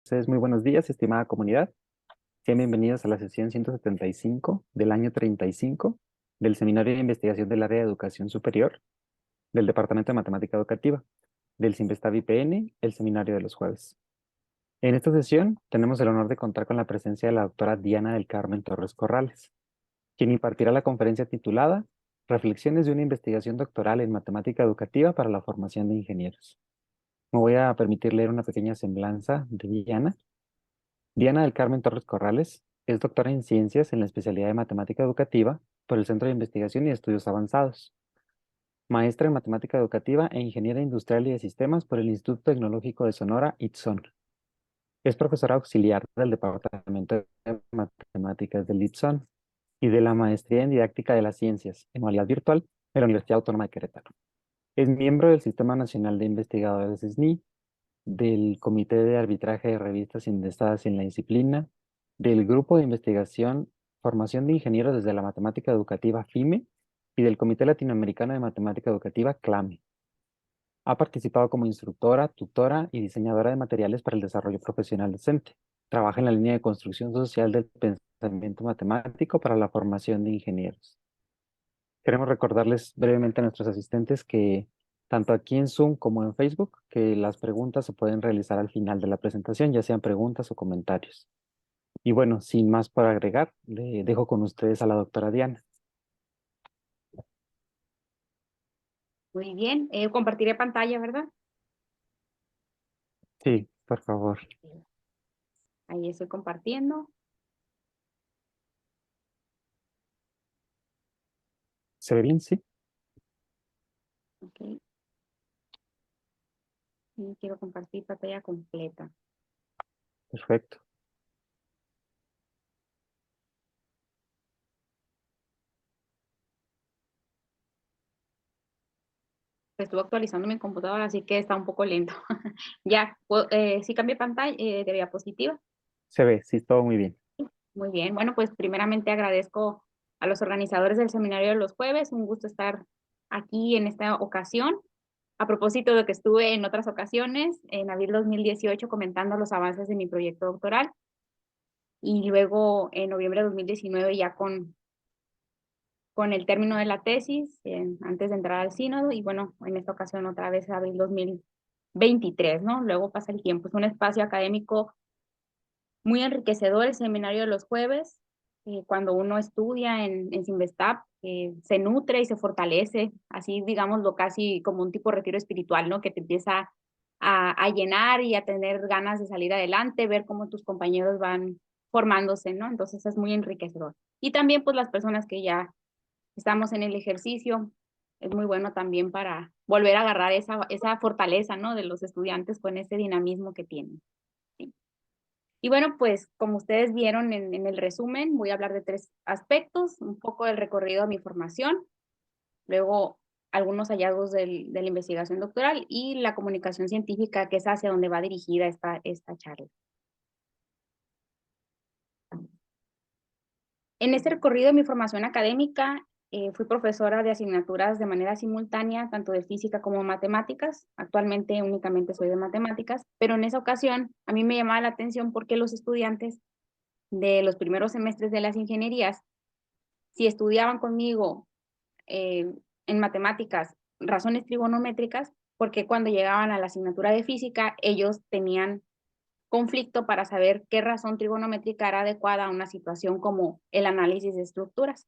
Entonces, muy buenos días, estimada comunidad. Sean bienvenidos a la sesión 175 del año 35 del Seminario de Investigación del Área de Educación Superior del Departamento de Matemática Educativa del Simvestab IPN, el seminario de los jueves. En esta sesión tenemos el honor de contar con la presencia de la doctora Diana del Carmen Torres Corrales, quien impartirá la conferencia titulada Reflexiones de una investigación doctoral en matemática educativa para la formación de ingenieros. Me voy a permitir leer una pequeña semblanza de Diana. Diana del Carmen Torres Corrales es doctora en Ciencias en la especialidad de Matemática Educativa por el Centro de Investigación y Estudios Avanzados, maestra en Matemática Educativa e Ingeniera Industrial y de Sistemas por el Instituto Tecnológico de Sonora, ITSON. Es profesora auxiliar del Departamento de Matemáticas del ITSON y de la Maestría en Didáctica de las Ciencias en modalidad virtual de la Universidad Autónoma de Querétaro. Es miembro del Sistema Nacional de Investigadores SNI, del Comité de Arbitraje de Revistas Indexadas en la Disciplina, del Grupo de Investigación Formación de Ingenieros desde la Matemática Educativa FIME y del Comité Latinoamericano de Matemática Educativa CLAME. Ha participado como instructora, tutora y diseñadora de materiales para el desarrollo profesional docente. Trabaja en la línea de construcción social del pensamiento matemático para la formación de ingenieros. Queremos recordarles brevemente a nuestros asistentes que tanto aquí en Zoom como en Facebook, que las preguntas se pueden realizar al final de la presentación, ya sean preguntas o comentarios. Y bueno, sin más por agregar, le dejo con ustedes a la doctora Diana. Muy bien, compartiré pantalla, ¿verdad? Sí, por favor. Ahí estoy compartiendo. ¿Se ve bien? Sí, Ok. Y quiero compartir pantalla completa. perfecto. Estuve actualizando mi computadora, así que está un poco lento. Ya, sí cambié pantalla de diapositiva. Se ve, sí, todo muy bien. Muy bien, bueno, pues primeramente agradezco a los organizadores del seminario de los jueves. Un gusto estar aquí en esta ocasión. A propósito de que estuve en otras ocasiones, en abril 2018, comentando los avances de mi proyecto doctoral. Y luego en noviembre de 2019 ya con el término de la tesis, antes de entrar al sínodo, y bueno, en esta ocasión otra vez abril 2023, ¿no? Luego pasa el tiempo. Es un espacio académico muy enriquecedor, el seminario de los jueves. Cuando uno estudia en Simvestab, se nutre y se fortalece, así digámoslo, casi como un tipo de retiro espiritual, ¿no? Que te empieza a llenar y a tener ganas de salir adelante, ver cómo tus compañeros van formándose, ¿no? Entonces es muy enriquecedor. Y también pues las personas que ya estamos en el ejercicio, es muy bueno también para volver a agarrar esa fortaleza, ¿no? De los estudiantes con ese dinamismo que tienen. ¿Sí? Y bueno, pues como ustedes vieron en el resumen, voy a hablar de tres aspectos: un poco del recorrido de mi formación, luego algunos hallazgos de la investigación doctoral y la comunicación científica, que es hacia donde va dirigida esta charla. En este recorrido de mi formación académica, fui profesora de asignaturas de manera simultánea, tanto de física como matemáticas. Actualmente únicamente soy de matemáticas, pero en esa ocasión a mí me llamaba la atención porque los estudiantes de los primeros semestres de las ingenierías, si estudiaban conmigo en matemáticas razones trigonométricas, porque cuando llegaban a la asignatura de física, ellos tenían conflicto para saber qué razón trigonométrica era adecuada a una situación como el análisis de estructuras.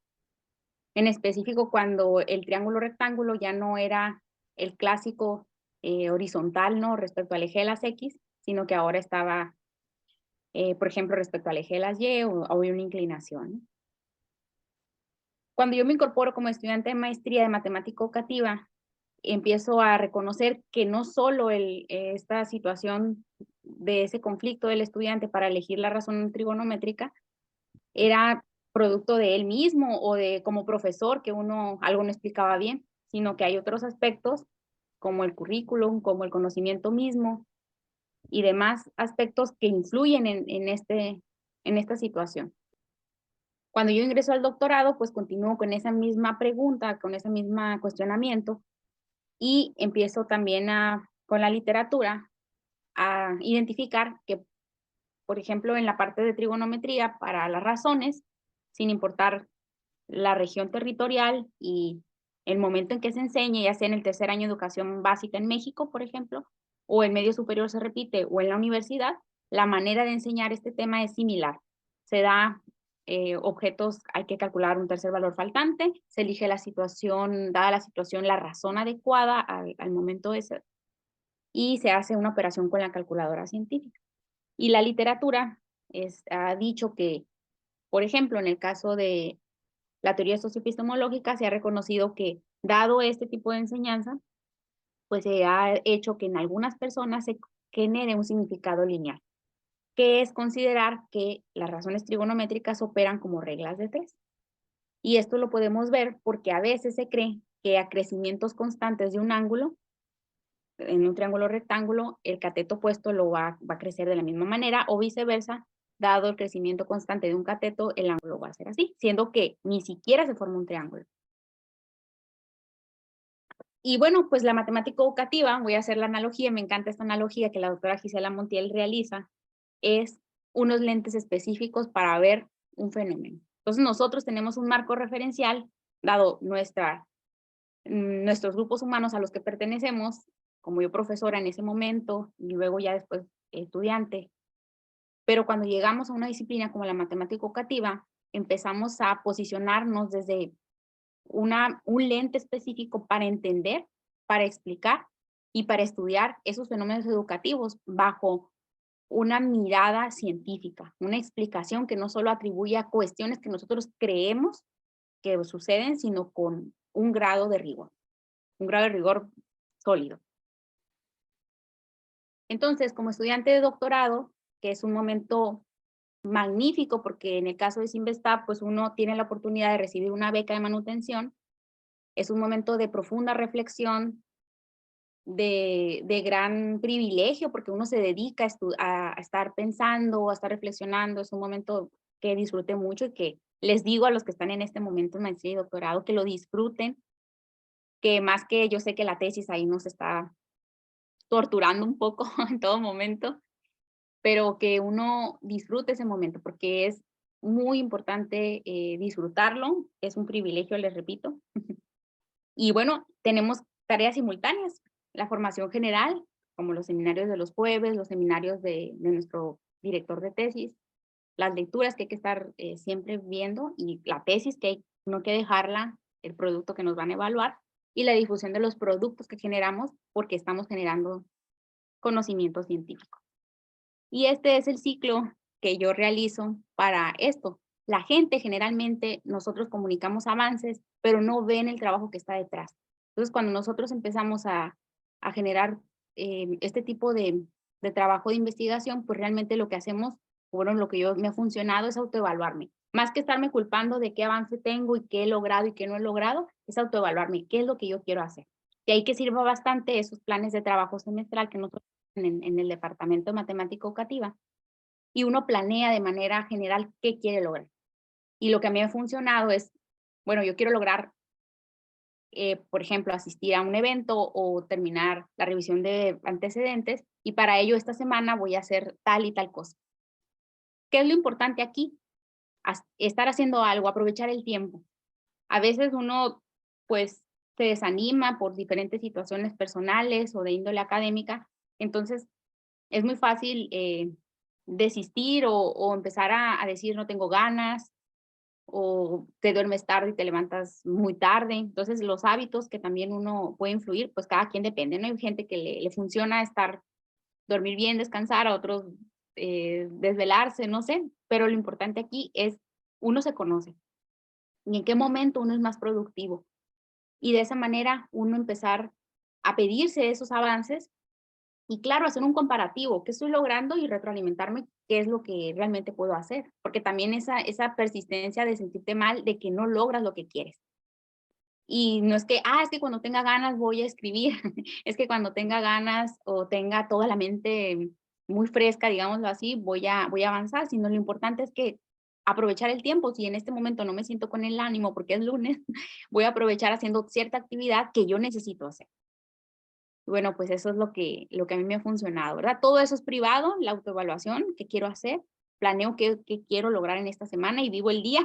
En específico, cuando el triángulo rectángulo ya no era el clásico horizontal, ¿no? Respecto al eje de las X, sino que ahora estaba, por ejemplo, respecto al eje de las Y o una inclinación, ¿no? Cuando yo me incorporo como estudiante de maestría de matemática educativa, empiezo a reconocer que no solo esta situación de ese conflicto del estudiante para elegir la razón trigonométrica era producto de él mismo o de como profesor que algo no explicaba bien, sino que hay otros aspectos como el currículum, como el conocimiento mismo y demás aspectos que influyen en esta situación. Cuando yo ingreso al doctorado, pues continúo con esa misma pregunta, con ese mismo cuestionamiento, y empiezo también con la literatura a identificar que por ejemplo, en la parte de trigonometría para las razones, sin importar la región territorial y el momento en que se enseñe, ya sea en el tercer año de educación básica en México, por ejemplo, o en medio superior se repite, o en la universidad, la manera de enseñar este tema es similar. Se da objetos, hay que calcular un tercer valor faltante, se elige la situación, dada la situación, la razón adecuada al momento ese, y se hace una operación con la calculadora científica. Y la literatura ha dicho que, por ejemplo, en el caso de la teoría socioepistemológica, se ha reconocido que, dado este tipo de enseñanza, pues se ha hecho que en algunas personas se genere un significado lineal, que es considerar que las razones trigonométricas operan como reglas de tres. Y esto lo podemos ver porque a veces se cree que a crecimientos constantes de un ángulo, en un triángulo rectángulo, el cateto opuesto lo va a crecer de la misma manera, o viceversa, dado el crecimiento constante de un cateto, el ángulo va a ser así, siendo que ni siquiera se forma un triángulo. Y bueno, pues la matemática educativa, voy a hacer la analogía, me encanta esta analogía que la doctora Gisela Montiel realiza, es unos lentes específicos para ver un fenómeno. Entonces nosotros tenemos un marco referencial, dado nuestros grupos humanos a los que pertenecemos, como yo profesora en ese momento y luego ya después estudiante, pero cuando llegamos a una disciplina como la matemática educativa, empezamos a posicionarnos desde un lente específico para entender, para explicar y para estudiar esos fenómenos educativos bajo una mirada científica, una explicación que no solo atribuye a cuestiones que nosotros creemos que suceden, sino con un grado de rigor sólido. Entonces, como estudiante de doctorado, que es un momento magnífico porque en el caso de Simvestab, pues uno tiene la oportunidad de recibir una beca de manutención, es un momento de profunda reflexión, de gran privilegio, porque uno se dedica a estar pensando, a estar reflexionando, es un momento que disfruté mucho y que les digo a los que están en este momento en maestría y doctorado que lo disfruten, que más que yo sé que la tesis ahí nos está torturando un poco en todo momento, pero que uno disfrute ese momento, porque es muy importante disfrutarlo, es un privilegio, les repito. Y bueno, tenemos tareas simultáneas, la formación general, como los seminarios de los jueves, los seminarios de nuestro director de tesis, las lecturas que hay que estar siempre viendo y la tesis que hay no que dejarla, el producto que nos van a evaluar y la difusión de los productos que generamos porque estamos generando conocimiento científico. Y este es el ciclo que yo realizo para esto. La gente generalmente, nosotros comunicamos avances, pero no ven el trabajo que está detrás. Entonces, cuando nosotros empezamos a generar este tipo de trabajo de investigación, pues realmente lo que hacemos, bueno, lo que me ha funcionado es autoevaluarme. Más que estarme culpando de qué avance tengo y qué he logrado y qué no he logrado, es autoevaluarme, qué es lo que yo quiero hacer. Y ahí que sirva bastante esos planes de trabajo semestral que nosotros en el departamento de matemática educativa, y uno planea de manera general qué quiere lograr. Y lo que a mí me ha funcionado es, bueno, yo quiero lograr, por ejemplo, asistir a un evento o terminar la revisión de antecedentes, y para ello esta semana voy a hacer tal y tal cosa. ¿Qué es lo importante aquí? Estar haciendo algo, aprovechar el tiempo. A veces uno, pues, se desanima por diferentes situaciones personales o de índole académica, entonces es muy fácil desistir o empezar a decir no tengo ganas, o te duermes tarde y te levantas muy tarde. Entonces los hábitos que también uno puede influir, pues cada quien depende, ¿no? Hay gente que le funciona dormir bien, descansar, a otros desvelarse, no sé, pero lo importante aquí es uno se conoce y en qué momento uno es más productivo. Y de esa manera uno empezar a pedirse esos avances y claro, hacer un comparativo, qué estoy logrando y retroalimentarme qué es lo que realmente puedo hacer, porque también esa persistencia de sentirte mal de que no logras lo que quieres. Y no es que, es que cuando tenga ganas voy a escribir, es que cuando tenga ganas o tenga toda la mente muy fresca, digámoslo así, voy a avanzar, sino lo importante es que aprovechar el tiempo, si en este momento no me siento con el ánimo porque es lunes, voy a aprovechar haciendo cierta actividad que yo necesito hacer. Bueno, pues eso es lo que a mí me ha funcionado, ¿verdad? Todo eso es privado, la autoevaluación que quiero hacer, planeo qué quiero lograr en esta semana y vivo el día,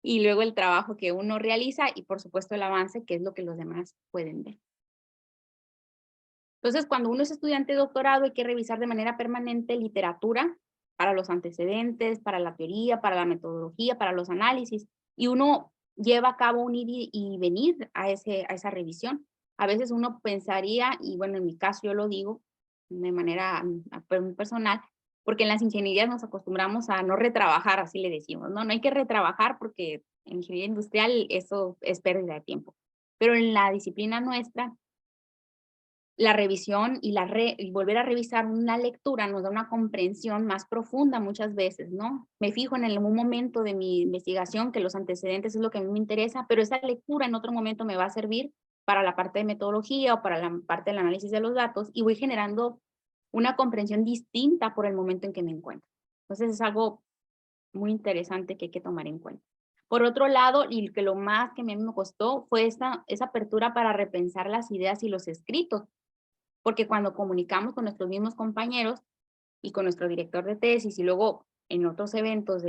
y luego el trabajo que uno realiza y, por supuesto, el avance, que es lo que los demás pueden ver. Entonces, cuando uno es estudiante de doctorado, hay que revisar de manera permanente literatura para los antecedentes, para la teoría, para la metodología, para los análisis, y uno lleva a cabo un ir y venir a esa revisión. A veces uno pensaría, y bueno, en mi caso yo lo digo de manera muy personal, porque en las ingenierías nos acostumbramos a no retrabajar, así le decimos, ¿no? No hay que retrabajar porque en ingeniería industrial eso es pérdida de tiempo. Pero en la disciplina nuestra, la revisión y volver a revisar una lectura nos da una comprensión más profunda muchas veces, ¿no? Me fijo en algún momento de mi investigación que los antecedentes es lo que a mí me interesa, pero esa lectura en otro momento me va a servir para la parte de metodología o para la parte del análisis de los datos y voy generando una comprensión distinta por el momento en que me encuentro. Entonces es algo muy interesante que hay que tomar en cuenta. Por otro lado, y que lo más que a mí me costó fue esa apertura para repensar las ideas y los escritos, porque cuando comunicamos con nuestros mismos compañeros y con nuestro director de tesis y luego en otros eventos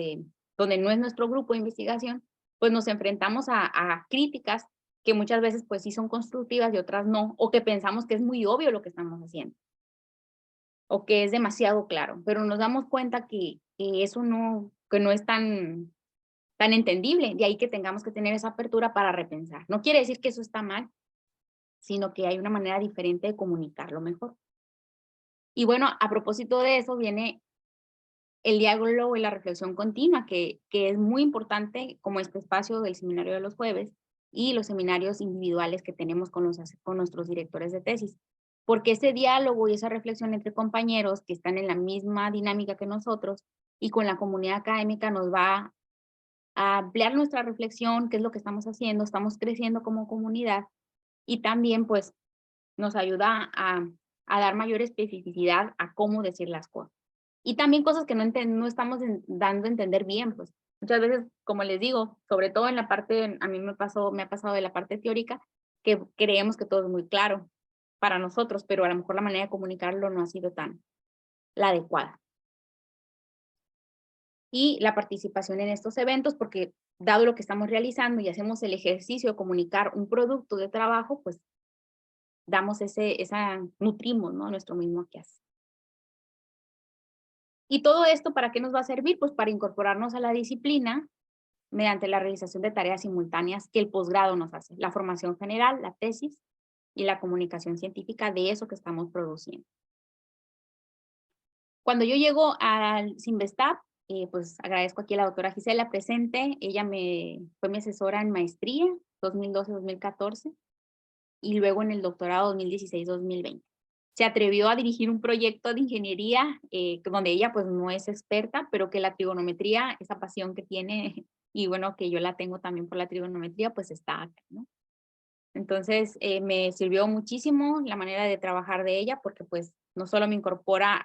donde no es nuestro grupo de investigación, pues nos enfrentamos a críticas que muchas veces pues sí son constructivas y otras no, o que pensamos que es muy obvio lo que estamos haciendo, o que es demasiado claro, pero nos damos cuenta que eso que no es tan entendible, de ahí que tengamos que tener esa apertura para repensar. No quiere decir que eso está mal, sino que hay una manera diferente de comunicarlo mejor. Y bueno, a propósito de eso viene el diálogo y la reflexión continua, que es muy importante como este espacio del seminario de los jueves y los seminarios individuales que tenemos con nuestros directores de tesis. Porque ese diálogo y esa reflexión entre compañeros que están en la misma dinámica que nosotros y con la comunidad académica nos va a ampliar nuestra reflexión, qué es lo que estamos haciendo, estamos creciendo como comunidad y también pues nos ayuda a dar mayor especificidad a cómo decir las cosas. Y también cosas que no estamos dando a entender bien, pues. Muchas veces, como les digo, sobre todo en la parte, a mí me ha pasado de la parte teórica, que creemos que todo es muy claro para nosotros, pero a lo mejor la manera de comunicarlo no ha sido la adecuada. Y la participación en estos eventos, porque dado lo que estamos realizando y hacemos el ejercicio de comunicar un producto de trabajo, pues damos nutrimos, ¿no? Nuestro mismo quehacer. Y todo esto, ¿para qué nos va a servir? Pues para incorporarnos a la disciplina mediante la realización de tareas simultáneas que el posgrado nos hace, la formación general, la tesis y la comunicación científica de eso que estamos produciendo. Cuando yo llego al Cinvestav, pues agradezco aquí a la doctora Gisela presente, ella fue mi asesora en maestría 2012-2014 y luego en el doctorado 2016-2020. Se atrevió a dirigir un proyecto de ingeniería donde ella pues no es experta, pero que la trigonometría, esa pasión que tiene, y bueno, que yo la tengo también por la trigonometría, pues está acá, ¿no? Entonces, me sirvió muchísimo la manera de trabajar de ella, porque pues no solo me incorpora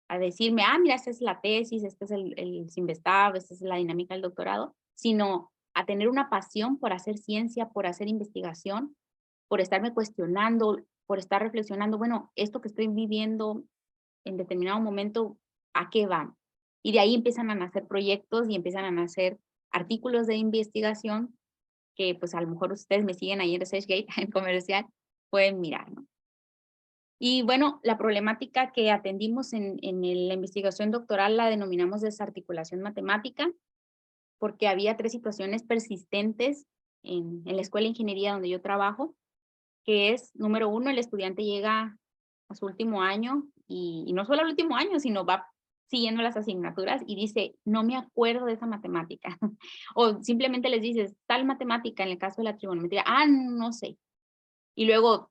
a decirme, mira, esta es la tesis, este es el Cinvestav, esta es la dinámica del doctorado, sino a tener una pasión por hacer ciencia, por hacer investigación, por estarme cuestionando, por estar reflexionando, bueno, esto que estoy viviendo en determinado momento, ¿a qué va? Y de ahí empiezan a nacer proyectos y empiezan a nacer artículos de investigación que pues a lo mejor ustedes me siguen ahí en ResearchGate, en comercial, pueden mirar, ¿no? Y bueno, la problemática que atendimos en la investigación doctoral la denominamos desarticulación matemática, porque había 3 situaciones persistentes en la escuela de ingeniería donde yo trabajo, que es, número 1, el estudiante llega a su último año y no solo al último año, sino va siguiendo las asignaturas y dice, no me acuerdo de esa matemática. O simplemente les dices, tal matemática en el caso de la trigonometría, no sé. Y luego,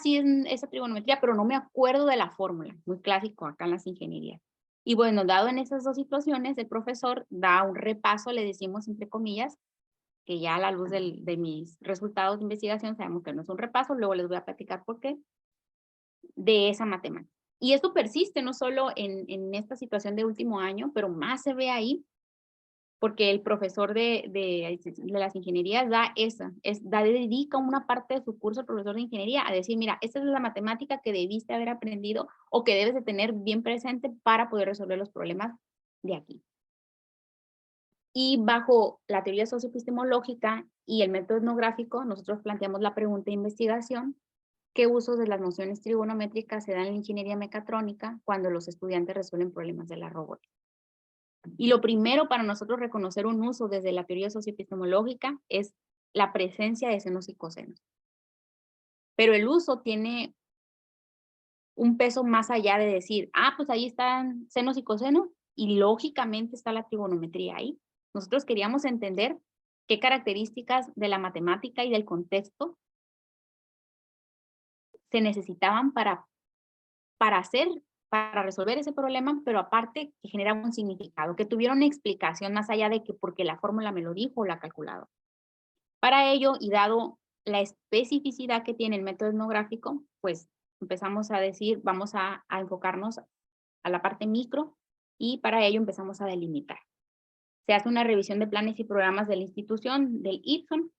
sí, es esa trigonometría, pero no me acuerdo de la fórmula. Muy clásico acá en las ingenierías. Y bueno, dado en esas 2 situaciones, el profesor da un repaso, le decimos entre comillas, que ya a la luz de mis resultados de investigación sabemos que no es un repaso, luego les voy a platicar por qué, de esa matemática. Y esto persiste no solo en esta situación de último año, pero más se ve ahí, porque el profesor de las ingenierías dedica una parte de su curso al profesor de ingeniería a decir, mira, esta es la matemática que debiste haber aprendido o que debes de tener bien presente para poder resolver los problemas de aquí. Y bajo la teoría socioepistemológica y el método etnográfico, nosotros planteamos la pregunta de investigación: ¿qué usos de las nociones trigonométricas se dan en la ingeniería mecatrónica cuando los estudiantes resuelven problemas de la robótica? Y lo primero para nosotros reconocer un uso desde la teoría socioepistemológica es la presencia de senos y cosenos. Pero el uso tiene un peso más allá de decir, pues ahí están senos y cosenos, y lógicamente está la trigonometría ahí. Nosotros queríamos entender qué características de la matemática y del contexto se necesitaban para resolver ese problema, pero aparte que generaba un significado, que tuviera una explicación más allá de que porque la fórmula me lo dijo o la calculado. Para ello, y dado la especificidad que tiene el método etnográfico, pues empezamos a decir, vamos a enfocarnos a la parte micro, y para ello empezamos a delimitar. Se hace una revisión de planes y programas de la institución, del ITSON,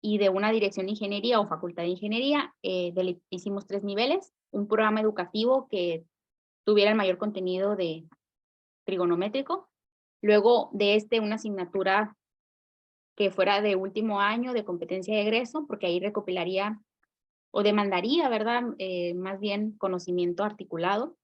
y de una dirección de ingeniería o facultad de ingeniería. Hicimos 3 niveles: un programa educativo que tuviera el mayor contenido de trigonométrico, luego de una asignatura que fuera de último año de competencia de egreso, porque ahí recopilaría o demandaría, ¿verdad? Más bien conocimiento articulado,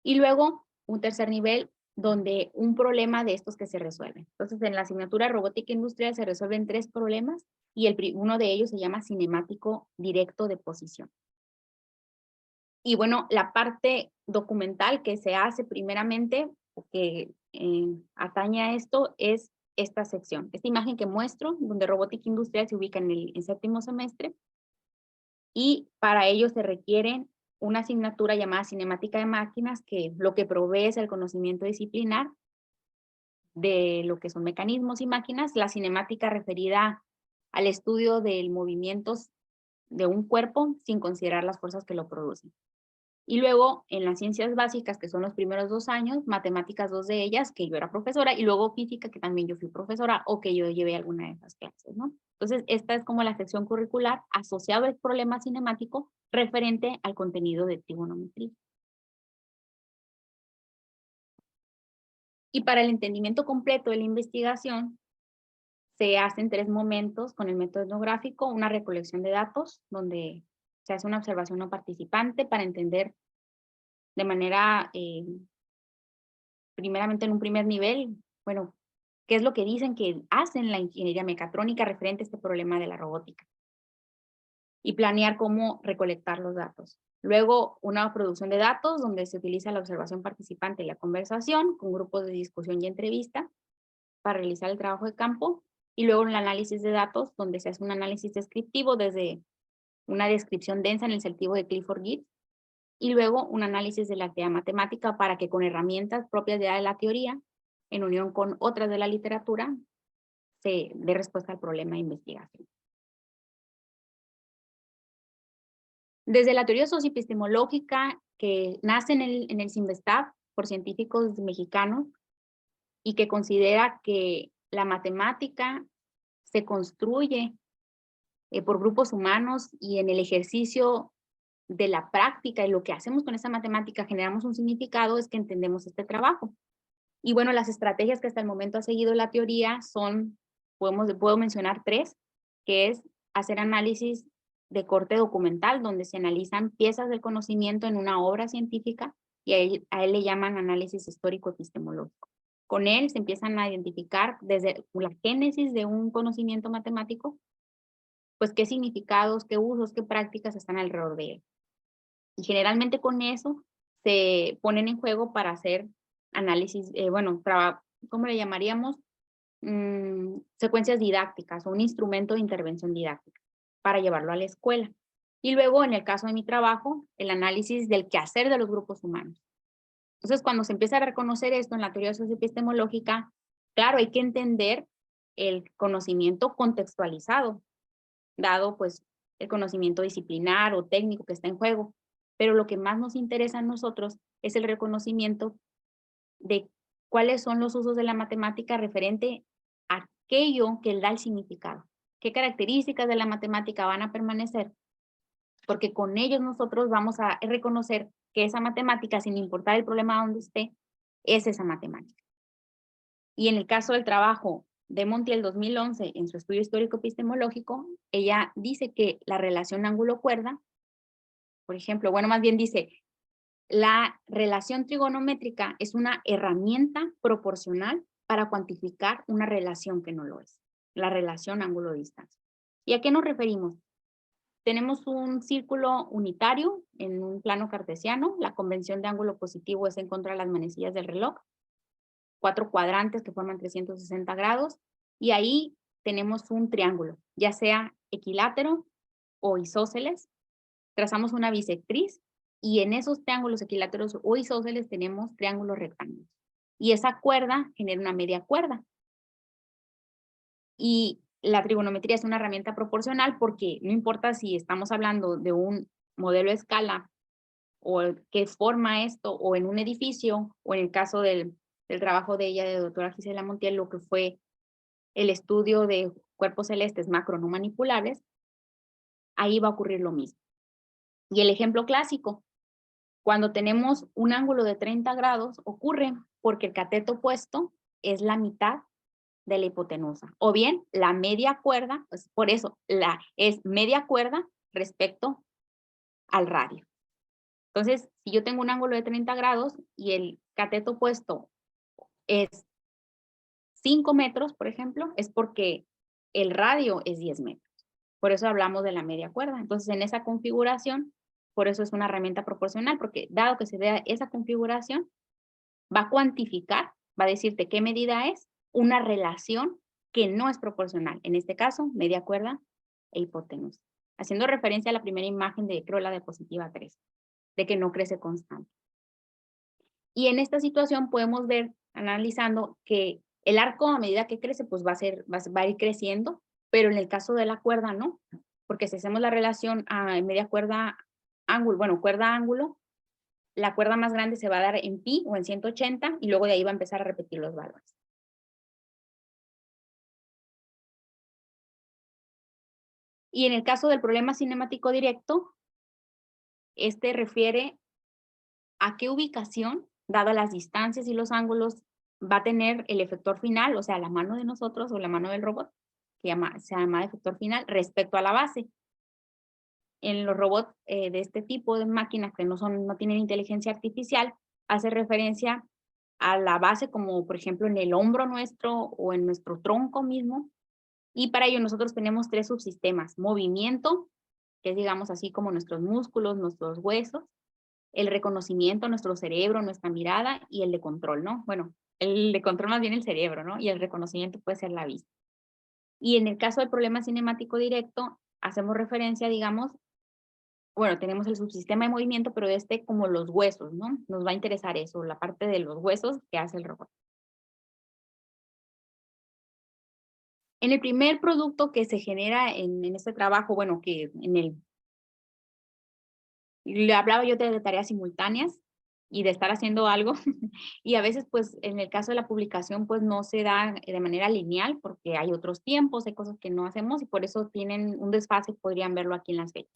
y luego un tercer nivel donde un problema de estos que se resuelven. Entonces, en la asignatura robótica industrial se resuelven 3 problemas, y uno de ellos se llama cinemático directo de posición. Y bueno, la parte documental que se hace primeramente, que atañe a esto, es esta sección. Esta imagen que muestro, donde robótica industrial se ubica en el 7º semestre, y para ello se requiere una asignatura llamada cinemática de máquinas, que lo que provee es el conocimiento disciplinar de lo que son mecanismos y máquinas, la cinemática referida al estudio del movimientos de un cuerpo sin considerar las fuerzas que lo producen. Y luego, en las ciencias básicas, que son los primeros 2 años, matemáticas 2 de ellas, que yo era profesora, y luego física, que también yo fui profesora, o que yo llevé alguna de esas clases, ¿no? Entonces, esta es como la sección curricular asociada al problema cinemático referente al contenido de trigonometría. Y para el entendimiento completo de la investigación, se hacen 3 momentos con el método etnográfico: una recolección de datos, donde se hace una observación no participante para entender de manera, primeramente en un primer nivel, bueno, qué es lo que dicen que hacen la ingeniería mecatrónica referente a este problema de la robótica, y planear cómo recolectar los datos. Luego, una producción de datos donde se utiliza la observación participante y la conversación con grupos de discusión y entrevista para realizar el trabajo de campo, y luego el análisis de datos, donde se hace un análisis descriptivo desde una descripción densa en el sentido de Clifford Geertz, y luego un análisis de la actividad matemática para que con herramientas propias de la teoría, en unión con otras de la literatura, se dé respuesta al problema de investigación. Desde la teoría socioepistemológica, que nace en el CINVESTAB por científicos mexicanos, y que considera que la matemática se construye por grupos humanos, y en el ejercicio de la práctica y lo que hacemos con esa matemática generamos un significado, es que entendemos este trabajo. Y bueno, las estrategias que hasta el momento ha seguido la teoría son, puedo mencionar 3, que es hacer análisis de corte documental, donde se analizan piezas del conocimiento en una obra científica, y a él le llaman análisis histórico-epistemológico. Con él se empiezan a identificar desde la génesis de un conocimiento matemático, pues qué significados, qué usos, qué prácticas están alrededor de él. Y generalmente con eso se ponen en juego para hacer análisis, ¿cómo le llamaríamos? Secuencias didácticas o un instrumento de intervención didáctica para llevarlo a la escuela. Y luego, en el caso de mi trabajo, el análisis del quehacer de los grupos humanos. Entonces, cuando se empieza a reconocer esto en la teoría socioepistemológica, claro, hay que entender el conocimiento contextualizado, dado pues el conocimiento disciplinar o técnico que está en juego. Pero lo que más nos interesa a nosotros es el reconocimiento de cuáles son los usos de la matemática referente a aquello que le da el significado. ¿Qué características de la matemática van a permanecer? Porque con ellos nosotros vamos a reconocer que esa matemática, sin importar el problema donde esté, es esa matemática. Y en el caso del trabajo de Montiel 2011, en su estudio histórico epistemológico, ella dice que la relación ángulo-cuerda, por ejemplo, bueno, más bien dice, la relación trigonométrica es una herramienta proporcional para cuantificar una relación que no lo es, la relación ángulo-distancia. ¿Y a qué nos referimos? Tenemos un círculo unitario en un plano cartesiano, la convención de ángulo positivo es en contra de las manecillas del reloj, 4 cuadrantes que forman 360 grados, y ahí tenemos un triángulo, ya sea equilátero o isósceles, trazamos una bisectriz, y en esos triángulos equiláteros o isósceles tenemos triángulos rectángulos. Y esa cuerda genera una media cuerda. Y la trigonometría es una herramienta proporcional porque no importa si estamos hablando de un modelo de escala o qué forma esto, o en un edificio, o en el caso del trabajo de ella, de doctora Gisela Montiel, lo que fue el estudio de cuerpos celestes macro no manipulables, ahí va a ocurrir lo mismo. Y el ejemplo clásico, cuando tenemos un ángulo de 30 grados, ocurre porque el cateto opuesto es la mitad de la hipotenusa, o bien la media cuerda, pues por eso es media cuerda respecto al radio. Entonces, si yo tengo un ángulo de 30 grados y el cateto opuesto es 5 metros, por ejemplo, es porque el radio es 10 metros. Por eso hablamos de la media cuerda. Entonces, en esa configuración, por eso es una herramienta proporcional, porque dado que se dé esa configuración, va a cuantificar, va a decirte qué medida es, una relación que no es proporcional. En este caso, media cuerda e hipotenusa. Haciendo referencia a la primera imagen de, creo, la diapositiva 3, de que no crece constante. Y en esta situación podemos ver, analizando, que el arco a medida que crece, pues va a ir creciendo, pero en el caso de la cuerda no, porque si hacemos la relación a media cuerda ángulo, bueno, cuerda ángulo, la cuerda más grande se va a dar en pi o en 180 y luego de ahí va a empezar a repetir los valores. Y en el caso del problema cinemático directo, este refiere a qué ubicación, dadas las distancias y los ángulos, va a tener el efector final, o sea, la mano de nosotros o la mano del robot, que se llama efector final, respecto a la base. En los robots de este tipo de máquinas que no tienen inteligencia artificial, hace referencia a la base como por ejemplo en el hombro nuestro o en nuestro tronco mismo. Y para ello nosotros tenemos 3 subsistemas: movimiento, que es digamos así como nuestros músculos, nuestros huesos; el reconocimiento, nuestro cerebro, nuestra mirada; y el de control, ¿no? Bueno, el de control más bien el cerebro, ¿no? Y el reconocimiento puede ser la vista. Y en el caso del problema cinemático directo, hacemos referencia, digamos, bueno, tenemos el subsistema de movimiento, pero como los huesos, ¿no? Nos va a interesar eso, la parte de los huesos que hace el robot. En el primer producto que se genera en este trabajo, bueno, que le hablaba yo de tareas simultáneas y de estar haciendo algo, y a veces, pues, en el caso de la publicación, pues, no se da de manera lineal, porque hay otros tiempos, hay cosas que no hacemos, y por eso tienen un desfase, podrían verlo aquí en las fechas.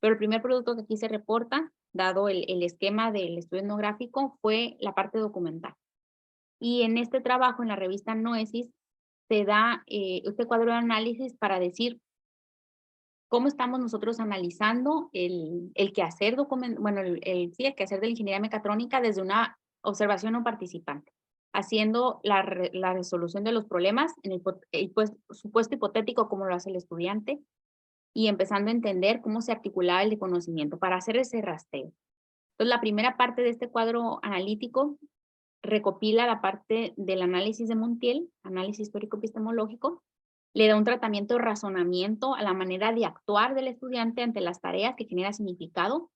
Pero el primer producto que aquí se reporta, dado el esquema del estudio etnográfico, fue la parte documental. Y en este trabajo, en la revista Noesis, se da este cuadro de análisis para decir cómo estamos nosotros analizando el quehacer bueno, sí, el quehacer de la ingeniería mecatrónica desde una observación no participante, haciendo la resolución de los problemas en el supuesto hipotético como lo hace el estudiante, y empezando a entender cómo se articulaba el conocimiento para hacer ese rastreo. Entonces, la primera parte de este cuadro analítico recopila la parte del análisis de Montiel, análisis histórico-epistemológico, le da un tratamiento de razonamiento a la manera de actuar del estudiante ante las tareas que genera significado,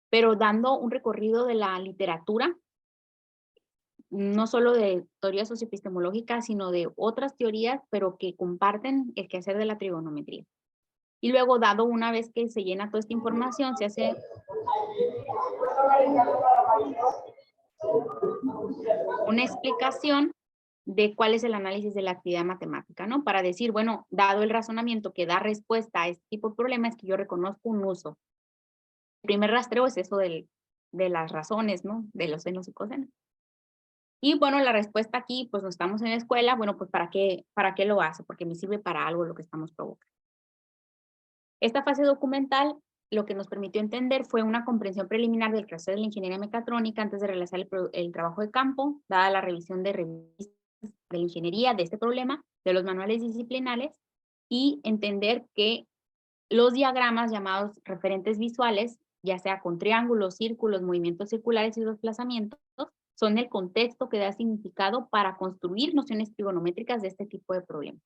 pero dando un recorrido de la literatura, no solo de teorías socioepistemológicas, sino de otras teorías, pero que comparten el quehacer de la trigonometría. Y luego, dado una vez que se llena toda esta información, se hace una explicación de cuál es el análisis de la actividad matemática, ¿no? Para decir, bueno, dado el razonamiento que da respuesta a este tipo de problemas, es que yo reconozco un uso. El primer rastreo es eso de las razones, ¿no? De los senos y cosenos. Y bueno, la respuesta aquí, pues no estamos en la escuela, bueno, pues para qué lo hace? Porque me sirve para algo lo que estamos provocando. Esta fase documental lo que nos permitió entender fue una comprensión preliminar del clase de la ingeniería mecatrónica antes de realizar el trabajo de campo, dada la revisión de revistas de la ingeniería de este problema, de los manuales disciplinares, y entender que los diagramas llamados referentes visuales, ya sea con triángulos, círculos, movimientos circulares y desplazamientos, son el contexto que da significado para construir nociones trigonométricas de este tipo de problemas.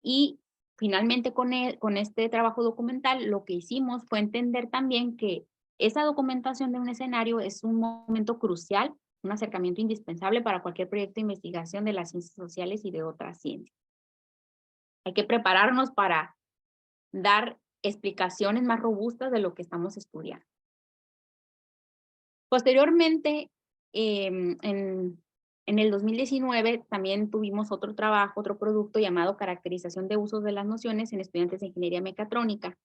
Y finalmente con este trabajo documental, lo que hicimos fue entender también que esa documentación de un escenario es un momento crucial, un acercamiento indispensable para cualquier proyecto de investigación de las ciencias sociales y de otras ciencias. Hay que prepararnos para dar explicaciones más robustas de lo que estamos estudiando. Posteriormente, en el 2019 también tuvimos otro trabajo, otro producto llamado Caracterización de usos de las nociones en estudiantes de ingeniería mecatrónica.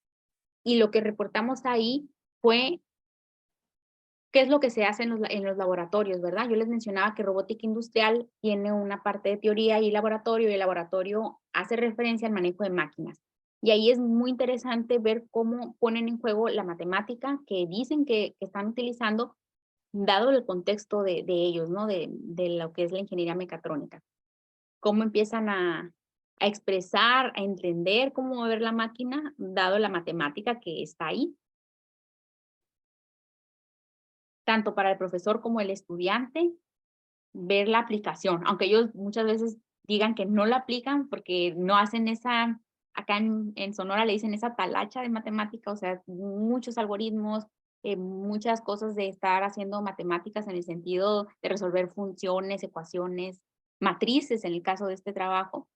Y lo que reportamos ahí fue qué es lo que se hace en los laboratorios, ¿verdad? Yo les mencionaba que robótica industrial tiene una parte de teoría y laboratorio el laboratorio hace referencia al manejo de máquinas. Y ahí es muy interesante ver cómo ponen en juego la matemática que dicen que están utilizando, dado el contexto de ellos, ¿no? De lo que es la ingeniería mecatrónica. Cómo empiezan a expresar, a entender cómo mover la máquina, dado la matemática que está ahí. Tanto para el profesor como el estudiante, ver la aplicación, aunque ellos muchas veces digan que no la aplican porque no hacen esa, acá en Sonora le dicen esa talacha de matemática, o sea, muchos algoritmos, muchas cosas de estar haciendo matemáticas en el sentido de resolver funciones, ecuaciones, matrices en el caso de este trabajo,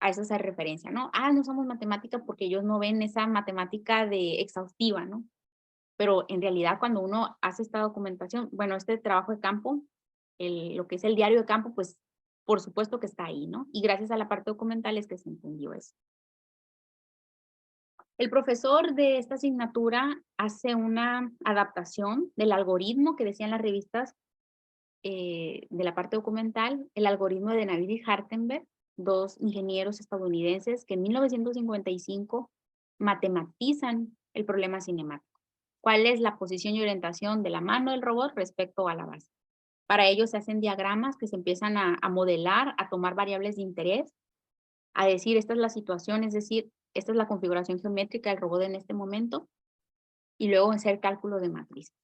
a eso se hace referencia, ¿no? Ah, no somos matemáticas porque ellos no ven esa matemática de exhaustiva, ¿no? Pero en realidad cuando uno hace esta documentación, bueno, este trabajo de campo, lo que es el diario de campo, pues por supuesto que está ahí, ¿no? Y gracias a la parte documental es que se entendió eso. El profesor de esta asignatura hace una adaptación del algoritmo que decían las revistas de la parte documental, el algoritmo de Navid y Hartenberg, dos ingenieros estadounidenses que en 1955 matematizan el problema cinemático. ¿Cuál es la posición y orientación de la mano del robot respecto a la base? Para ello se hacen diagramas que se empiezan a modelar, a tomar variables de interés, a decir esta es la situación, es decir, esta es la configuración geométrica del robot en este momento, y luego hacer cálculo de matriz.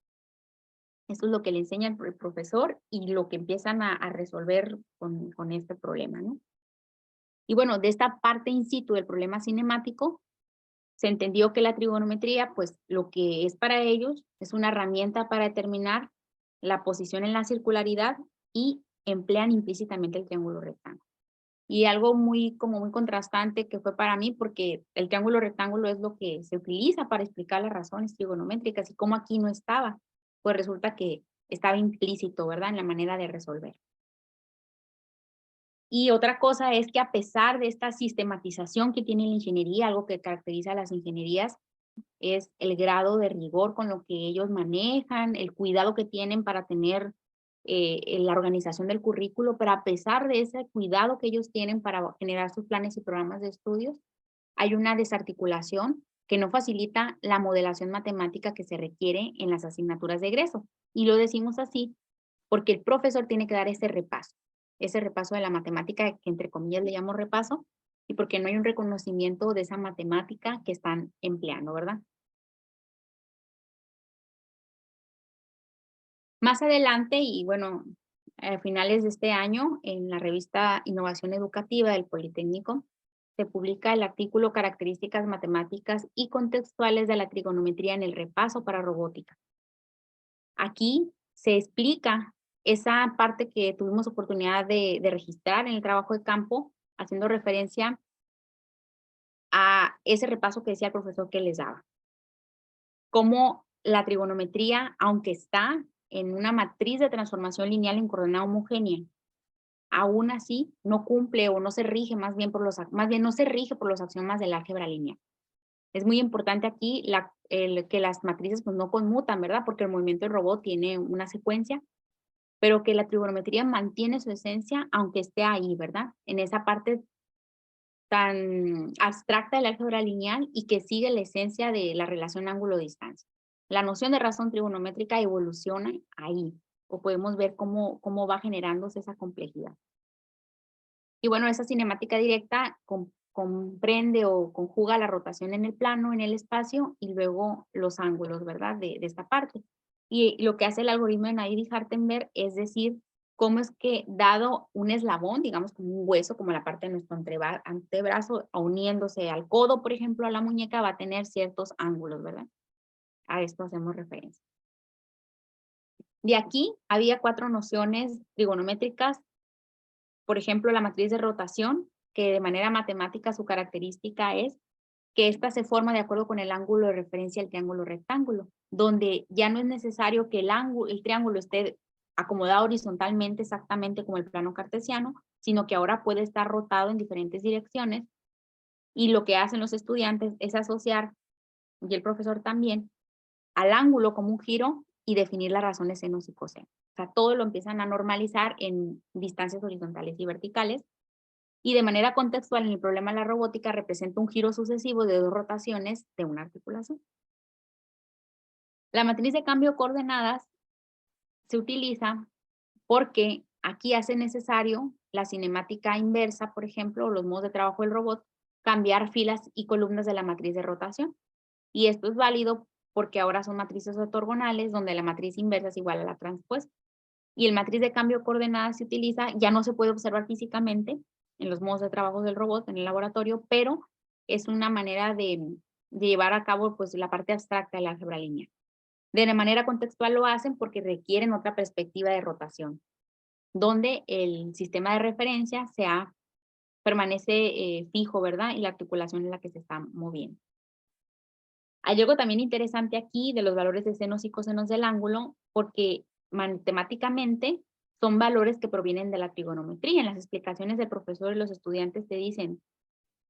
Esto es lo que le enseña el profesor y lo que empiezan a resolver con este problema, ¿no? Y bueno, de esta parte in situ del problema cinemático, se entendió que la trigonometría, pues lo que es para ellos, es una herramienta para determinar la posición en la circularidad y emplean implícitamente el triángulo rectángulo. Y algo muy contrastante que fue para mí, porque el triángulo rectángulo es lo que se utiliza para explicar las razones trigonométricas y como aquí no estaba, pues resulta que estaba implícito, ¿verdad? En la manera de resolver. Y otra cosa es que a pesar de esta sistematización que tiene la ingeniería, algo que caracteriza a las ingenierías, es el grado de rigor con lo que ellos manejan, el cuidado que tienen para tener la organización del currículo, pero a pesar de ese cuidado que ellos tienen para generar sus planes y programas de estudios, hay una desarticulación que no facilita la modelación matemática que se requiere en las asignaturas de egreso. Y lo decimos así porque el profesor tiene que dar ese repaso de la matemática, que entre comillas le llamo repaso, y porque no hay un reconocimiento de esa matemática que están empleando, ¿verdad? Más adelante, y bueno, a finales de este año, en la revista Innovación Educativa del Politécnico, se publica el artículo Características matemáticas y contextuales de la trigonometría en el repaso para robótica. Aquí se explica esa parte que tuvimos oportunidad de registrar en el trabajo de campo, haciendo referencia a ese repaso que decía el profesor que les daba. Cómo la trigonometría, aunque está en una matriz de transformación lineal en coordenada homogénea, aún así no cumple o no se rige más bien no se rige por los axiomas del álgebra lineal. Es muy importante aquí que las matrices pues no conmutan, ¿verdad? Porque el movimiento del robot tiene una secuencia, pero que la trigonometría mantiene su esencia aunque esté ahí, ¿verdad? En esa parte tan abstracta del álgebra lineal y que sigue la esencia de la relación ángulo-distancia. La noción de razón trigonométrica evoluciona ahí, o podemos ver cómo va generándose esa complejidad. Y bueno, esa cinemática directa comprende o conjuga la rotación en el plano, en el espacio, y luego los ángulos, ¿verdad? De esta parte. Y lo que hace el algoritmo de Nair y Hartenberg es decir, cómo es que dado un eslabón, digamos como un hueso, como la parte de nuestro antebrazo, uniéndose al codo, por ejemplo, a la muñeca, va a tener ciertos ángulos, ¿verdad? A esto hacemos referencia. De aquí había 4 nociones trigonométricas, por ejemplo, la matriz de rotación, que de manera matemática su característica es que ésta se forma de acuerdo con el ángulo de referencia del triángulo rectángulo, donde ya no es necesario que el triángulo esté acomodado horizontalmente exactamente como el plano cartesiano, sino que ahora puede estar rotado en diferentes direcciones, y lo que hacen los estudiantes es asociar, y el profesor también, al ángulo como un giro y definir las razones senos y cosenos. O sea, todo lo empiezan a normalizar en distancias horizontales y verticales, y de manera contextual en el problema de la robótica representa un giro sucesivo de 2 rotaciones de una articulación. La matriz de cambio de coordenadas se utiliza porque aquí hace necesario la cinemática inversa, por ejemplo, o los modos de trabajo del robot, cambiar filas y columnas de la matriz de rotación. Y esto es válido porque ahora son matrices ortogonales donde la matriz inversa es igual a la transpuesta. Y el matriz de cambio de coordenadas se utiliza, ya no se puede observar físicamente en los modos de trabajo del robot en el laboratorio, pero es una manera de llevar a cabo pues la parte abstracta del álgebra lineal. De manera contextual lo hacen porque requieren otra perspectiva de rotación, donde el sistema de referencia permanece fijo, ¿verdad? Y la articulación es la que se está moviendo. Hay algo también interesante aquí de los valores de senos y cosenos del ángulo, porque matemáticamente son valores que provienen de la trigonometría. En las explicaciones del profesor y los estudiantes te dicen,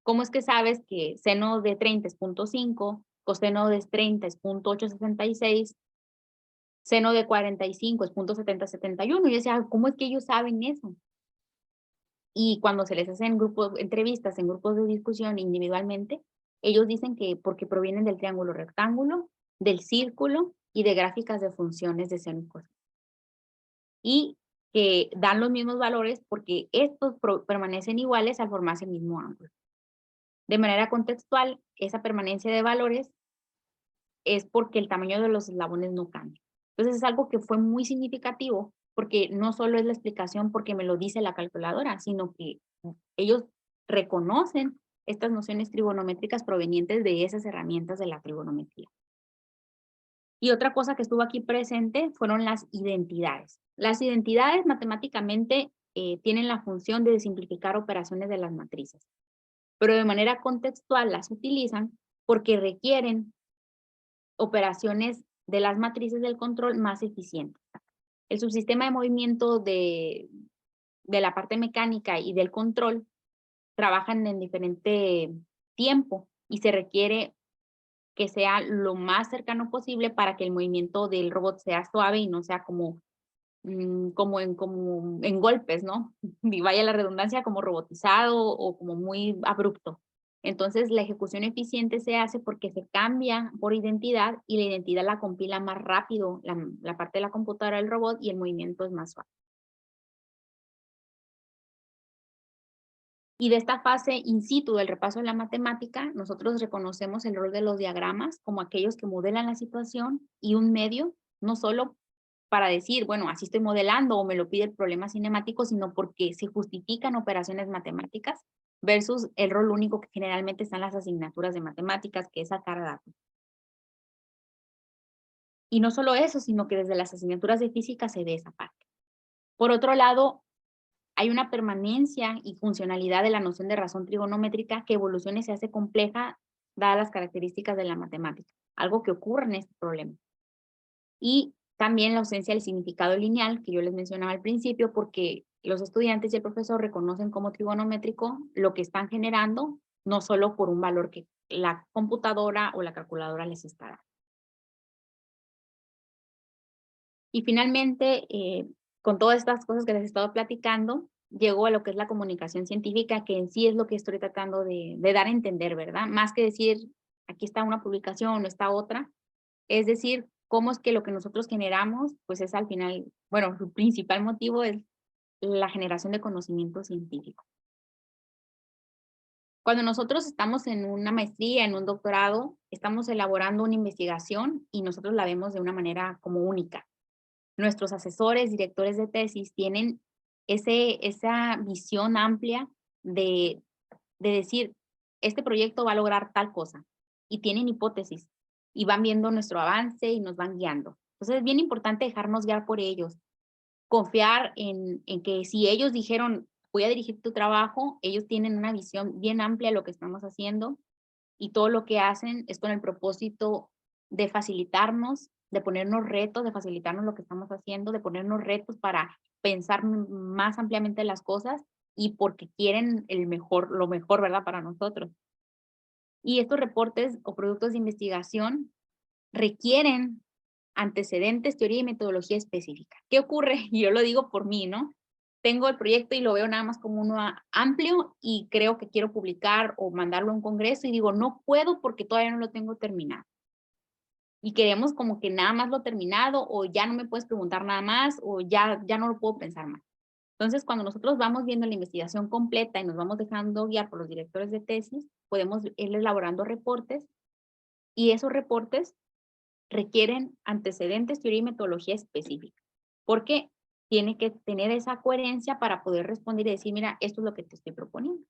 ¿cómo es que sabes que seno de 30 es 0.5, coseno de 30 es 0.866, seno de 45 es 0.7071? Y yo decía, ¿cómo es que ellos saben eso? Y cuando se les hacen entrevistas en grupos de discusión individualmente, ellos dicen que porque provienen del triángulo rectángulo, del círculo y de gráficas de funciones de seno y coseno. Y que dan los mismos valores porque estos permanecen iguales al formarse el mismo ángulo. De manera contextual, esa permanencia de valores es porque el tamaño de los eslabones no cambia. Entonces es algo que fue muy significativo porque no solo es la explicación porque me lo dice la calculadora, sino que ellos reconocen estas nociones trigonométricas provenientes de esas herramientas de la trigonometría. Y otra cosa que estuvo aquí presente fueron las identidades. Las identidades matemáticamente tienen la función de simplificar operaciones de las matrices, pero de manera contextual las utilizan porque requieren operaciones de las matrices del control más eficientes. El subsistema de movimiento de la parte mecánica y del control trabajan en diferente tiempo y se requiere que sea lo más cercano posible para que el movimiento del robot sea suave y no sea como en golpes, ¿no? Y vaya la redundancia, como robotizado o como muy abrupto. Entonces, la ejecución eficiente se hace porque se cambia por identidad y la identidad la compila más rápido la parte de la computadora del robot y el movimiento es más suave. Y de esta fase in situ del repaso de la matemática, nosotros reconocemos el rol de los diagramas como aquellos que modelan la situación y un medio, no solo para decir, bueno, así estoy modelando o me lo pide el problema cinemático, sino porque se justifican operaciones matemáticas versus el rol único que generalmente están las asignaturas de matemáticas, que es sacar datos. Y no solo eso, sino que desde las asignaturas de física se ve esa parte. Por otro lado, hay una permanencia y funcionalidad de la noción de razón trigonométrica que evoluciona y se hace compleja dadas las características de la matemática, algo que ocurre en este problema. Y También la ausencia del significado lineal, que yo les mencionaba al principio, porque los estudiantes y el profesor reconocen como trigonométrico lo que están generando, no solo por un valor que la computadora o la calculadora les está dando. Y finalmente, con todas estas cosas que les he estado platicando, llego a lo que es la comunicación científica, que en sí es lo que estoy tratando de dar a entender, ¿verdad? Más que decir, aquí está una publicación o está otra, es decir, cómo es que lo que nosotros generamos, pues es al final, bueno, su principal motivo es la generación de conocimiento científico. Cuando nosotros estamos en una maestría, en un doctorado, estamos elaborando una investigación y nosotros la vemos de una manera como única. Nuestros asesores, directores de tesis tienen esa visión amplia de, de decir, este proyecto va a lograr tal cosa, y tienen hipótesis, y van viendo nuestro avance y nos van guiando. Entonces es bien importante dejarnos guiar por ellos, confiar en que si ellos dijeron, voy a dirigir tu trabajo, ellos tienen una visión bien amplia de lo que estamos haciendo, y todo lo que hacen es con el propósito de facilitarnos, de ponernos retos, de facilitarnos lo que estamos haciendo, de ponernos retos para pensar más ampliamente las cosas y porque quieren lo mejor, ¿verdad? Para nosotros. Y estos reportes o productos de investigación requieren antecedentes, teoría y metodología específica. ¿Qué ocurre? Y yo lo digo por mí, ¿no? Tengo el proyecto y lo veo nada más como uno amplio y creo que quiero publicar o mandarlo a un congreso y digo, no puedo porque todavía no lo tengo terminado. Y queremos como que nada más lo terminado o ya no me puedes preguntar nada más o ya no lo puedo pensar más. Entonces, cuando nosotros vamos viendo la investigación completa y nos vamos dejando guiar por los directores de tesis, podemos ir elaborando reportes y esos reportes requieren antecedentes, teoría y metodología específica, porque tiene que tener esa coherencia para poder responder y decir, mira, esto es lo que te estoy proponiendo.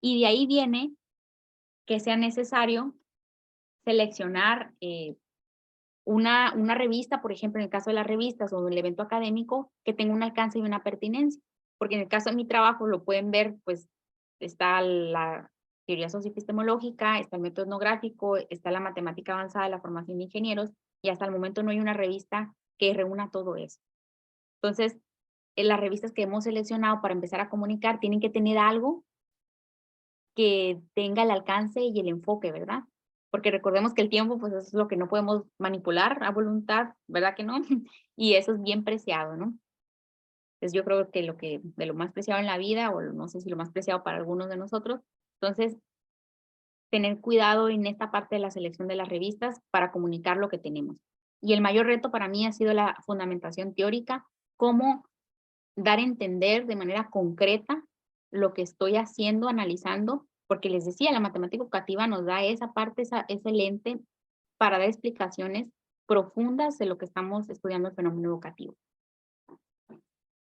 Y de ahí viene que sea necesario seleccionar una revista, por ejemplo, en el caso de las revistas o del evento académico, que tenga un alcance y una pertinencia, porque en el caso de mi trabajo lo pueden ver, pues está la teoría socioepistemológica, está el método etnográfico, está la matemática avanzada, la formación de ingenieros, y hasta el momento no hay una revista que reúna todo eso. Entonces, en las revistas que hemos seleccionado para empezar a comunicar tienen que tener algo que tenga el alcance y el enfoque, ¿verdad? Porque recordemos que el tiempo, pues, es lo que no podemos manipular a voluntad, ¿verdad que no? Y eso es bien preciado, ¿no? Entonces, yo creo que de lo más preciado en la vida, o no sé si lo más preciado para algunos de nosotros, entonces, tener cuidado en esta parte de la selección de las revistas para comunicar lo que tenemos. Y el mayor reto para mí ha sido la fundamentación teórica, cómo dar a entender de manera concreta lo que estoy haciendo, analizando, porque les decía, la matemática educativa nos da esa parte, ese lente para dar explicaciones profundas de lo que estamos estudiando el fenómeno educativo.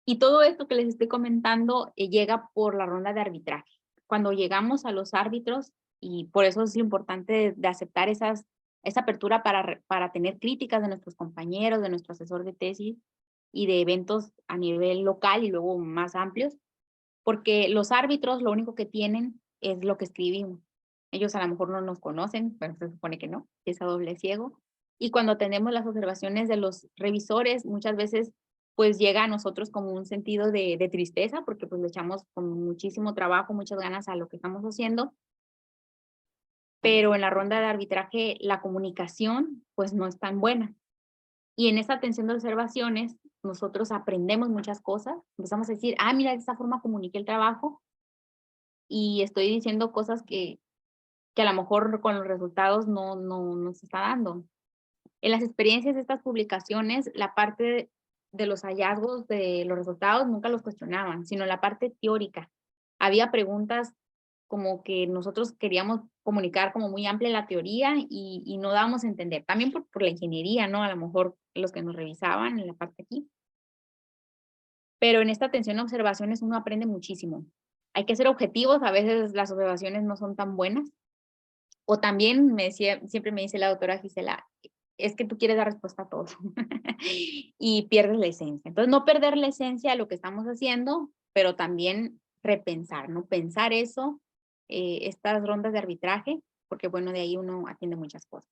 Y todo esto que les estoy comentando llega por la ronda de arbitraje. Cuando llegamos a los árbitros, y por eso es importante de aceptar esa apertura para tener críticas de nuestros compañeros, de nuestro asesor de tesis y de eventos a nivel local y luego más amplios, porque los árbitros lo único que tienen es lo que escribimos. Ellos a lo mejor no nos conocen, pero se supone que no, es a doble ciego. Y cuando tenemos las observaciones de los revisores, muchas veces pues llega a nosotros como un sentido de tristeza, porque pues le echamos con muchísimo trabajo, muchas ganas a lo que estamos haciendo, pero en la ronda de arbitraje la comunicación pues no es tan buena. Y en esa atención de observaciones, nosotros aprendemos muchas cosas, empezamos a decir, ah, mira, de esta forma comuniqué el trabajo y estoy diciendo cosas que a lo mejor con los resultados no se está dando. En las experiencias de estas publicaciones, la parte de los hallazgos, de los resultados, nunca los cuestionaban, sino la parte teórica. Había preguntas como que nosotros queríamos comunicar como muy amplia la teoría y no dábamos a entender. También por la ingeniería, ¿no? A lo mejor los que nos revisaban en la parte aquí. Pero en esta atención a observaciones uno aprende muchísimo. Hay que ser objetivos, a veces las observaciones no son tan buenas. O también siempre me dice la doctora Gisela, es que tú quieres dar respuesta a todo y pierdes la esencia. Entonces, no perder la esencia de lo que estamos haciendo, pero también repensar, ¿no? Pensar eso, estas rondas de arbitraje, porque bueno, de ahí uno atiende muchas cosas.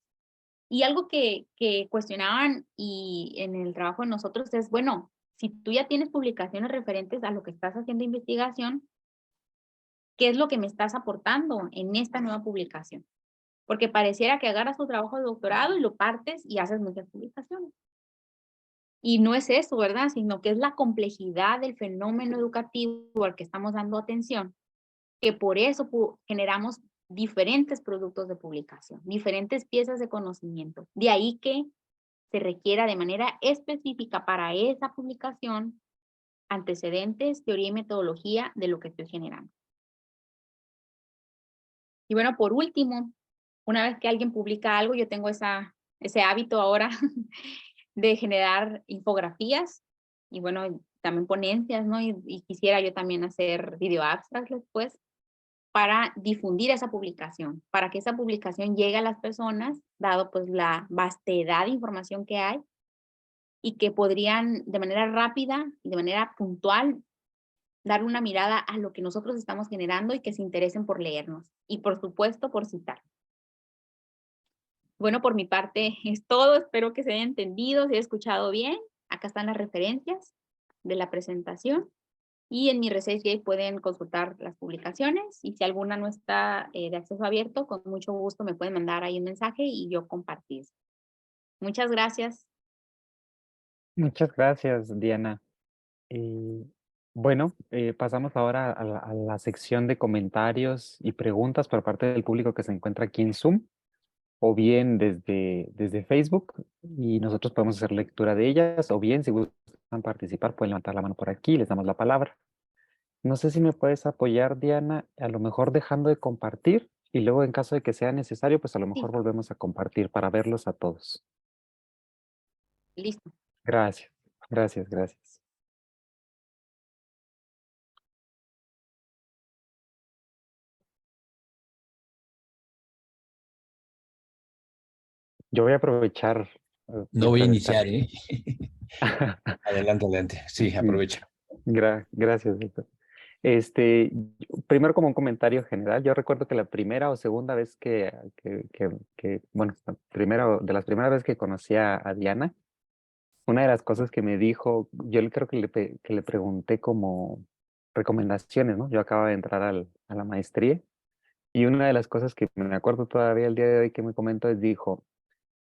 Y algo que cuestionaban y en el trabajo de nosotros es, bueno, si tú ya tienes publicaciones referentes a lo que estás haciendo investigación, ¿qué es lo que me estás aportando en esta nueva publicación? Porque pareciera que agarras tu trabajo de doctorado y lo partes y haces muchas publicaciones. Y no es eso, ¿verdad? Sino que es la complejidad del fenómeno educativo al que estamos dando atención, que por eso generamos diferentes productos de publicación, diferentes piezas de conocimiento. De ahí que se requiera de manera específica para esa publicación antecedentes, teoría y metodología de lo que estoy generando. Y bueno, por último, una vez que alguien publica algo, yo tengo ese hábito ahora de generar infografías y bueno, también ponencias, ¿no? Y quisiera yo también hacer video abstracts después para difundir esa publicación, para que esa publicación llegue a las personas, dado pues la vastedad de información que hay y que podrían de manera rápida y de manera puntual dar una mirada a lo que nosotros estamos generando y que se interesen por leernos y por supuesto por citar. Bueno, por mi parte es todo, espero que se haya entendido, se haya escuchado bien. Acá están las referencias de la presentación y en mi ResearchGate pueden consultar las publicaciones y si alguna no está de acceso abierto, con mucho gusto me pueden mandar ahí un mensaje y yo compartir. Muchas gracias. Muchas gracias, Diana. Bueno, pasamos ahora a la sección de comentarios y preguntas por parte del público que se encuentra aquí en Zoom o bien desde Facebook y nosotros podemos hacer lectura de ellas o bien si gustan participar pueden levantar la mano por aquí y les damos la palabra. No sé si me puedes apoyar, Diana, a lo mejor dejando de compartir y luego en caso de que sea necesario, pues a lo mejor Sí, volvemos a compartir para verlos a todos. listo. Gracias, gracias, gracias. Yo voy a aprovechar No voy a mientras están. iniciar, ¿eh? Adelante, adelante. Sí, aprovecha. Gracias, doctor. Primero como un comentario general, yo recuerdo que la primera o segunda vez bueno, de las primeras veces que conocí a Diana, una de las cosas que me dijo, creo que que le pregunté como recomendaciones, ¿no? Yo acababa de entrar a la maestría y una de las cosas que me acuerdo todavía el día de hoy que me comentó es, dijo,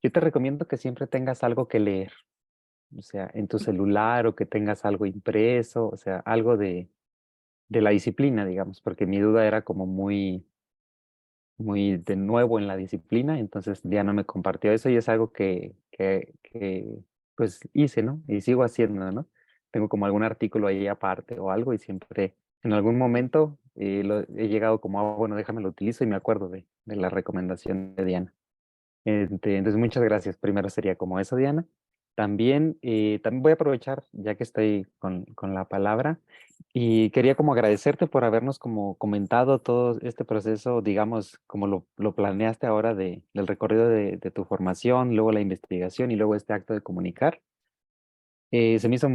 yo te recomiendo que siempre tengas algo que leer, o sea, en tu celular o que tengas algo impreso, o sea, algo de la disciplina, digamos, porque mi duda era como muy de nuevo en la disciplina, entonces Diana me compartió eso y es algo que pues hice, ¿no? Y sigo haciendo, ¿no? Tengo como algún artículo ahí aparte o algo y siempre en algún momento he llegado como, bueno, déjame lo utilizo y me acuerdo de la recomendación de Diana. Entonces, muchas gracias. Primero sería como eso, Diana. También voy a aprovechar, ya que estoy con la palabra, y quería como agradecerte por habernos como comentado todo este proceso, digamos, como lo planeaste ahora del recorrido de tu formación, luego la investigación y luego este acto de comunicar. Se me hizo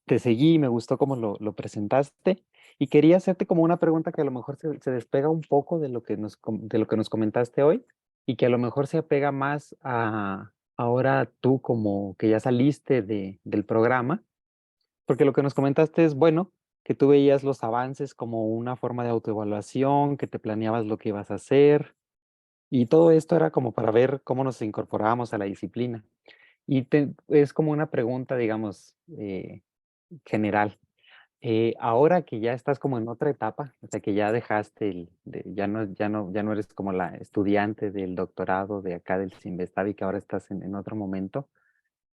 te seguí, me gustó cómo lo presentaste y quería hacerte como una pregunta que a lo mejor se despega un poco de lo que de lo que nos comentaste hoy y que a lo mejor se apega más a ahora tú como que ya saliste del programa, porque lo que nos comentaste es, bueno, que tú veías los avances como una forma de autoevaluación, que te planeabas lo que ibas a hacer y todo esto era como para ver cómo nos incorporábamos a la disciplina. Es como una pregunta, digamos, general. Ahora que ya estás como en otra etapa, o sea, que ya dejaste, ya no eres como la estudiante del doctorado de acá del Sinvestav y que ahora estás en otro momento,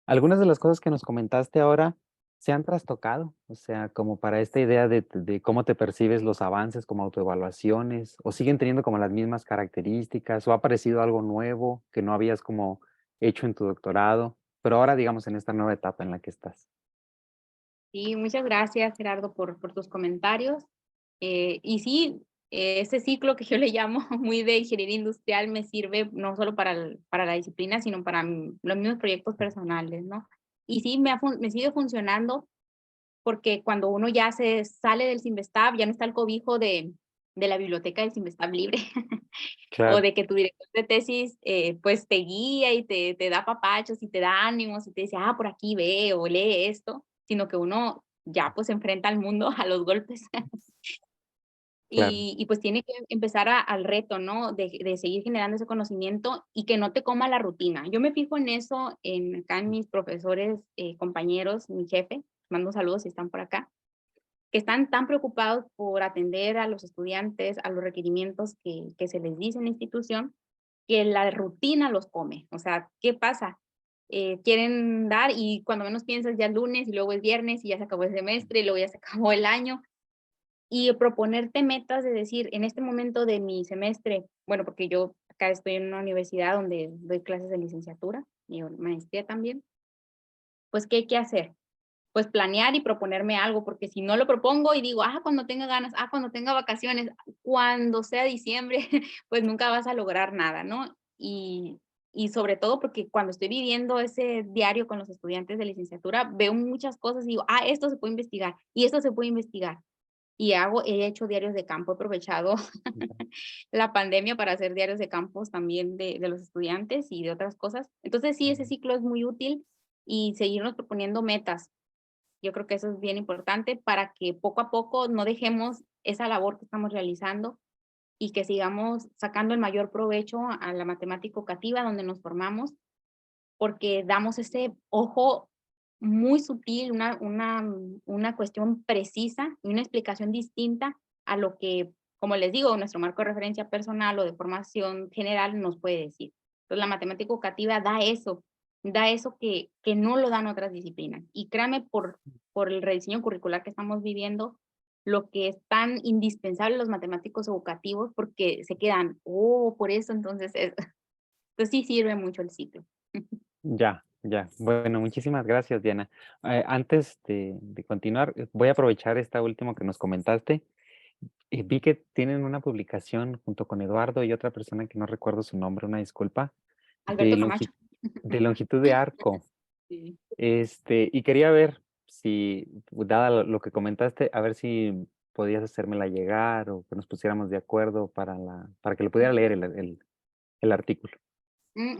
algunas de las cosas que nos comentaste ahora se han trastocado, o sea, como para esta idea de cómo te percibes los avances como autoevaluaciones, o siguen teniendo como las mismas características, o ha aparecido algo nuevo que no habías como hecho en tu doctorado, pero ahora digamos en esta nueva etapa en la que estás. Sí, muchas gracias, Gerardo, por tus comentarios. Y sí, ese ciclo que yo le llamo muy de ingeniería industrial me sirve no solo para la disciplina, sino para los mismos proyectos personales, ¿no? Y sí, me sigue funcionando porque cuando uno ya se sale del Sinvestav, ya no está el cobijo de la biblioteca del Simestab Libre, o Claro, de que tu director de tesis pues te guía y te da papachos y te da ánimos y te dice, por aquí ve o lee esto, sino que uno ya pues se enfrenta al mundo a los golpes. claro. Y pues tiene que empezar al reto, ¿no? De seguir generando ese conocimiento y que no te coma la rutina. Yo me fijo en eso acá en mis profesores, compañeros, mi jefe, mando saludos si están por acá, que están tan preocupados por atender a los estudiantes, a los requerimientos que se les dice en la institución, que la rutina los come. O sea, ¿qué pasa? Quieren dar y cuando menos piensas ya es lunes y luego es viernes y ya se acabó el semestre y luego ya se acabó el año. Y proponerte metas de decir, en este momento de mi semestre, bueno, porque yo acá estoy en una universidad donde doy clases de licenciatura y maestría también, pues, ¿qué hay que hacer? Pues planear y proponerme algo, porque si no lo propongo y digo, cuando tenga ganas, cuando tenga vacaciones, cuando sea diciembre, pues nunca vas a lograr nada, ¿no? Y sobre todo porque cuando estoy viviendo ese diario con los estudiantes de licenciatura, veo muchas cosas y digo, esto se puede investigar y esto se puede investigar. Y he hecho diarios de campo, he aprovechado la pandemia para hacer diarios de campos también de los estudiantes y de otras cosas. Entonces sí, ese ciclo es muy útil y seguirnos proponiendo metas. Yo creo que eso es bien importante para que poco a poco no dejemos esa labor que estamos realizando y que sigamos sacando el mayor provecho a la matemática educativa donde nos formamos, porque damos ese ojo muy sutil, una cuestión precisa y una explicación distinta a lo que, como les digo, nuestro marco de referencia personal o de formación general nos puede decir. Entonces, la matemática educativa da eso que no lo dan otras disciplinas. Y créanme, por el rediseño curricular que estamos viviendo, lo que es tan indispensable los matemáticos educativos, porque se quedan, por eso entonces, pues sí sirve mucho el ciclo. Ya, ya. Bueno, muchísimas gracias, Diana. Antes de continuar, voy a aprovechar esta última que nos comentaste. Vi que tienen una publicación junto con Eduardo y otra persona que no recuerdo su nombre, una disculpa, de, Alberto Camacho. de longitud de arco. Sí. Y quería ver si, dada lo que comentaste, a ver si podías hacérmela llegar o que nos pusiéramos de acuerdo para que lo pudiera leer el artículo.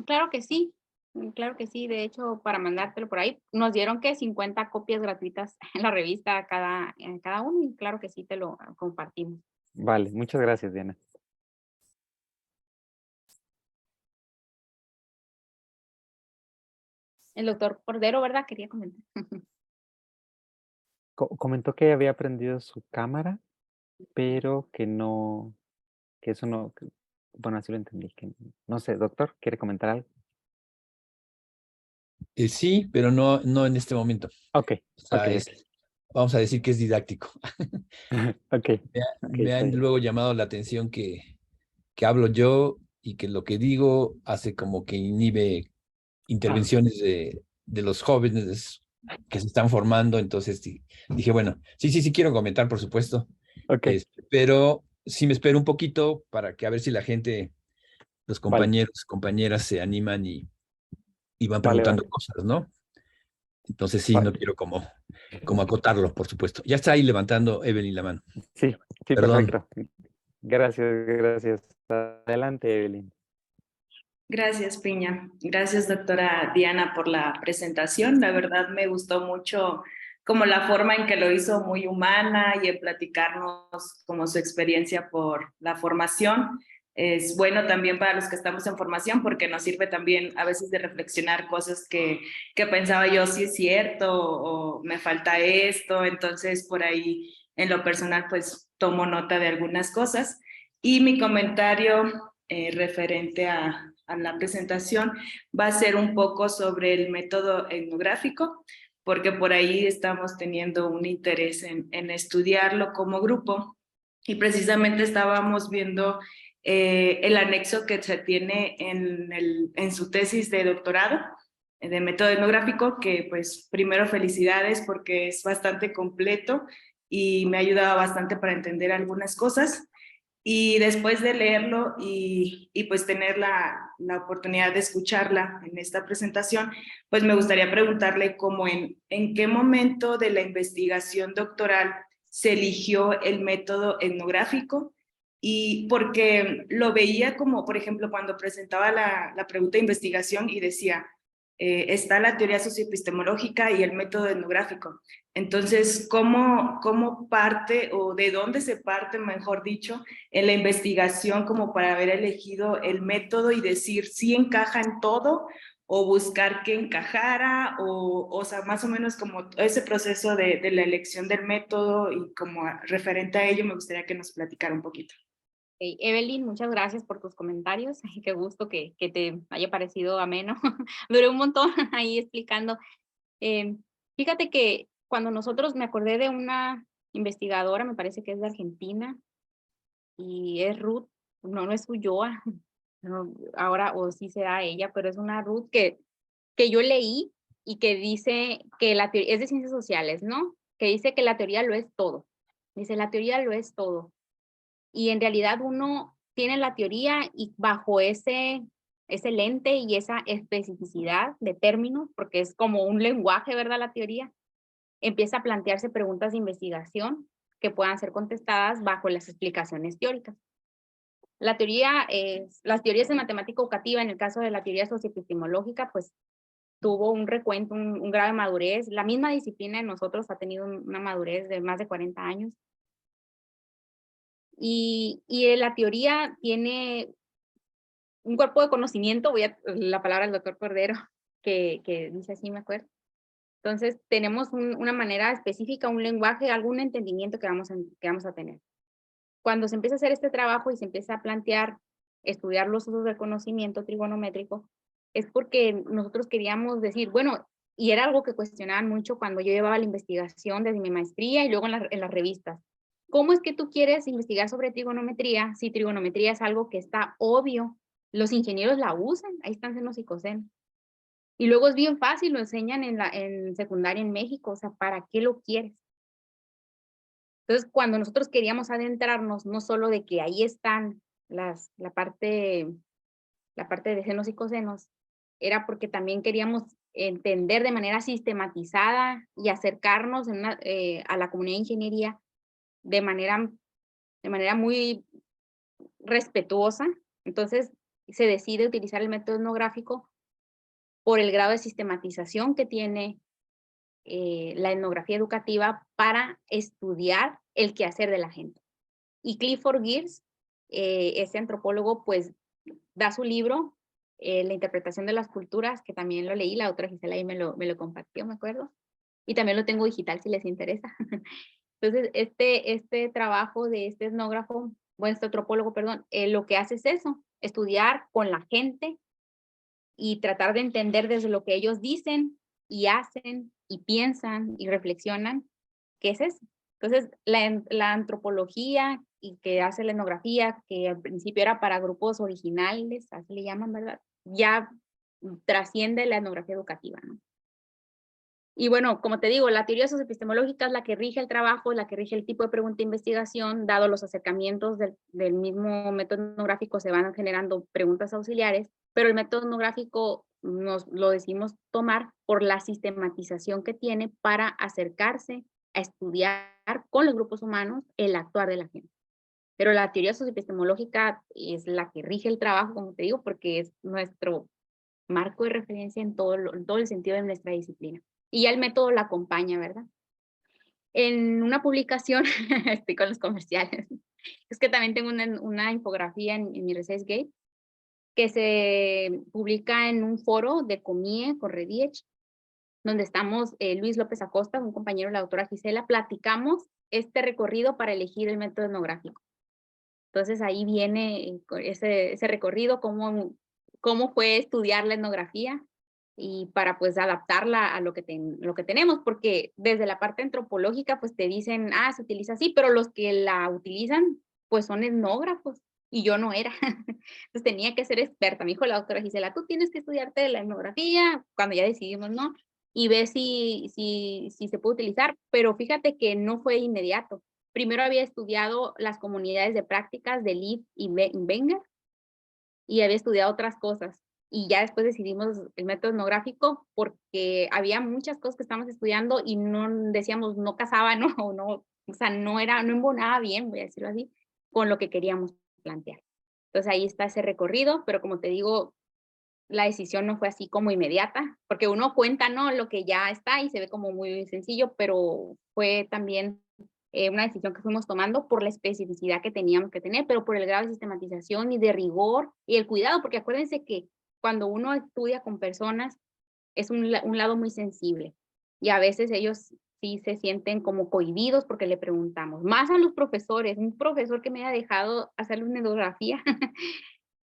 Claro que sí, claro que sí. De hecho, para mandártelo por ahí, nos dieron que 50 copias gratuitas en la revista cada uno y claro que sí te lo compartimos. Vale, muchas gracias, Diana. El doctor Cordero, ¿verdad? Quería comentar. Comentó que había prendido su cámara, pero que no, que eso no, bueno, así lo entendí, que no sé, doctor, ¿quiere comentar algo? Sí, pero no en este momento. Ok, O ok, sea, ok. vamos a decir que es didáctico. Ok, ok, Me está han bien. luego llamado la atención que hablo yo y que lo que digo hace como que inhibe Ah, intervenciones de los jóvenes que se están formando. Entonces dije, bueno, sí quiero comentar, por supuesto, ok, pero sí me espero un poquito para que a ver si la gente, los vale, compañeros, compañeras se animan y van vale, vale, preguntando cosas, ¿no? Entonces sí, no vale. quiero como acotarlo, por supuesto. Ya está ahí levantando Evelyn la mano. Sí, sí, Perdón. perfecto. Gracias, gracias. Adelante, Evelyn. Gracias, Piña. Gracias, doctora Diana, por la presentación. La verdad me gustó mucho como la forma en que lo hizo, muy humana y en platicarnos como su experiencia por la formación. Es bueno también para los que estamos en formación porque nos sirve también a veces de reflexionar cosas que pensaba yo, si es cierto o me falta esto. Entonces, por ahí en lo personal, pues tomo nota de algunas cosas. Y mi comentario referente a la presentación va a ser un poco sobre el método etnográfico, porque por ahí estamos teniendo un interés en estudiarlo como grupo y precisamente estábamos viendo el anexo que se tiene en su tesis de doctorado de método etnográfico, que pues primero felicidades porque es bastante completo y me ha ayudado bastante para entender algunas cosas. Y después de leerlo y pues tener la oportunidad de escucharla en esta presentación, pues me gustaría preguntarle cómo en qué momento de la investigación doctoral se eligió el método etnográfico Y porque lo veía como, por ejemplo, cuando presentaba la pregunta de investigación y decía, está la teoría socioepistemológica y el método etnográfico. Entonces, ¿cómo parte o de dónde se parte, mejor dicho, en la investigación como para haber elegido el método y decir si encaja en todo o buscar que encajara o sea, más o menos como ese proceso de la elección del método y como referente a ello me gustaría que nos platicara un poquito. Evelyn, muchas gracias por tus comentarios. Qué gusto que te haya parecido ameno. Duré un montón ahí explicando. Fíjate que cuando nosotros me acordé de una investigadora, me parece que es de Argentina, y es Ruth, no es Ulloa, no, ahora o sí será ella, pero es una Ruth que yo leí y que dice que la teoría es de ciencias sociales, ¿no? Que dice que la teoría lo es todo. Dice, la teoría lo es todo. Y en realidad uno tiene la teoría y bajo ese lente y esa especificidad de términos, porque es como un lenguaje, ¿verdad? La teoría, empieza a plantearse preguntas de investigación que puedan ser contestadas bajo las explicaciones teóricas. La teoría, las teorías de matemática educativa, en el caso de la teoría socioepistemológica, pues tuvo un recuento, un grado de madurez. La misma disciplina en nosotros ha tenido una madurez de más de 40 años. Y la teoría tiene un cuerpo de conocimiento, la palabra del doctor Cordero, que dice así, me acuerdo. Entonces, tenemos una manera específica, un lenguaje, algún entendimiento que vamos a tener. Cuando se empieza a hacer este trabajo y se empieza a plantear, estudiar los usos del conocimiento trigonométrico, es porque nosotros queríamos decir, bueno, y era algo que cuestionaban mucho cuando yo llevaba la investigación desde mi maestría y luego en las revistas. ¿Cómo es que tú quieres investigar sobre trigonometría si trigonometría es algo que está obvio? Los ingenieros la usan, ahí están senos y cosenos. Y luego es bien fácil, lo enseñan en secundaria en México, o sea, ¿para qué lo quieres? Entonces, cuando nosotros queríamos adentrarnos, no solo de que ahí están la parte de senos y cosenos, era porque también queríamos entender de manera sistematizada y acercarnos a la comunidad de ingeniería de manera muy respetuosa. Entonces, se decide utilizar el método etnográfico por el grado de sistematización que tiene la etnografía educativa para estudiar el quehacer de la gente. Y Clifford Geertz, ese antropólogo, pues da su libro, La interpretación de las culturas, que también lo leí, la otra Gisela ahí me lo compartió, me acuerdo. Y también lo tengo digital si les interesa. Entonces, este trabajo de este etnógrafo, bueno, este antropólogo, perdón, lo que hace es eso, estudiar con la gente y tratar de entender desde lo que ellos dicen y hacen y piensan y reflexionan, ¿qué es eso? Entonces, la antropología y que hace la etnografía, que al principio era para grupos originales, así le llaman, ¿verdad? Ya trasciende la etnografía educativa, ¿no? Y bueno, como te digo, la teoría socioepistemológica es la que rige el trabajo, la que rige el tipo de pregunta de investigación, dado los acercamientos del mismo método etnográfico se van generando preguntas auxiliares, pero el método etnográfico nos lo decimos tomar por la sistematización que tiene para acercarse a estudiar con los grupos humanos el actuar de la gente. Pero la teoría socioepistemológica es la que rige el trabajo, como te digo, porque es nuestro marco de referencia en todo el sentido de nuestra disciplina. Y ya el método la acompaña, ¿verdad? En una publicación, estoy con los comerciales, es que también tengo una infografía en mi ResearchGate que se publica en un foro de COMIE, Corrediech, donde estamos Luis López Acosta, un compañero de la doctora Gisela, platicamos este recorrido para elegir el método etnográfico. Entonces ahí viene ese recorrido, cómo fue estudiar la etnografía y para pues adaptarla a lo que tenemos, porque desde la parte antropológica pues te dicen, se utiliza así, pero los que la utilizan pues son etnógrafos y yo no era. Entonces tenía que ser experta. Me dijo la doctora Gisela, tú tienes que estudiarte la etnografía cuando ya decidimos, ¿no? Y ver si se puede utilizar, pero fíjate que no fue inmediato. Primero había estudiado las comunidades de prácticas de Leaf y Wenger y había estudiado otras cosas. Y ya después decidimos el método etnográfico porque había muchas cosas que estábamos estudiando y no decíamos, no casaba, ¿no? O sea, no embonaba bien, voy a decirlo así, con lo que queríamos plantear. Entonces ahí está ese recorrido, pero como te digo, la decisión no fue así como inmediata, porque uno cuenta, ¿no? Lo que ya está y se ve como muy sencillo, pero fue también una decisión que fuimos tomando por la especificidad que teníamos que tener, pero por el grado de sistematización y de rigor y el cuidado, porque acuérdense que cuando uno estudia con personas es un lado muy sensible y a veces ellos sí se sienten como cohibidos porque le preguntamos, más a los profesores, un profesor que me haya dejado hacerle una etnografía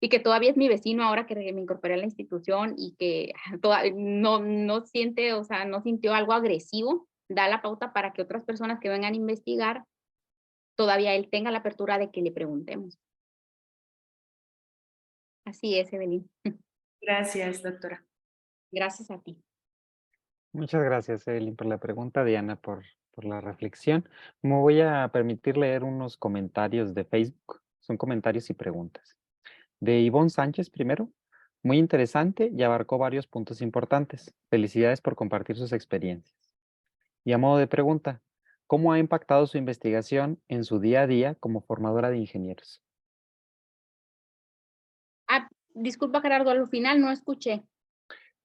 y que todavía es mi vecino ahora que me incorporé a la institución y que no siente, o sea, no sintió algo agresivo, da la pauta para que otras personas que vengan a investigar, todavía él tenga la apertura de que le preguntemos. Así es, Evelyn. Gracias, doctora. Gracias a ti. Muchas gracias, Evelyn, por la pregunta, Diana, por la reflexión. Me voy a permitir leer unos comentarios de Facebook. Son comentarios y preguntas. De Ivonne Sánchez primero. Muy interesante y abarcó varios puntos importantes. Felicidades por compartir sus experiencias. Y a modo de pregunta, ¿cómo ha impactado su investigación en su día a día como formadora de ingenieros? Ah, disculpa, Gerardo, al final no escuché.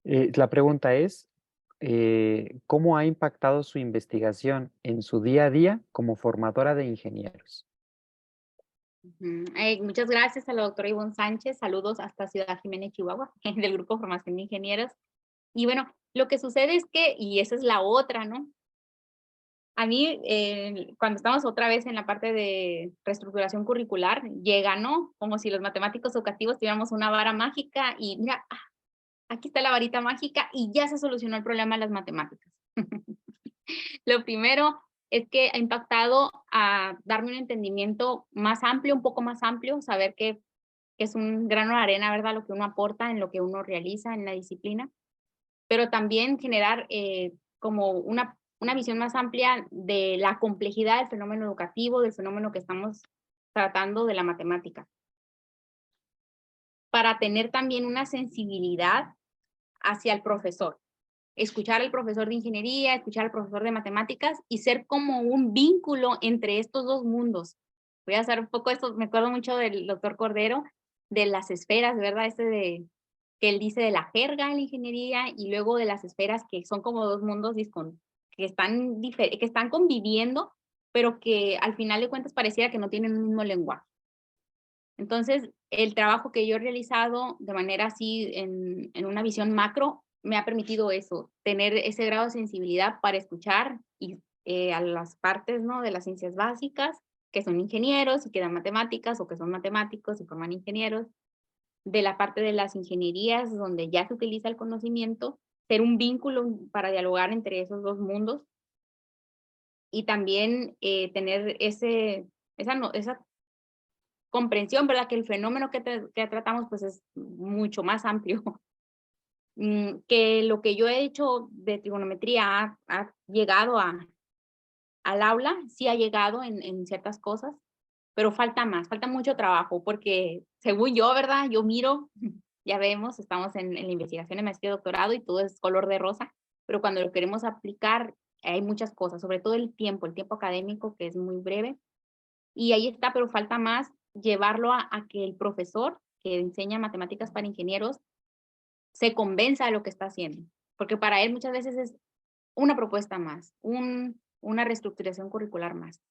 La pregunta es, ¿cómo ha impactado su investigación en su día a día como formadora de ingenieros? Muchas gracias a la doctora Ivonne Sánchez. Saludos hasta Ciudad Jiménez, Chihuahua, del Grupo de Formación de Ingenieros. Y bueno, lo que sucede es que, y esa es la otra, ¿no? A mí, cuando estamos otra vez en la parte de reestructuración curricular, llega, ¿no? Como si los matemáticos educativos tuviéramos una vara mágica y mira, aquí está la varita mágica y ya se solucionó el problema de las matemáticas. Lo primero es que ha impactado a darme un entendimiento más amplio, un poco más amplio, saber que es un grano de arena, ¿verdad? Lo que uno aporta en lo que uno realiza en la disciplina, pero también generar como una visión más amplia de la complejidad del fenómeno educativo, del fenómeno que estamos tratando de la matemática. Para tener también una sensibilidad hacia el profesor. Escuchar al profesor de ingeniería, escuchar al profesor de matemáticas y ser como un vínculo entre estos dos mundos. Voy a hacer un poco esto, me acuerdo mucho del doctor Cordero, de las esferas, ¿verdad? Que él dice de la jerga en la ingeniería y luego de las esferas que son como dos mundos que están conviviendo, pero que al final de cuentas pareciera que no tienen un mismo lenguaje. Entonces, el trabajo que yo he realizado de manera así en una visión macro me ha permitido eso, tener ese grado de sensibilidad para escuchar a las partes, ¿no? De las ciencias básicas, que son ingenieros y que dan matemáticas, o que son matemáticos y forman ingenieros, de la parte de las ingenierías, donde ya se utiliza el conocimiento, ser un vínculo para dialogar entre esos dos mundos, y también tener esa comprensión, ¿verdad? Que el fenómeno que tratamos pues es mucho más amplio. Que lo que yo he hecho de trigonometría ha llegado al aula, sí ha llegado en ciertas cosas, pero falta más, falta mucho trabajo, porque según yo, ¿verdad? Yo miro, ya vemos, estamos en la investigación de maestría y doctorado y todo es color de rosa, pero cuando lo queremos aplicar hay muchas cosas, sobre todo el tiempo académico que es muy breve, y ahí está, pero falta más llevarlo a que el profesor que enseña matemáticas para ingenieros se convenza de lo que está haciendo, porque para él muchas veces es una propuesta más, una reestructuración curricular más.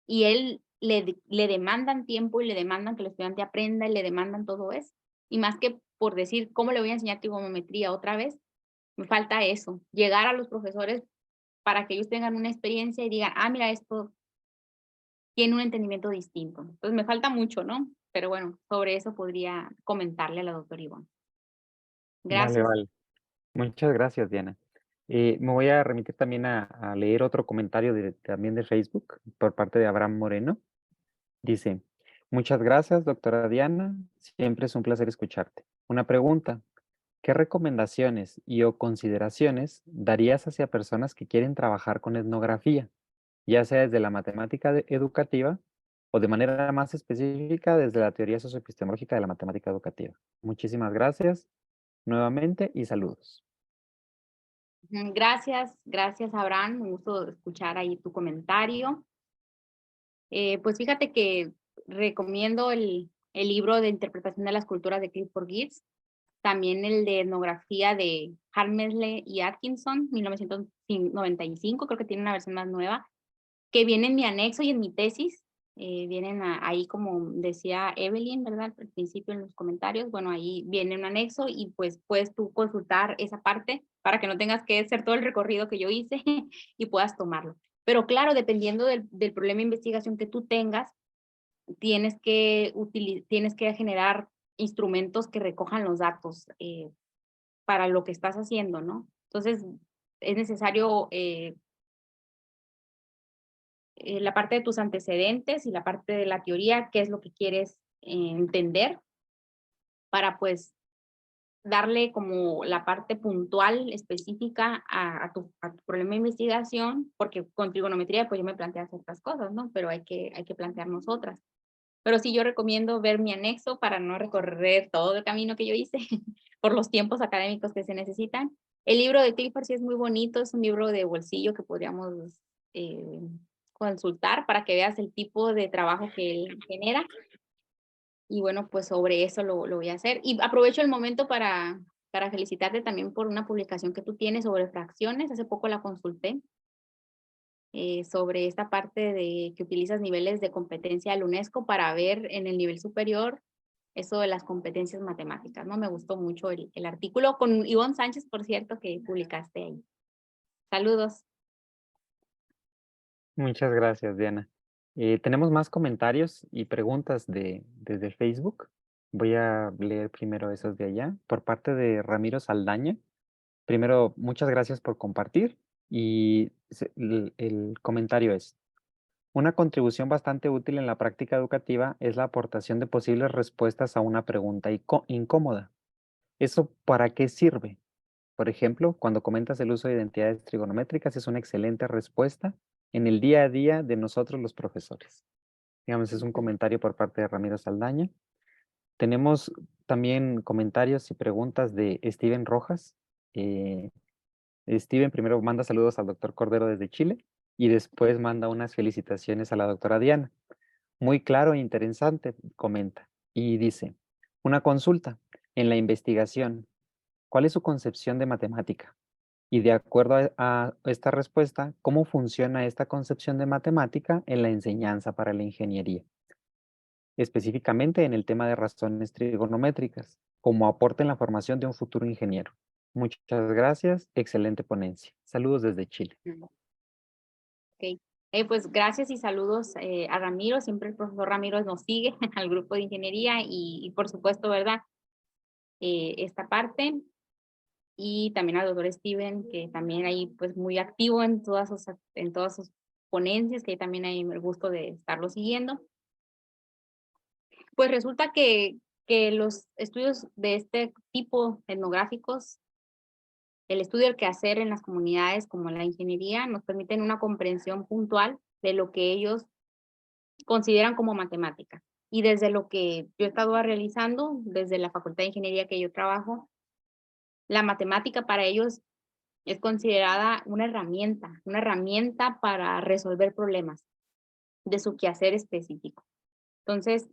Y él le demandan tiempo y le demandan que el estudiante aprenda y le demandan todo eso. Y más que por decir, ¿cómo le voy a enseñar trigonometría otra vez? Me falta eso, llegar a los profesores para que ellos tengan una experiencia y digan, ah, mira, esto tiene un entendimiento distinto. Entonces me falta mucho, ¿no? Pero bueno, sobre eso podría comentarle a la doctora Ivonne. Vale, Gracias. vale. Muchas gracias, Diana. Me voy a remitir también a leer otro comentario también de Facebook por parte de Abraham Moreno. Dice, muchas gracias, doctora Diana. Siempre es un placer escucharte. Una pregunta, ¿qué recomendaciones y o consideraciones darías hacia personas que quieren trabajar con etnografía, ya sea desde la matemática educativa o de manera más específica desde la teoría socioepistemológica de la matemática educativa? Muchísimas gracias nuevamente y saludos. Gracias Abraham, un gusto escuchar ahí tu comentario. Pues fíjate que recomiendo el libro de interpretación de las culturas de Clifford Geertz, también el de etnografía de Harmsle y Atkinson, 1995, creo que tiene una versión más nueva, que viene en mi anexo y en mi tesis. Vienen ahí, como decía Evelyn, ¿verdad? Al principio en los comentarios, bueno, ahí viene un anexo y pues puedes tú consultar esa parte para que no tengas que hacer todo el recorrido que yo hice y puedas tomarlo. Pero claro, dependiendo del problema de investigación que tú tengas, tienes que generar instrumentos que recojan los datos para lo que estás haciendo, ¿no? Entonces, es necesario la parte de tus antecedentes y la parte de la teoría, qué es lo que quieres entender, para pues darle como la parte puntual, específica a tu problema de investigación, porque con trigonometría pues yo me plantea ciertas cosas, ¿no? Pero hay que plantearnos otras. Pero sí, yo recomiendo ver mi anexo para no recorrer todo el camino que yo hice por los tiempos académicos que se necesitan. El libro de Clifford sí es muy bonito, es un libro de bolsillo que podríamos consultar para que veas el tipo de trabajo que él genera. Y bueno, pues sobre eso lo voy a hacer. Y aprovecho el momento para felicitarte también por una publicación que tú tienes sobre fracciones. Hace poco la consulté. Sobre esta parte de que utilizas niveles de competencia del UNESCO para ver en el nivel superior eso de las competencias matemáticas, ¿no? Me gustó mucho el artículo con Ivonne Sánchez, por cierto, que publicaste ahí. Saludos. Muchas gracias, Diana. Tenemos más comentarios y preguntas desde Facebook. Voy a leer primero esos de allá. Por parte de Ramiro Saldaña. Primero, muchas gracias por compartir. Y el comentario es: una contribución bastante útil en la práctica educativa es la aportación de posibles respuestas a una pregunta incómoda. ¿Eso para qué sirve? Por ejemplo, cuando comentas el uso de identidades trigonométricas, es una excelente respuesta en el día a día de nosotros los profesores. Digamos, es un comentario por parte de Ramiro Saldaña. Tenemos también comentarios y preguntas de Steven Rojas. Steven primero manda saludos al doctor Cordero desde Chile y después manda unas felicitaciones a la doctora Diana. Muy claro e interesante, comenta. Y dice: una consulta. En la investigación, ¿cuál es su concepción de matemática? Y de acuerdo a esta respuesta, ¿cómo funciona esta concepción de matemática en la enseñanza para la ingeniería? Específicamente en el tema de razones trigonométricas, como aporte en la formación de un futuro ingeniero. Muchas gracias, excelente ponencia. Saludos desde Chile. Ok. Pues gracias y saludos a Ramiro. Siempre el profesor Ramiro nos sigue al grupo de ingeniería y por supuesto, ¿verdad? Esta parte. Y también al doctor Steven, que también ahí pues muy activo en todas sus ponencias, que también hay el gusto de estarlo siguiendo. Pues resulta que los estudios de este tipo etnográficos, el estudio del quehacer en las comunidades como la ingeniería, nos permiten una comprensión puntual de lo que ellos consideran como matemática. Y desde lo que yo he estado realizando, desde la Facultad de Ingeniería que yo trabajo, la matemática para ellos es considerada una herramienta para resolver problemas de su quehacer específico. Entonces,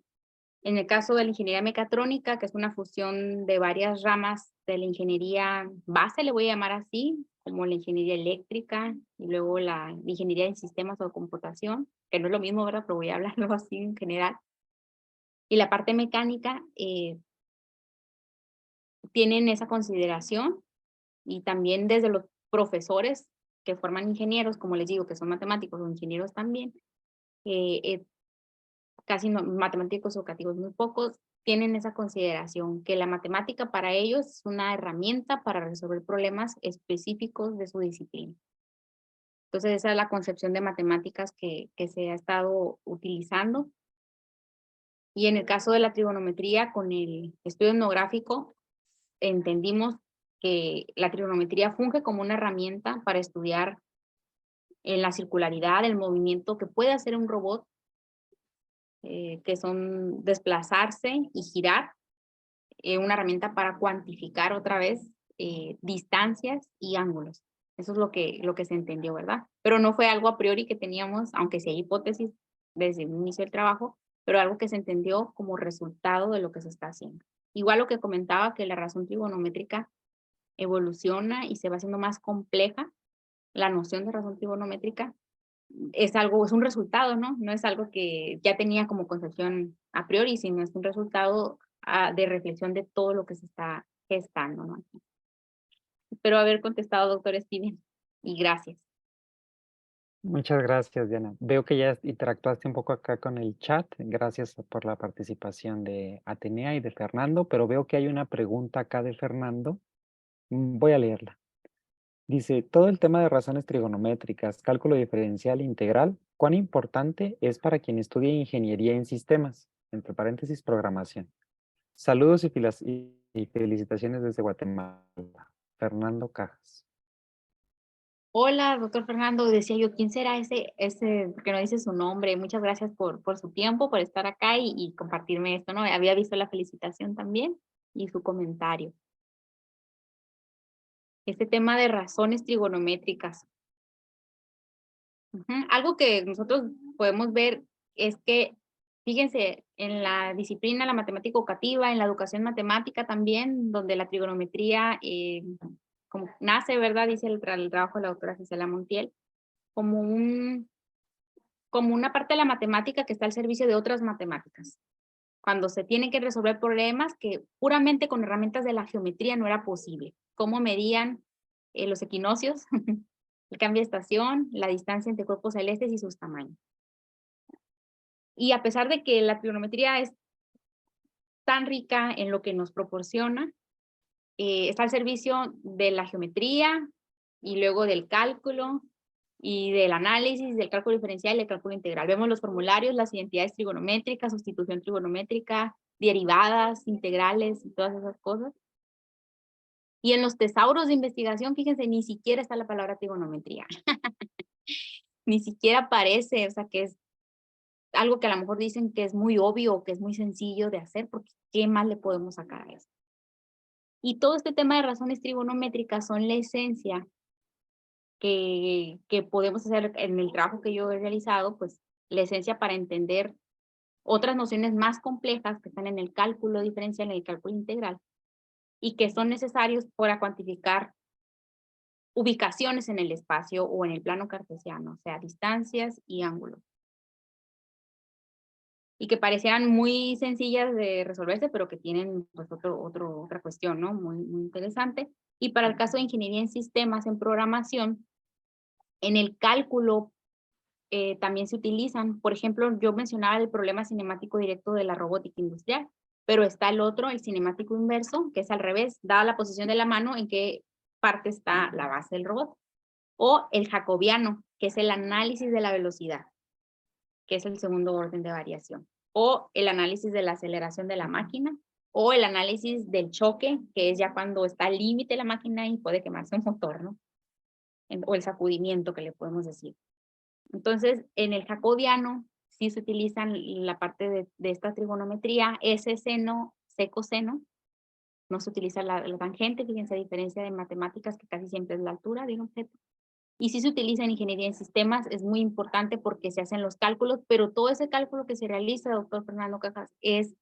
en el caso de la ingeniería mecatrónica, que es una fusión de varias ramas de la ingeniería base, le voy a llamar así, como la ingeniería eléctrica y luego la ingeniería en sistemas o computación, que no es lo mismo, ¿verdad? Pero voy a hablarlo así en general. Y la parte mecánica tienen esa consideración y también desde los profesores que forman ingenieros, como les digo, que son matemáticos o ingenieros también, casi no, matemáticos educativos muy pocos, tienen esa consideración, que la matemática para ellos es una herramienta para resolver problemas específicos de su disciplina. Entonces esa es la concepción de matemáticas que se ha estado utilizando. Y en el caso de la trigonometría, con el estudio etnográfico, entendimos que la trigonometría funge como una herramienta para estudiar en la circularidad, el movimiento que puede hacer un robot, que son desplazarse y girar, una herramienta para cuantificar otra vez distancias y ángulos. Eso es lo que se entendió, ¿verdad? Pero no fue algo a priori que teníamos, aunque sí hay hipótesis desde el inicio del trabajo, pero algo que se entendió como resultado de lo que se está haciendo. Igual lo que comentaba, que la razón trigonométrica evoluciona y se va haciendo más compleja, la noción de razón trigonométrica es algo, es un resultado, ¿no? No es algo que ya tenía como concepción a priori, sino es un resultado de reflexión de todo lo que se está gestando, ¿no? Espero haber contestado, doctor Steven, y gracias. Muchas gracias, Diana. Veo que ya interactuaste un poco acá con el chat. Gracias por la participación de Atenea y de Fernando, pero veo que hay una pregunta acá de Fernando. Voy a leerla. Dice, todo el tema de razones trigonométricas, cálculo diferencial integral, ¿cuán importante es para quien estudia ingeniería en sistemas? Entre paréntesis, programación. Saludos y felicitaciones desde Guatemala. Fernando Cajas. Hola, doctor Fernando, decía yo, ¿quién será ese, porque no dice su nombre? Muchas gracias por su tiempo, por estar acá y compartirme esto, ¿no? Había visto la felicitación también y su comentario. Este tema de razones trigonométricas. Algo que nosotros podemos ver es que, fíjense, en la disciplina, la matemática educativa, en la educación matemática también, donde la trigonometría como nace, ¿verdad? Dice el trabajo de la doctora Gisela Montiel, como una parte de la matemática que está al servicio de otras matemáticas. Cuando se tienen que resolver problemas que puramente con herramientas de la geometría no era posible. ¿Cómo medían los equinoccios? El cambio de estación, la distancia entre cuerpos celestes y sus tamaños. Y a pesar de que la trigonometría es tan rica en lo que nos proporciona, está al servicio de la geometría y luego del cálculo y del análisis, del cálculo diferencial y del cálculo integral. Vemos los formularios, las identidades trigonométricas, sustitución trigonométrica, derivadas, integrales y todas esas cosas. Y en los tesauros de investigación, fíjense, ni siquiera está la palabra trigonometría. Ni siquiera aparece, o sea, que es algo que a lo mejor dicen que es muy obvio, que es muy sencillo de hacer, porque ¿qué más le podemos sacar a eso? Y todo este tema de razones trigonométricas son la esencia que podemos hacer en el trabajo que yo he realizado, pues la esencia para entender otras nociones más complejas que están en el cálculo diferencial, en el cálculo integral, y que son necesarios para cuantificar ubicaciones en el espacio o en el plano cartesiano, o sea, distancias y ángulos. Y que parecieran muy sencillas de resolverse, pero que tienen pues otra cuestión, ¿no? Muy, muy interesante. Y para el caso de ingeniería en sistemas, en programación, en el cálculo también se utilizan. Por ejemplo, yo mencionaba el problema cinemático directo de la robótica industrial, pero está el otro, el cinemático inverso, que es al revés, dada la posición de la mano, en qué parte está la base del robot. O el jacobiano, que es el análisis de la velocidad, que es el segundo orden de variación. O el análisis de la aceleración de la máquina, o el análisis del choque, que es ya cuando está al límite la máquina y puede quemarse un motor, ¿no? O el sacudimiento que le podemos decir. Entonces, en el jacobiano sí se utilizan la parte de esta trigonometría, ese seno, secoseno, no se utiliza la tangente, fíjense, a diferencia de matemáticas que casi siempre es la altura de un objeto. Y sí se utiliza en ingeniería en sistemas, es muy importante porque se hacen los cálculos, pero todo ese cálculo que se realiza, doctor Fernando Cajas, es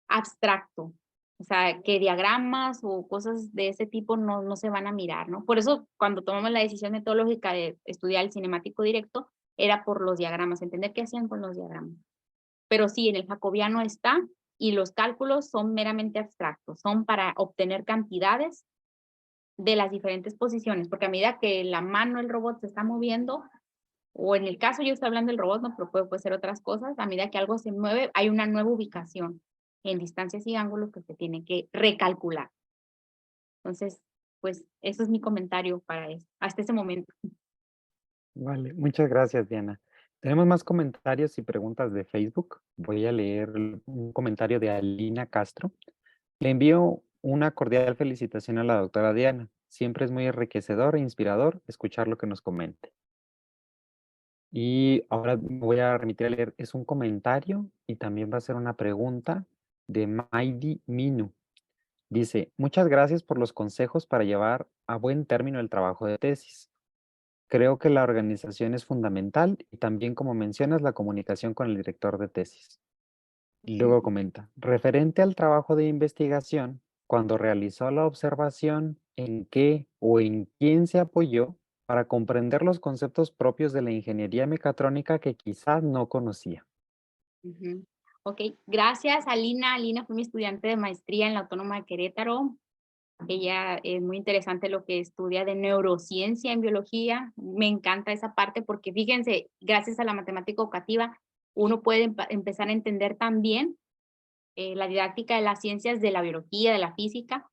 abstracto. O sea, que diagramas o cosas de ese tipo no se van a mirar, ¿no? Por eso, cuando tomamos la decisión metodológica de estudiar el cinemático directo, era por los diagramas, entender qué hacían con los diagramas. Pero sí, en el jacobiano está, y los cálculos son meramente abstractos, son para obtener cantidades de las diferentes posiciones, porque a medida que la mano, el robot se está moviendo, o en el caso yo estoy hablando del robot, no, pero puede ser otras cosas, a medida que algo se mueve, hay una nueva ubicación en distancias y ángulos que se tiene que recalcular. Entonces, pues, eso es mi comentario para eso, hasta ese momento. Vale, muchas gracias, Diana. Tenemos más comentarios y preguntas de Facebook. Voy a leer un comentario de Alina Castro. Le envío una cordial felicitación a la doctora Diana. Siempre es muy enriquecedor e inspirador escuchar lo que nos comente. Y ahora me voy a remitir a leer, es un comentario y también va a ser una pregunta de Maidi Minu. Dice, muchas gracias por los consejos para llevar a buen término el trabajo de tesis. Creo que la organización es fundamental y también, como mencionas, la comunicación con el director de tesis. Y luego comenta, referente al trabajo de investigación, cuando realizó la observación, ¿en qué o en quién se apoyó para comprender los conceptos propios de la ingeniería mecatrónica que quizás no conocía? Ujú. Ok, gracias Alina. Alina fue mi estudiante de maestría en la Autónoma de Querétaro. Ella es muy interesante lo que estudia de neurociencia en biología. Me encanta esa parte porque fíjense, gracias a la matemática educativa, uno puede empezar a entender también la didáctica de las ciencias de la biología, de la física.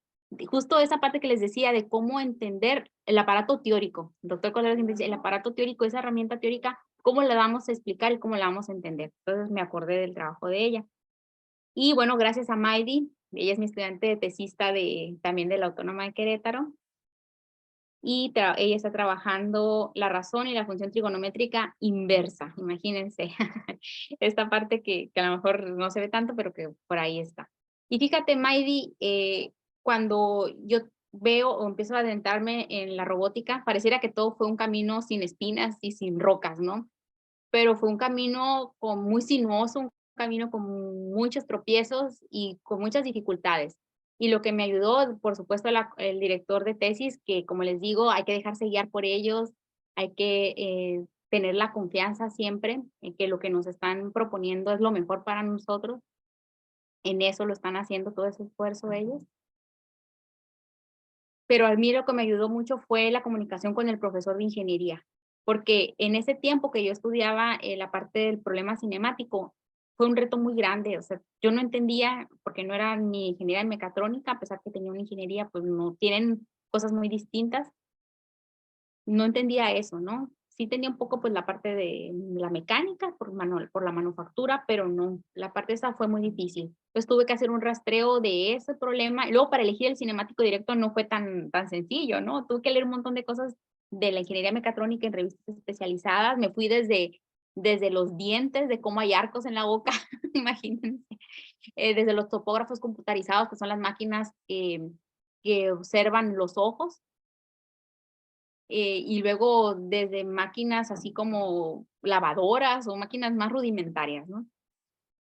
Justo esa parte que les decía de cómo entender el aparato teórico. El doctor Cordero siempre dice, el aparato teórico, esa herramienta teórica, ¿cómo la vamos a explicar y cómo la vamos a entender? Entonces me acordé del trabajo de ella. Y bueno, gracias a Maidi, ella es mi estudiante de tesista también de la Autónoma de Querétaro, y ella está trabajando la razón y la función trigonométrica inversa, imagínense, esta parte que a lo mejor no se ve tanto, pero que por ahí está. Y fíjate, Maidi, cuando yo veo o empiezo a adentrarme en la robótica, pareciera que todo fue un camino sin espinas y sin rocas, ¿no? Pero fue un camino muy sinuoso, un camino con muchos tropiezos y con muchas dificultades. Y lo que me ayudó, por supuesto, el director de tesis, que como les digo, hay que dejarse guiar por ellos, hay que tener la confianza siempre en que lo que nos están proponiendo es lo mejor para nosotros. En eso lo están haciendo todo ese esfuerzo ellos. Pero a mí lo que me ayudó mucho fue la comunicación con el profesor de ingeniería, porque en ese tiempo que yo estudiaba la parte del problema cinemático, fue un reto muy grande, o sea, yo no entendía, porque no era ni ingeniera en mecatrónica, a pesar que tenía una ingeniería, pues no tienen cosas muy distintas, no entendía eso, ¿no? Sí tenía un poco pues la parte de la mecánica por la manufactura, pero no, la parte esa fue muy difícil. Entonces tuve que hacer un rastreo de ese problema. Y luego para elegir el cinemático directo no fue tan sencillo, ¿no? Tuve que leer un montón de cosas de la ingeniería mecatrónica en revistas especializadas. Me fui desde los dientes, de cómo hay arcos en la boca, imagínense, desde los topógrafos computarizados, que son las máquinas que observan los ojos, y luego desde máquinas así como lavadoras o máquinas más rudimentarias, ¿no?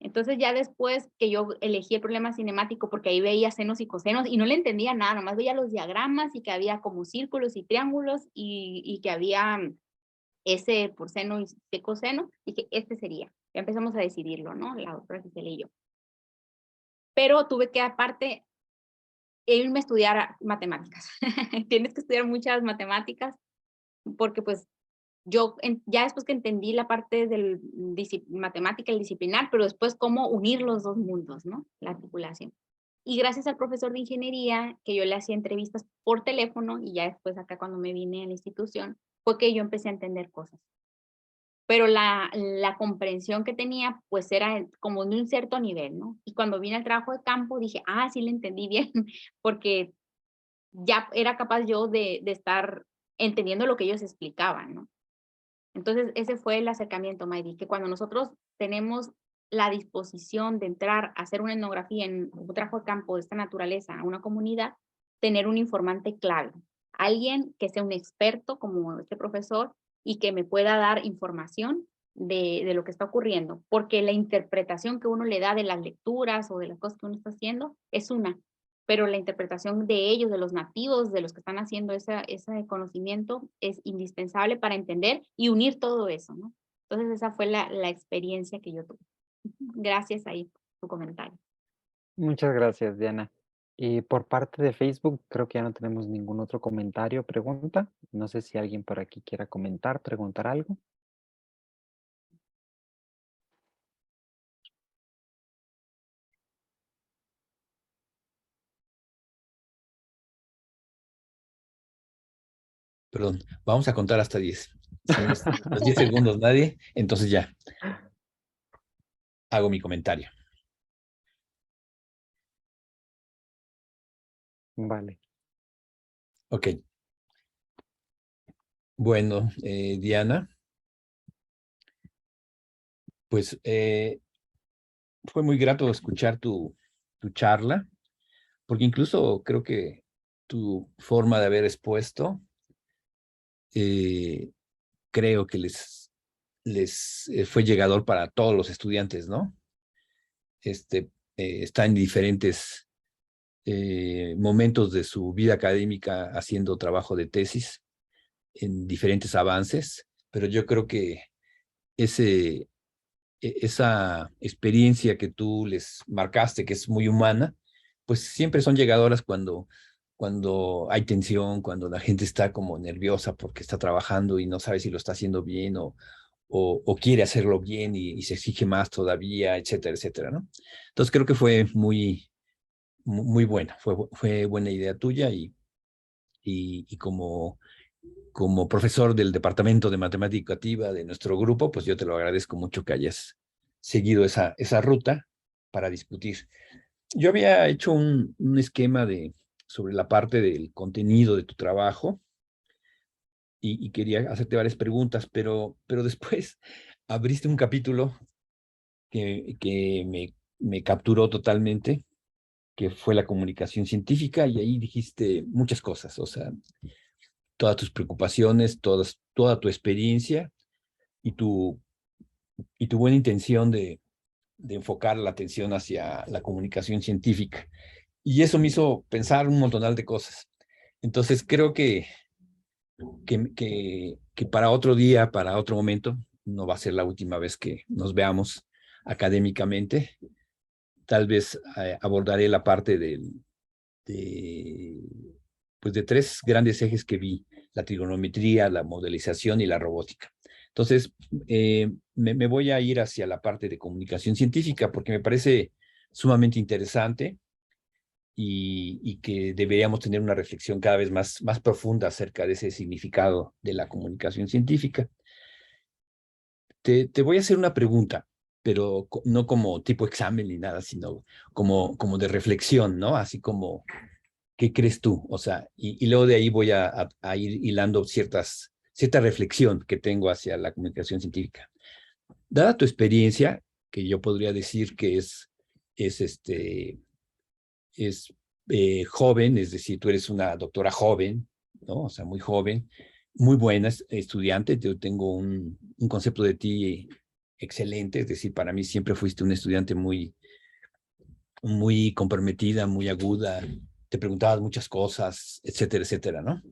Entonces ya después que yo elegí el problema cinemático, porque ahí veía senos y cosenos y no le entendía nada, nomás veía los diagramas y que había como círculos y triángulos y que había S por seno y C coseno, dije, este sería. Ya empezamos a decidirlo, ¿no? La doctora Gisela y yo. Pero tuve que aparte irme a estudiar matemáticas. Tienes que estudiar muchas matemáticas porque pues yo ya después que entendí la parte del matemática y disciplinar, pero después cómo unir los dos mundos, ¿no? La articulación. Y gracias al profesor de ingeniería, que yo le hacía entrevistas por teléfono, y ya después acá cuando me vine a la institución, fue que yo empecé a entender cosas. Pero la comprensión que tenía, pues era como de un cierto nivel, ¿no? Y cuando vine al trabajo de campo, dije, ah, sí le entendí bien, porque ya era capaz yo de estar entendiendo lo que ellos explicaban, ¿no? Entonces, ese fue el acercamiento, Maydi, que cuando nosotros tenemos la disposición de entrar a hacer una etnografía en un trabajo de campo de esta naturaleza a una comunidad, tener un informante clave, alguien que sea un experto como este profesor y que me pueda dar información de lo que está ocurriendo, porque la interpretación que uno le da de las lecturas o de las cosas que uno está haciendo es una, pero la interpretación de ellos, de los nativos, de los que están haciendo ese conocimiento, es indispensable para entender y unir todo eso, ¿no? Entonces esa fue la experiencia que yo tuve. Gracias ahí por tu comentario. Muchas gracias, Diana. Y por parte de Facebook, creo que ya no tenemos ningún otro comentario o pregunta. No sé si alguien por aquí quiera comentar, preguntar algo. Perdón, vamos a contar hasta 10. Si no es los 10 segundos nadie, entonces ya hago mi comentario. Vale. Ok. Bueno, Diana, pues fue muy grato escuchar tu charla, porque incluso creo que tu forma de haber expuesto, creo que les fue llegador para todos los estudiantes, ¿no? está en diferentes momentos de su vida académica haciendo trabajo de tesis en diferentes avances, pero yo creo que esa experiencia que tú les marcaste, que es muy humana, pues siempre son llegadoras cuando hay tensión, cuando la gente está como nerviosa porque está trabajando y no sabe si lo está haciendo bien o quiere hacerlo bien y se exige más todavía, etcétera, etcétera, ¿no? Entonces creo que fue muy buena, fue buena idea tuya y como profesor del Departamento de Matemática Educativa de nuestro grupo, pues yo te lo agradezco mucho que hayas seguido esa ruta para discutir. Yo había hecho un esquema sobre la parte del contenido de tu trabajo y quería hacerte varias preguntas, pero después abriste un capítulo que me capturó totalmente, que fue la comunicación científica, y ahí dijiste muchas cosas, o sea, todas tus preocupaciones, toda tu experiencia y tu buena intención de enfocar la atención hacia la comunicación científica. Y eso me hizo pensar un montonal de cosas. Entonces creo que para otro día, para otro momento, no va a ser la última vez que nos veamos académicamente. Tal vez abordaré la parte pues de tres grandes ejes que vi: la trigonometría, la modelización y la robótica. Entonces, me voy a ir hacia la parte de comunicación científica porque me parece sumamente interesante y que deberíamos tener una reflexión cada vez más profunda acerca de ese significado de la comunicación científica. Te voy a hacer una pregunta, pero no como tipo examen ni nada, sino como de reflexión, ¿no? Así como, ¿qué crees tú? O sea, y luego de ahí voy a ir hilando cierta reflexión que tengo hacia la comunicación científica. Dada tu experiencia, que yo podría decir que es joven, es decir, tú eres una doctora joven, ¿no? O sea, muy joven, muy buena estudiante. Yo tengo un concepto de ti excelente, es decir, para mí siempre fuiste una estudiante muy comprometida, muy aguda, te preguntabas muchas cosas, etcétera, etcétera, ¿no?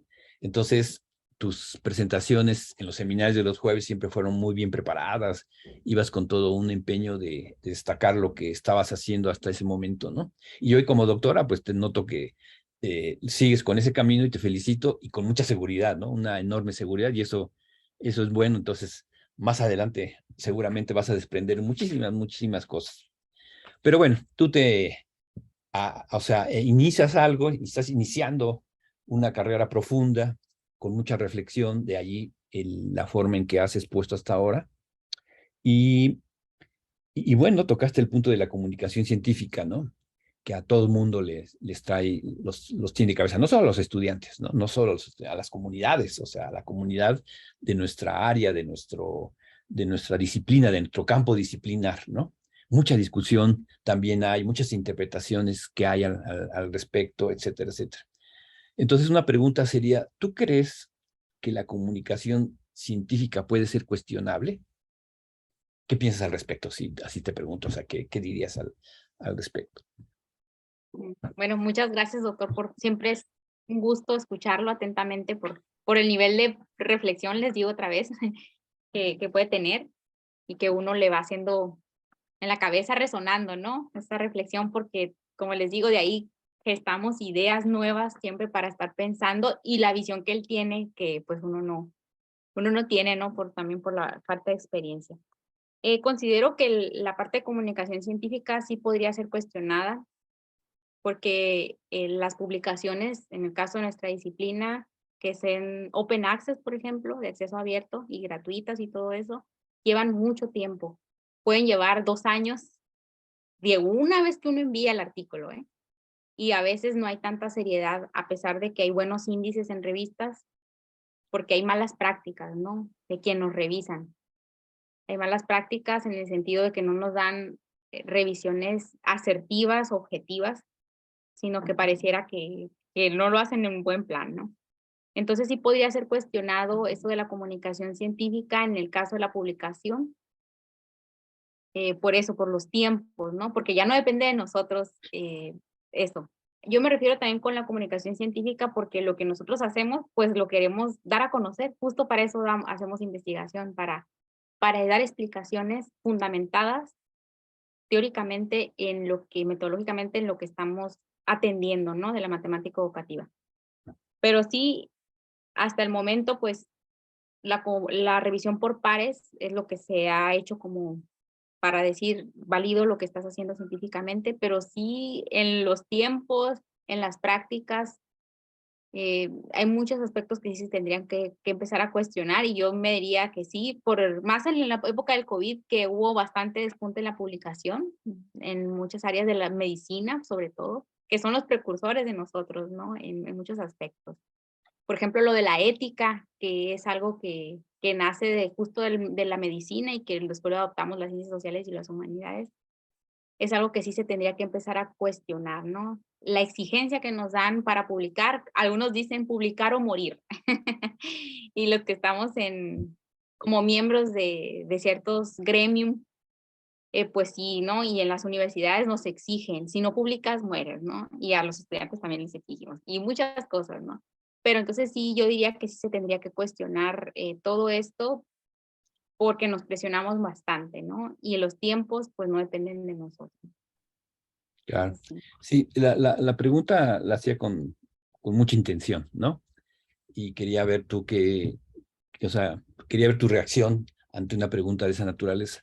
Entonces, tus presentaciones en los seminarios de los jueves siempre fueron muy bien preparadas, ibas con todo un empeño de destacar lo que estabas haciendo hasta ese momento, ¿no? Y hoy como doctora, pues te noto que sigues con ese camino y te felicito y con mucha seguridad, ¿no? Una enorme seguridad y eso es bueno. Entonces, más adelante seguramente vas a desprender muchísimas cosas. Pero bueno, tú o sea, inicias algo y estás iniciando una carrera profunda con mucha reflexión, de allí la forma en que has expuesto hasta ahora. Y bueno, tocaste el punto de la comunicación científica, ¿no? Que a todo el mundo les trae, los tiene de cabeza, no solo a los estudiantes, ¿no? No solo a las comunidades, o sea, a la comunidad de nuestra área, de nuestra disciplina, de nuestro campo disciplinar, ¿no? Mucha discusión también hay, muchas interpretaciones que hay al respecto, etcétera, etcétera. Entonces, una pregunta sería, ¿tú crees que la comunicación científica puede ser cuestionable? ¿Qué piensas al respecto? Si así te pregunto, o sea, ¿qué dirías al respecto? Bueno, muchas gracias, doctor, siempre es un gusto escucharlo atentamente por el nivel de reflexión, les digo otra vez, que puede tener y que uno le va haciendo en la cabeza resonando, ¿no? Esta reflexión, porque como les digo, de ahí gestamos ideas nuevas siempre para estar pensando y la visión que él tiene que pues uno no tiene, ¿no? También por la falta de experiencia. Considero que la parte de comunicación científica sí podría ser cuestionada porque las publicaciones, en el caso de nuestra disciplina, que sean open access, por ejemplo, de acceso abierto y gratuitas y todo eso, llevan mucho tiempo. Pueden llevar 2 años de una vez que uno envía el artículo, ¿eh? Y a veces no hay tanta seriedad, a pesar de que hay buenos índices en revistas, porque hay malas prácticas, ¿no? De quien nos revisan. Hay malas prácticas en el sentido de que no nos dan revisiones asertivas, objetivas, sino que pareciera que no lo hacen en un buen plan, ¿no? Entonces sí podría ser cuestionado eso de la comunicación científica en el caso de la publicación, por eso, por los tiempos, ¿no? Porque ya no depende de nosotros eso. Yo me refiero también con la comunicación científica porque lo que nosotros hacemos, pues lo queremos dar a conocer. Justo para eso hacemos investigación, para dar explicaciones fundamentadas teóricamente en lo que, metodológicamente en lo que estamos atendiendo, ¿no? De la matemática educativa. Pero sí, hasta el momento, pues, la revisión por pares es lo que se ha hecho como para decir, válido lo que estás haciendo científicamente, pero sí en los tiempos, en las prácticas, hay muchos aspectos que sí se tendrían que empezar a cuestionar y yo me diría que sí, más en la época del COVID, que hubo bastante despunte en la publicación, en muchas áreas de la medicina, sobre todo, que son los precursores de nosotros, ¿no? En muchos aspectos. Por ejemplo, lo de la ética, que es algo que nace de justo de la medicina y que después lo adoptamos las ciencias sociales y las humanidades, es algo que sí se tendría que empezar a cuestionar, ¿no? La exigencia que nos dan para publicar, algunos dicen publicar o morir. Y los que estamos como miembros de ciertos gremios, pues sí, ¿no? Y en las universidades nos exigen, si no publicas, mueres, ¿no? Y a los estudiantes también les exigimos, y muchas cosas, ¿no? Pero entonces sí, yo diría que sí se tendría que cuestionar todo esto porque nos presionamos bastante, ¿no? Y los tiempos, pues no dependen de nosotros. Claro. Sí. Sí, la pregunta la hacía con mucha intención, ¿no? Y quería ver tú o sea, quería ver tu reacción ante una pregunta de esa naturaleza.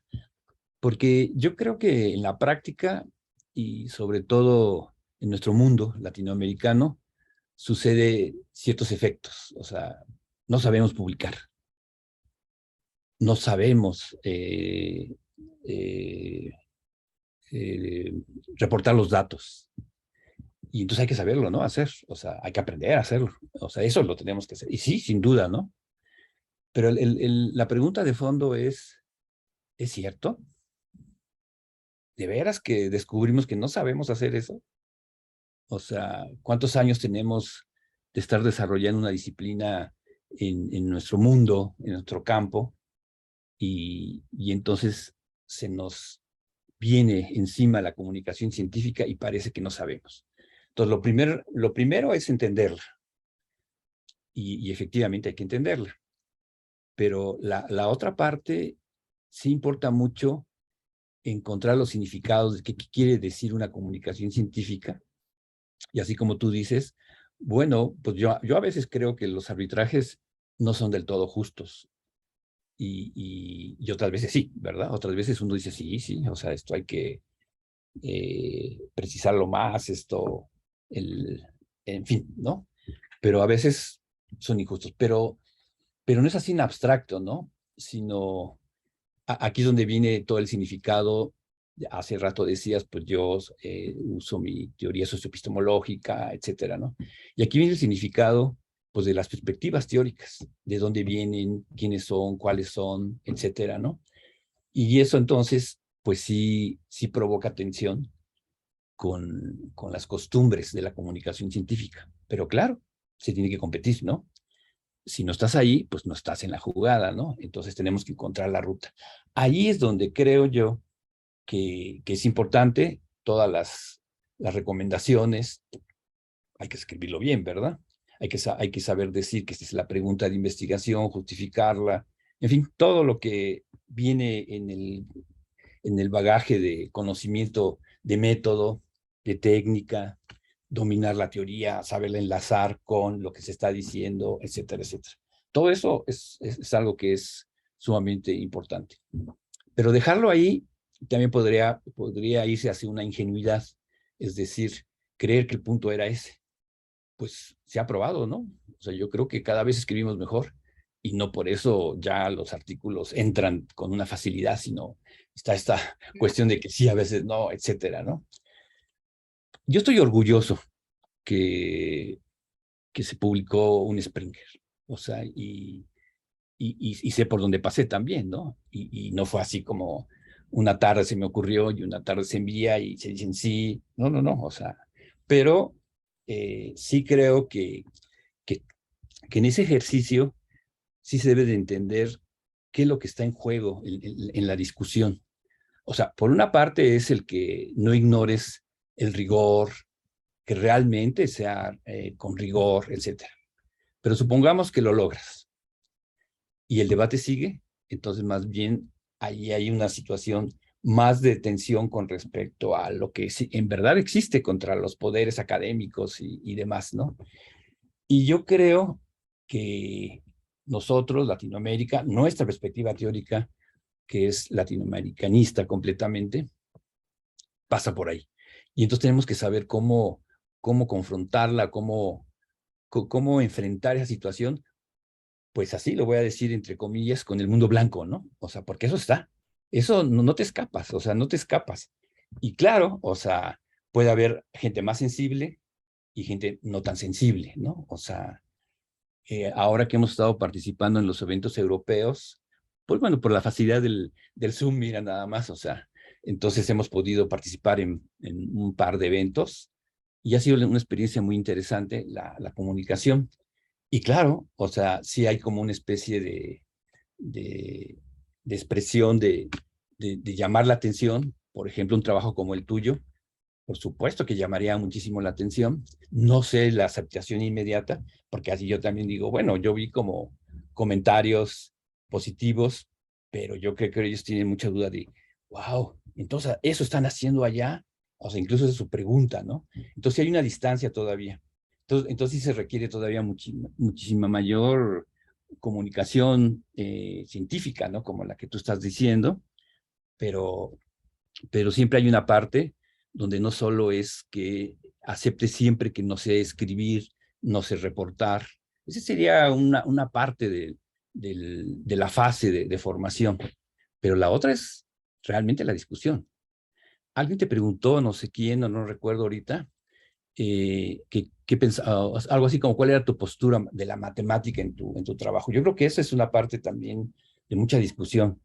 Porque yo creo que en la práctica, y sobre todo en nuestro mundo latinoamericano, sucede ciertos efectos. O sea, no sabemos publicar, no sabemos eh, reportar los datos. Y entonces hay que saberlo, ¿no? Hacer, o sea, hay que aprender a hacerlo. O sea, eso lo tenemos que hacer. Y sí, sin duda, ¿no? Pero la pregunta de fondo ¿es cierto? ¿De veras que descubrimos que no sabemos hacer eso? O sea, ¿cuántos años tenemos de estar desarrollando una disciplina en nuestro mundo, en nuestro campo? Y entonces se nos viene encima la comunicación científica y parece que no sabemos. Entonces, lo primero es entenderla. Y efectivamente hay que entenderla. Pero la otra parte sí importa mucho encontrar los significados de qué quiere decir una comunicación científica. Y así como tú dices, bueno, pues yo a veces creo que los arbitrajes no son del todo justos. Y otras veces sí, ¿verdad? Otras veces uno dice, sí, o sea, esto hay que precisarlo más, en fin, ¿no? Pero a veces son injustos. Pero no es así en abstracto, ¿no? Sino aquí es donde viene todo el significado. Hace rato decías, pues yo uso mi teoría socioepistemológica, etcétera, ¿no? Y aquí viene el significado, pues, de las perspectivas teóricas, de dónde vienen, quiénes son, cuáles son, etcétera, ¿no? Y eso entonces, pues sí provoca tensión con las costumbres de la comunicación científica. Pero claro, se tiene que competir, ¿no? Si no estás ahí, pues no estás en la jugada, ¿no? Entonces tenemos que encontrar la ruta. Ahí es donde creo yo que es importante todas las recomendaciones. Hay que escribirlo bien, ¿verdad? Hay que saber decir que esta es la pregunta de investigación, justificarla, en fin, todo lo que viene en el bagaje de conocimiento de método, de técnica, dominar la teoría, saberla enlazar con lo que se está diciendo, etcétera, etcétera. Todo eso es algo que es sumamente importante. Pero dejarlo ahí también podría irse hacia una ingenuidad, es decir, creer que el punto era ese. Pues se ha probado, ¿no? O sea, yo creo que cada vez escribimos mejor y no por eso ya los artículos entran con una facilidad, sino está esta cuestión de que sí, a veces no, etcétera, ¿no? Yo estoy orgulloso que se publicó un Springer, o sea, y sé por dónde pasé también, ¿no? Y no fue así como una tarde se me ocurrió y una tarde se envía y se dicen sí, no, o sea, pero sí creo que en ese ejercicio sí se debe de entender qué es lo que está en juego en la discusión. O sea, por una parte es el que no ignores el rigor, que realmente sea con rigor, etcétera. Pero supongamos que lo logras y el debate sigue, entonces más bien ahí hay una situación más de tensión con respecto a lo que en verdad existe contra los poderes académicos y demás, ¿no? Y yo creo que nosotros, Latinoamérica, nuestra perspectiva teórica, que es latinoamericanista completamente, pasa por ahí. Y entonces tenemos que saber cómo confrontarla, cómo enfrentar esa situación, pues así lo voy a decir entre comillas, con el mundo blanco, ¿no? O sea, porque eso está. Eso no te escapas, o sea, no te escapas. Y claro, o sea, puede haber gente más sensible y gente no tan sensible, ¿no? O sea, ahora que hemos estado participando en los eventos europeos, pues bueno, por la facilidad del Zoom, mira nada más, o sea, entonces hemos podido participar en un par de eventos y ha sido una experiencia muy interesante la comunicación. Y claro, o sea, sí hay como una especie de, de expresión de llamar la atención, por ejemplo, un trabajo como el tuyo, por supuesto que llamaría muchísimo la atención. No sé la aceptación inmediata, porque así yo también digo, bueno, yo vi como comentarios positivos, pero yo creo que ellos tienen mucha duda de, wow, entonces eso están haciendo allá, o sea, incluso es su pregunta, ¿no? Entonces hay una distancia todavía. Entonces sí se requiere todavía muchísima mayor comunicación científica, ¿no? Como la que tú estás diciendo, pero siempre hay una parte donde no solo es que acepte siempre que no sé escribir, no sé reportar. Esa sería una parte de la fase de formación. Pero la otra es realmente la discusión. Alguien te preguntó, no sé quién, o no recuerdo ahorita, qué pensaba, algo así como cuál era tu postura de la matemática en tu trabajo. Yo creo que esa es una parte también de mucha discusión.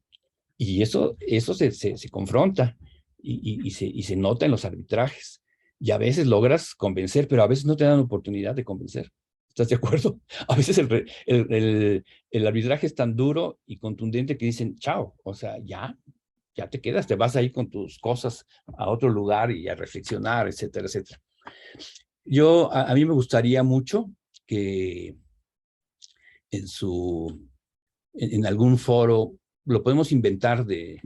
Y eso se confronta y se nota en los arbitrajes. Y a veces logras convencer, pero a veces no te dan oportunidad de convencer. ¿Estás de acuerdo? A veces el arbitraje es tan duro y contundente que dicen, chao, o sea, ya te quedas, te vas ahí con tus cosas a otro lugar y a reflexionar, etcétera, etcétera. A mí me gustaría mucho que en en algún foro, lo podemos inventar de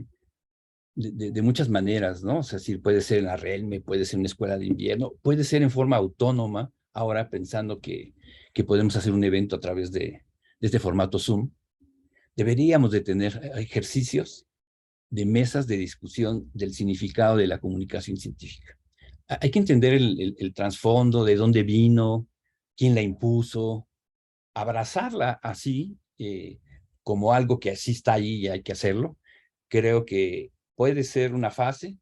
muchas maneras, ¿no? O sea, si puede ser en la RELME, puede ser en una escuela de invierno, puede ser en forma autónoma, ahora pensando que podemos hacer un evento a través de este formato Zoom. Deberíamos de tener ejercicios de mesas de discusión del significado de la comunicación científica. Hay que entender el trasfondo, de dónde vino, quién la impuso, abrazarla así, como algo que así está ahí y hay que hacerlo. Creo que puede ser una fase,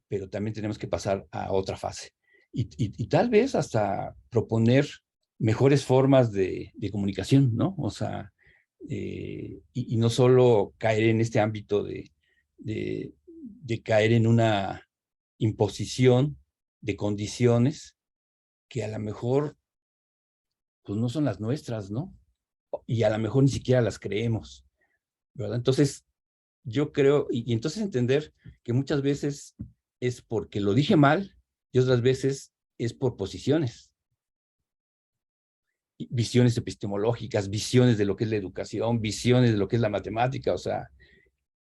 pero también tenemos que pasar a otra fase. Y tal vez hasta proponer mejores formas de comunicación, ¿no? O sea, y no solo caer en este ámbito de caer en una imposición de condiciones que a lo mejor pues no son las nuestras, ¿no? Y a lo mejor ni siquiera las creemos, ¿verdad? Entonces, yo creo, y entonces entender que muchas veces es porque lo dije mal y otras veces es por posiciones, visiones epistemológicas, visiones de lo que es la educación, visiones de lo que es la matemática, o sea,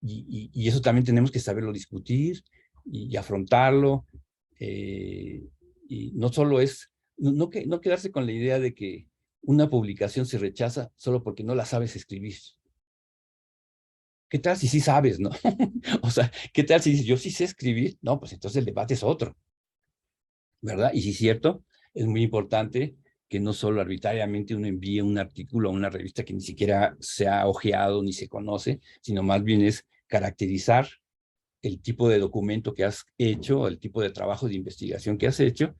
y eso también tenemos que saberlo discutir y afrontarlo, y no solo es, no quedarse con la idea de que una publicación se rechaza solo porque no la sabes escribir. ¿Qué tal si sí sabes, no? O sea, ¿qué tal si dices, yo sí sé escribir? No, pues entonces el debate es otro, ¿verdad? Y sí es cierto, es muy importante que no solo arbitrariamente uno envíe un artículo a una revista que ni siquiera se ha hojeado ni se conoce, sino más bien es caracterizar el tipo de documento que has hecho, el tipo de trabajo de investigación que has hecho,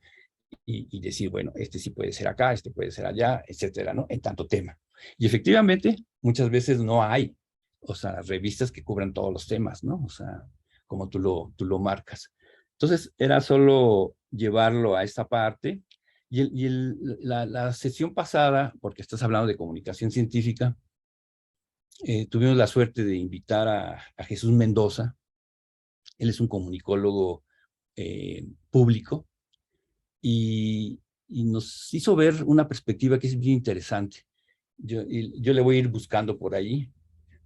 y decir, bueno, este sí puede ser acá, este puede ser allá, etcétera, ¿no? En tanto tema. Y efectivamente, muchas veces no hay, o sea, revistas que cubran todos los temas, ¿no? O sea, como tú lo marcas. Entonces, era solo llevarlo a esta parte. La sesión pasada, porque estás hablando de comunicación científica, tuvimos la suerte de invitar a Jesús Mendoza, Él es un comunicólogo público y nos hizo ver una perspectiva que es bien interesante. Yo le voy a ir buscando por ahí,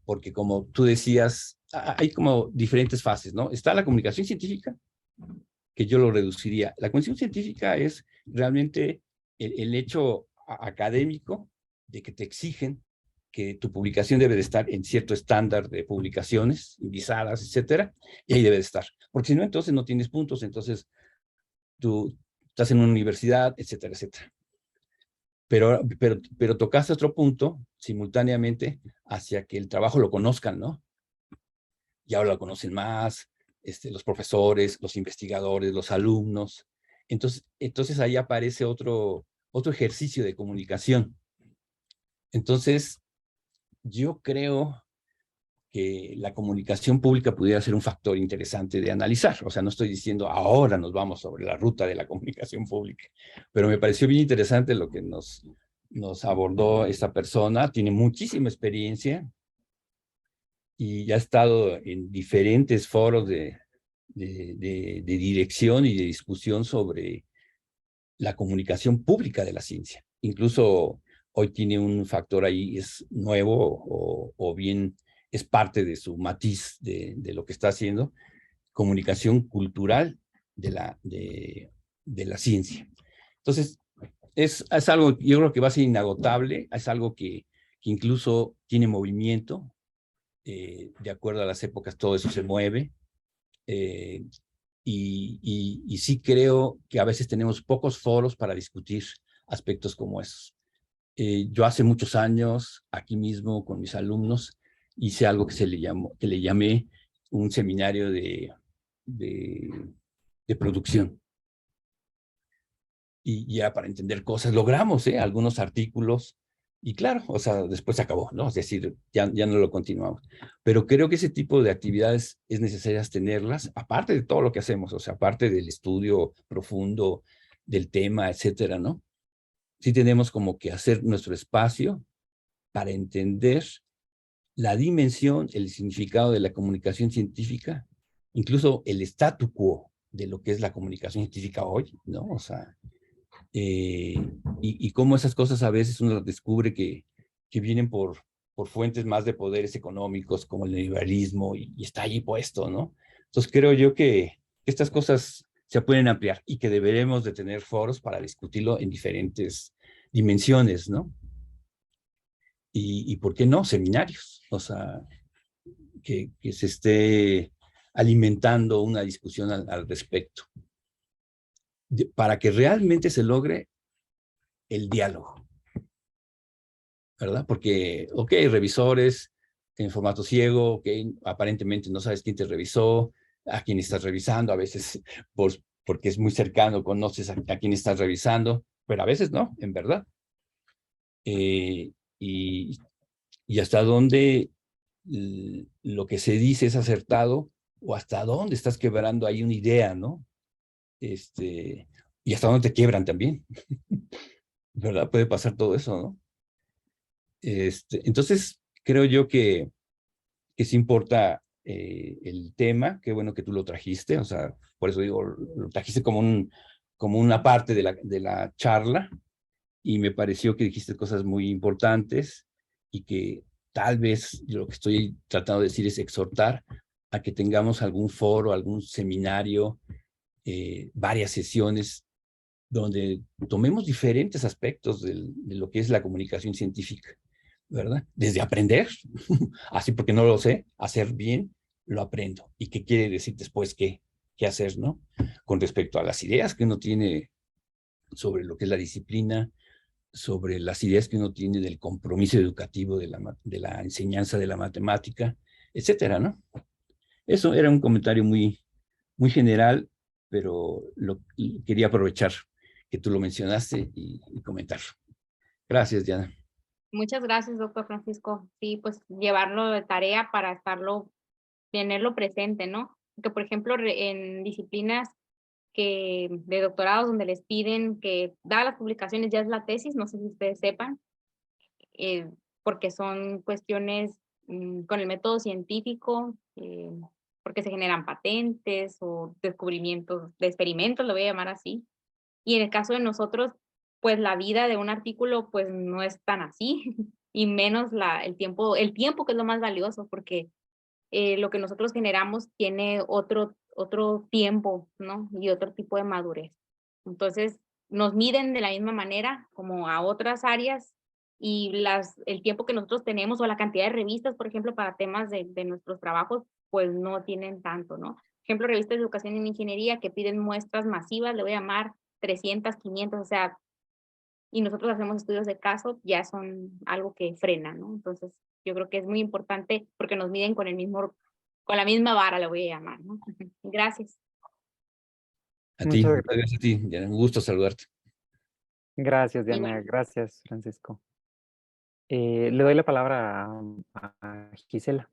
porque como tú decías, hay como diferentes fases, ¿no? Está la comunicación científica, que yo lo reduciría. La comunicación científica es realmente el hecho académico de que te exigen que tu publicación debe de estar en cierto estándar de publicaciones, indizadas, etcétera, y ahí debe de estar. Porque si no, entonces no tienes puntos, entonces tú estás en una universidad, etcétera, etcétera. Pero tocaste otro punto simultáneamente hacia que el trabajo lo conozcan, ¿no? Y ahora lo conocen más, los profesores, los investigadores, los alumnos. Entonces ahí aparece otro ejercicio de comunicación. Entonces, yo creo que la comunicación pública pudiera ser un factor interesante de analizar. O sea, no estoy diciendo ahora nos vamos sobre la ruta de la comunicación pública, pero me pareció bien interesante lo que nos abordó esta persona. Tiene muchísima experiencia y ya ha estado en diferentes foros de dirección y de discusión sobre la comunicación pública de la ciencia. Incluso hoy tiene un factor ahí, es nuevo o bien es parte de su matiz de lo que está haciendo, comunicación cultural de la ciencia. Entonces, es algo, yo creo que va a ser inagotable, es algo que incluso tiene movimiento, de acuerdo a las épocas todo eso se mueve, y sí creo que a veces tenemos pocos foros para discutir aspectos como esos. Yo hace muchos años, aquí mismo con mis alumnos, hice algo que le llamé un seminario de producción. Y ya para entender cosas, logramos algunos artículos, y claro, o sea, después se acabó, ¿no? Es decir, ya no lo continuamos. Pero creo que ese tipo de actividades es necesario tenerlas, aparte de todo lo que hacemos, o sea, aparte del estudio profundo del tema, etcétera, ¿no? Sí tenemos como que hacer nuestro espacio para entender la dimensión, el significado de la comunicación científica, incluso el statu quo de lo que es la comunicación científica hoy, ¿no? O sea, y cómo esas cosas a veces uno descubre que vienen por fuentes más de poderes económicos como el neoliberalismo y está allí puesto, ¿no? Entonces creo yo que estas cosas se pueden ampliar y que deberemos de tener foros para discutirlo en diferentes dimensiones, ¿no? Y ¿por qué no? Seminarios, o sea, que se esté alimentando una discusión al respecto, para que realmente se logre el diálogo, ¿verdad? Porque, ok, revisores en formato ciego, ok, aparentemente no sabes quién te revisó, a quién estás revisando, a veces porque es muy cercano, conoces a quién estás revisando, pero a veces no, en verdad. Y hasta dónde lo que se dice es acertado, o hasta dónde estás quebrando ahí una idea, ¿no? Y hasta dónde te quiebran también, ¿verdad? Puede pasar todo eso, ¿no? Entonces, creo yo que sí importa el tema. Qué bueno que tú lo trajiste, o sea, por eso digo, lo trajiste como una parte de la charla, y me pareció que dijiste cosas muy importantes, y que tal vez lo que estoy tratando de decir es exhortar a que tengamos algún foro, algún seminario, varias sesiones donde tomemos diferentes aspectos de lo que es la comunicación científica, ¿verdad? Desde aprender, así porque no lo sé, hacer bien, lo aprendo. ¿Y qué quiere decir después qué hacer, no? Con respecto a las ideas que uno tiene sobre lo que es la disciplina, sobre las ideas que uno tiene del compromiso educativo de la enseñanza de la matemática, etcétera, ¿no? Eso era un comentario muy, muy general, pero quería aprovechar que tú lo mencionaste y comentarlo. Gracias, Diana. Muchas gracias, doctor Francisco. Sí, pues llevarlo de tarea para tenerlo presente, ¿no? Que, por ejemplo, en disciplinas de doctorados donde les piden que, dadas las publicaciones, ya es la tesis, no sé si ustedes sepan, porque son cuestiones con el método científico, porque se generan patentes o descubrimientos de experimentos, lo voy a llamar así. Y en el caso de nosotros, pues la vida de un artículo pues no es tan así, y menos el tiempo que es lo más valioso, porque lo que nosotros generamos tiene otro tiempo, ¿no? Y otro tipo de madurez. Entonces, nos miden de la misma manera como a otras áreas y el tiempo que nosotros tenemos o la cantidad de revistas, por ejemplo, para temas de nuestros trabajos, pues no tienen tanto, ¿no? Por ejemplo, revistas de educación en ingeniería que piden muestras masivas, le voy a llamar 300, 500, o sea, y nosotros hacemos estudios de caso, ya son algo que frena, ¿no? Entonces, yo creo que es muy importante porque nos miden con la misma vara, le voy a llamar, ¿no? Gracias. A ti, Muchas muchas gracias a ti. Ya, un gusto saludarte. gracias, Diana. Igual. Gracias, Francisco. Le doy la palabra a Gisela.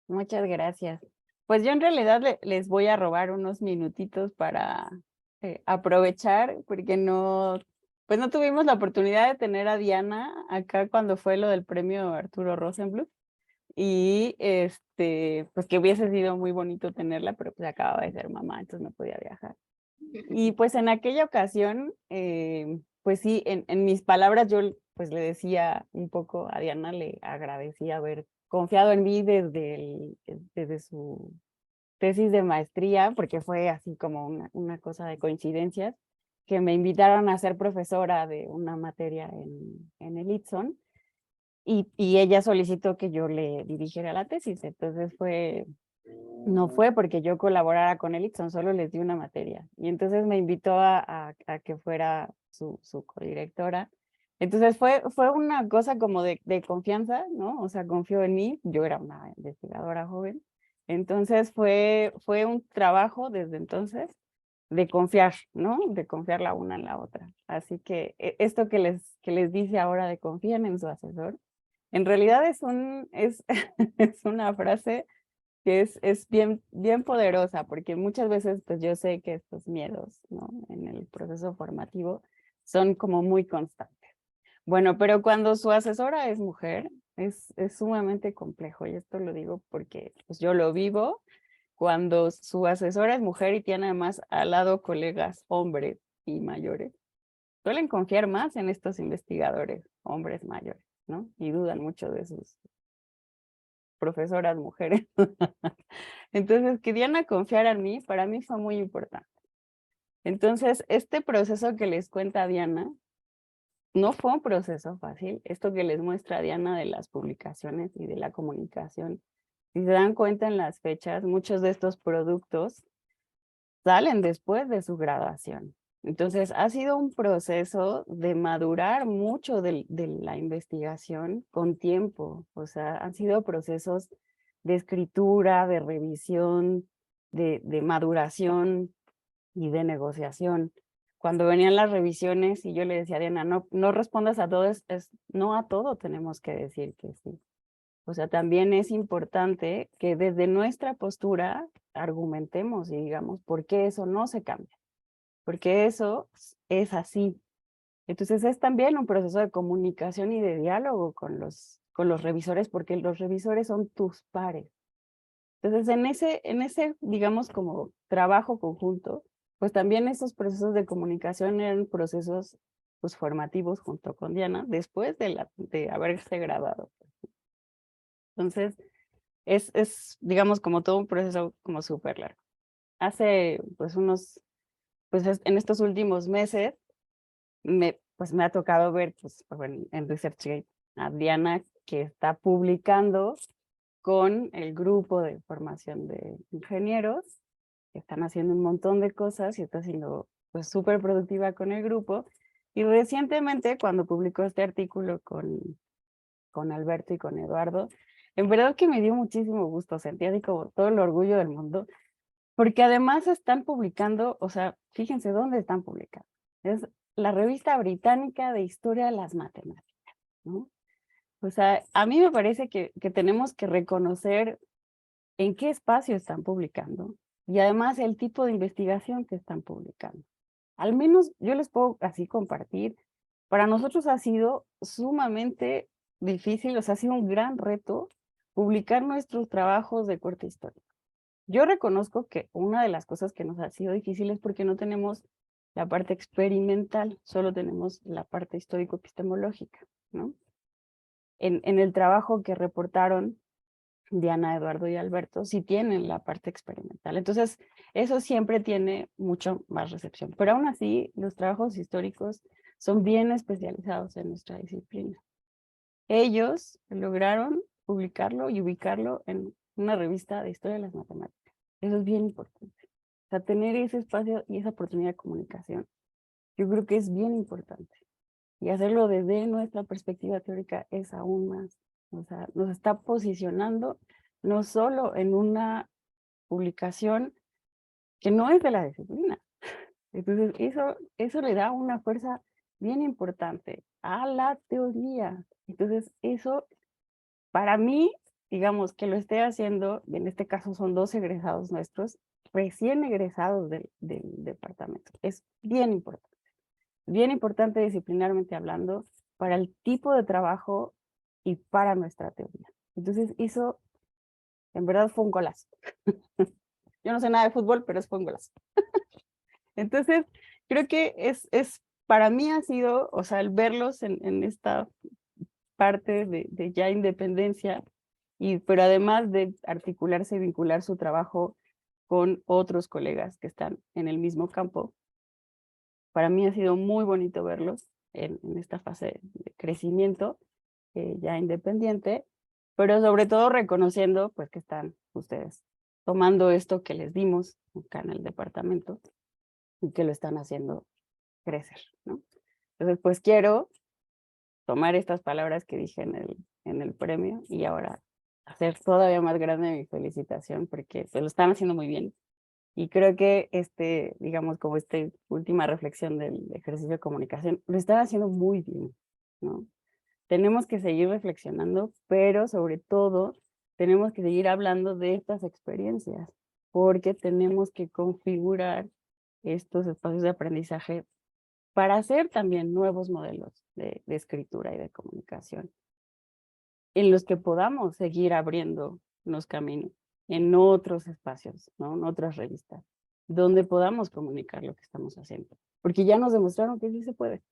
Muchas gracias. Pues yo en realidad les voy a robar unos minutitos para aprovechar, porque pues no tuvimos la oportunidad de tener a Diana acá cuando fue lo del premio Arturo Rosenbluth. Y pues que hubiese sido muy bonito tenerla, pero pues acababa de ser mamá, entonces no podía viajar. Y pues en aquella ocasión, pues sí, en mis palabras yo pues le decía un poco a Diana, le agradecía haber confiado en mí desde su tesis de maestría, porque fue así como una cosa de coincidencias, que me invitaron a ser profesora de una materia en el ITSON, y ella solicitó que yo le dirigiera la tesis, entonces no fue porque yo colaborara con el ITSON, solo les di una materia. Y entonces me invitó a que fuera su codirectora. Entonces fue una cosa como de confianza, ¿no? O sea, confió en mí, yo era una investigadora joven. Entonces fue un trabajo desde entonces de confiar, ¿no? De confiar la una en la otra. Así que esto que les dice ahora de confíen en su asesor, en realidad es una frase que es bien poderosa, porque muchas veces pues yo sé que estos miedos, ¿no? En el proceso formativo son como muy constantes. Bueno, pero cuando su asesora es mujer, es sumamente complejo, y esto lo digo porque pues yo lo vivo. Cuando su asesora es mujer y tiene además al lado colegas hombres y mayores, suelen confiar más en estos investigadores, hombres mayores, ¿no? Y dudan mucho de sus profesoras mujeres. Entonces, que Diana confiara en mí, para mí fue muy importante. Entonces, este proceso que les cuenta Diana, no fue un proceso fácil. Esto que les muestra Diana de las publicaciones y de la comunicación, si se dan cuenta en las fechas, muchos de estos productos salen después de su graduación. Entonces, ha sido un proceso de madurar mucho de la investigación con tiempo. O sea, han sido procesos de escritura, de revisión, de maduración y de negociación. Cuando venían las revisiones y yo le decía a Diana, no respondas a todo, no a todo tenemos que decir que sí. O sea, también es importante que desde nuestra postura argumentemos y digamos por qué eso no se cambia, porque eso es así. Entonces es también un proceso de comunicación y de diálogo con los revisores, porque los revisores son tus pares. Entonces en ese, digamos, como trabajo conjunto, pues también esos procesos de comunicación eran procesos pues formativos junto con Diana después de haberse graduado. Entonces digamos, como todo un proceso como súper largo. Hace pues en estos últimos meses pues me ha tocado ver pues en ResearchGate a Diana, que está publicando con el grupo de formación de ingenieros, que están haciendo un montón de cosas y está siendo pues súper productiva con el grupo. Y recientemente, cuando publicó este artículo con Alberto y con Eduardo, en verdad que me dio muchísimo gusto, sentía así como todo el orgullo del mundo, porque además están publicando, o sea, fíjense dónde están publicando. Es la revista británica de historia de las matemáticas, ¿no? O sea, a mí me parece que tenemos que reconocer en qué espacio están publicando y además el tipo de investigación que están publicando. Al menos yo les puedo así compartir. Para nosotros ha sido sumamente difícil, o sea, ha sido un gran reto publicar nuestros trabajos de corte histórico. Yo reconozco que una de las cosas que nos ha sido difícil es porque no tenemos la parte experimental, solo tenemos la parte histórico-epistemológica, ¿no? En el trabajo que reportaron Diana, Eduardo y Alberto, sí tienen la parte experimental. Entonces, eso siempre tiene mucho más recepción. Pero aún así, los trabajos históricos son bien especializados en nuestra disciplina. Ellos lograron publicarlo y ubicarlo en una revista de historia de las matemáticas. Eso es bien importante. O sea, tener ese espacio y esa oportunidad de comunicación, yo creo que es bien importante. Y hacerlo desde nuestra perspectiva teórica es aún más. O sea, nos está posicionando no solo en una publicación que no es de la disciplina. Entonces, eso le da una fuerza bien importante a la teoría. Entonces, eso, para mí, digamos, que lo esté haciendo, en este caso son 2 egresados nuestros, recién egresados del departamento. Es bien importante disciplinarmente hablando para el tipo de trabajo y para nuestra teoría. Entonces, eso en verdad fue un golazo. Yo no sé nada de fútbol, pero fue un golazo. Entonces, creo que para mí ha sido, o sea, el verlos en esta parte de ya independencia, pero además de articularse y vincular su trabajo con otros colegas que están en el mismo campo, para mí ha sido muy bonito verlos en esta fase de crecimiento ya independiente, pero sobre todo reconociendo pues que están ustedes tomando esto que les dimos acá en el departamento y que lo están haciendo crecer, ¿no? Entonces, pues quiero tomar estas palabras que dije en el premio y ahora hacer todavía más grande mi felicitación porque se lo están haciendo muy bien. Y creo que digamos, como esta última reflexión del ejercicio de comunicación, lo están haciendo muy bien, ¿no? Tenemos que seguir reflexionando, pero sobre todo tenemos que seguir hablando de estas experiencias, porque tenemos que configurar estos espacios de aprendizaje para hacer también nuevos modelos de escritura y de comunicación, en los que podamos seguir abriendo los caminos en otros espacios, ¿no? En otras revistas, donde podamos comunicar lo que estamos haciendo. Porque ya nos demostraron que sí se puede,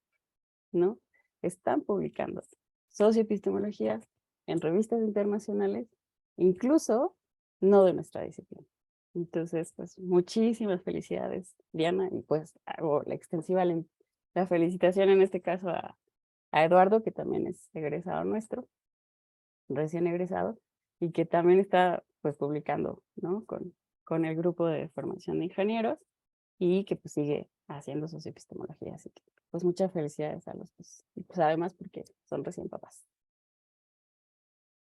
¿no? Están publicando socioepistemologías en revistas internacionales, incluso no de nuestra disciplina. Entonces, pues muchísimas felicidades, Diana, y pues hago la extensiva la felicitación en este caso a Eduardo, que también es egresado nuestro, recién egresado, y que también está pues publicando, ¿no? Con el grupo de formación de ingenieros y que pues sigue haciendo sus epistemologías. Así que pues muchas felicidades a los dos. Y pues además porque son recién papás.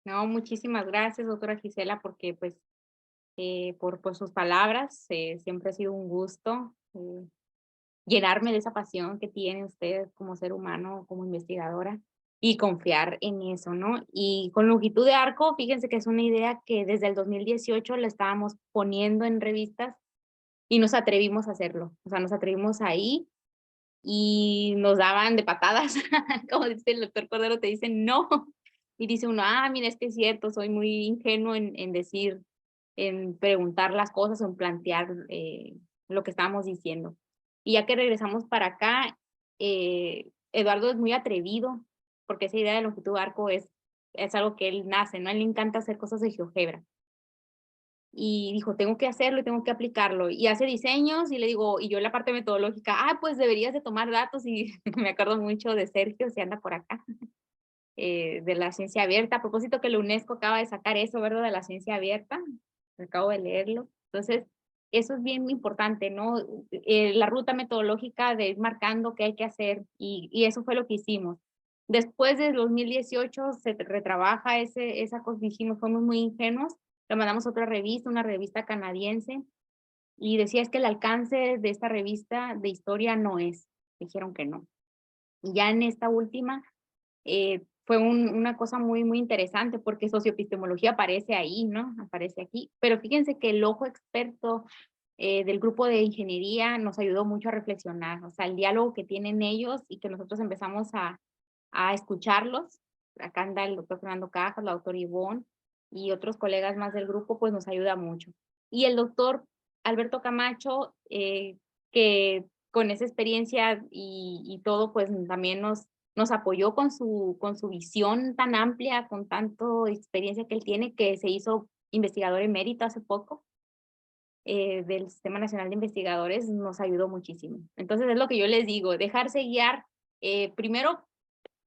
No, muchísimas gracias, doctora Gisela, porque pues por sus palabras, siempre ha sido un gusto llenarme de esa pasión que tiene usted como ser humano, como investigadora, y confiar en eso, ¿no? Y con longitud de arco, fíjense que es una idea que desde el 2018 la estábamos poniendo en revistas y nos atrevimos a hacerlo. O sea, nos atrevimos ahí y nos daban de patadas, como dice el doctor Cordero, te dicen no. Y dice uno, mira, es que es cierto, soy muy ingenuo en decir, en preguntar las cosas o en plantear lo que estábamos diciendo. Y ya que regresamos para acá, Eduardo es muy atrevido, porque esa idea de longitud de arco es algo que él nace, ¿no? A él le encanta hacer cosas de GeoGebra. Y dijo, tengo que hacerlo y tengo que aplicarlo. Y hace diseños y le digo, y yo en la parte metodológica, pues deberías de tomar datos. Y me acuerdo mucho de Sergio, si anda por acá, de la ciencia abierta. A propósito que la UNESCO acaba de sacar eso, ¿verdad? De la ciencia abierta. Acabo de leerlo. Entonces, eso es bien importante, ¿no? La ruta metodológica de ir marcando qué hay que hacer. Y eso fue lo que hicimos. Después de 2018 se retrabaja esa cosa, dijimos, fuimos muy ingenuos. Le mandamos otra revista, una revista canadiense, y decía es que el alcance de esta revista de historia no es. Dijeron que no. Y ya en esta última fue una cosa muy, muy interesante porque socioepistemología aparece ahí, ¿no? Aparece aquí. Pero fíjense que el ojo experto del grupo de ingeniería nos ayudó mucho a reflexionar, o sea, el diálogo que tienen ellos y que nosotros empezamos a escucharlos. Acá anda el doctor Fernando Cajas, la doctora Ivonne, y otros colegas más del grupo, pues nos ayuda mucho. Y el doctor Alberto Camacho, que con esa experiencia y todo, pues también nos apoyó con su visión tan amplia, con tanto experiencia que él tiene, que se hizo investigador emérito hace poco del Sistema Nacional de Investigadores, nos ayudó muchísimo. Entonces es lo que yo les digo, dejarse guiar, primero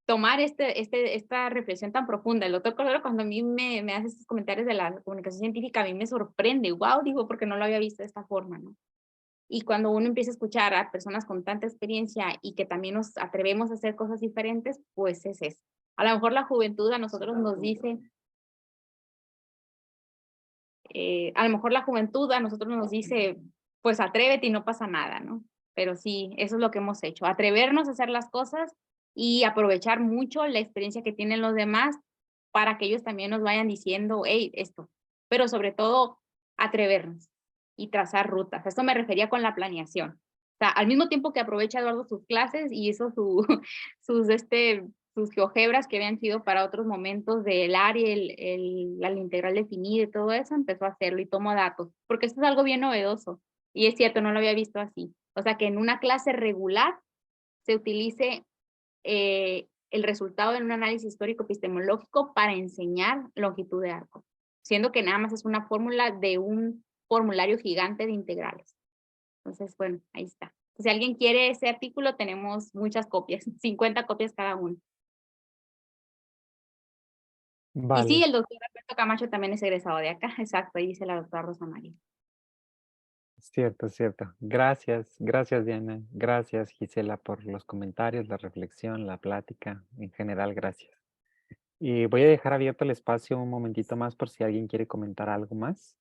tomar esta reflexión tan profunda. El doctor Cordero, cuando a mí me hace estos comentarios de la comunicación científica, a mí me sorprende, wow, digo, porque no lo había visto de esta forma, ¿no? Y cuando uno empieza a escuchar a personas con tanta experiencia y que también nos atrevemos a hacer cosas diferentes, pues es eso. A lo mejor la juventud a nosotros nos dice, a lo mejor la juventud a nosotros nos dice, pues atrévete y no pasa nada, ¿no? Pero sí, eso es lo que hemos hecho, atrevernos a hacer las cosas y aprovechar mucho la experiencia que tienen los demás para que ellos también nos vayan diciendo, hey, esto, pero sobre todo atrevernos y trazar rutas. A esto me refería con la planeación. O sea, al mismo tiempo que aprovecha Eduardo sus clases y hizo sus, sus GeoGebras que habían sido para otros momentos del área, la integral definida y todo eso, empezó a hacerlo y tomó datos, porque esto es algo bien novedoso. Y es cierto, no lo había visto así. O sea, que en una clase regular se utilice el resultado en un análisis histórico epistemológico para enseñar longitud de arco, siendo que nada más es una fórmula de un formulario gigante de integrales. Entonces, bueno, ahí está. Si alguien quiere ese artículo, tenemos muchas copias, 50 copias cada uno. Y sí, Vale, el doctor Alberto Camacho también es egresado de acá, exacto, ahí dice la doctora Rosa María. cierto, cierto. Gracias, gracias Diana, gracias Gisela por los comentarios, la reflexión, la plática, en general, gracias. Y voy a dejar abierto el espacio un momentito más por si alguien quiere comentar algo más.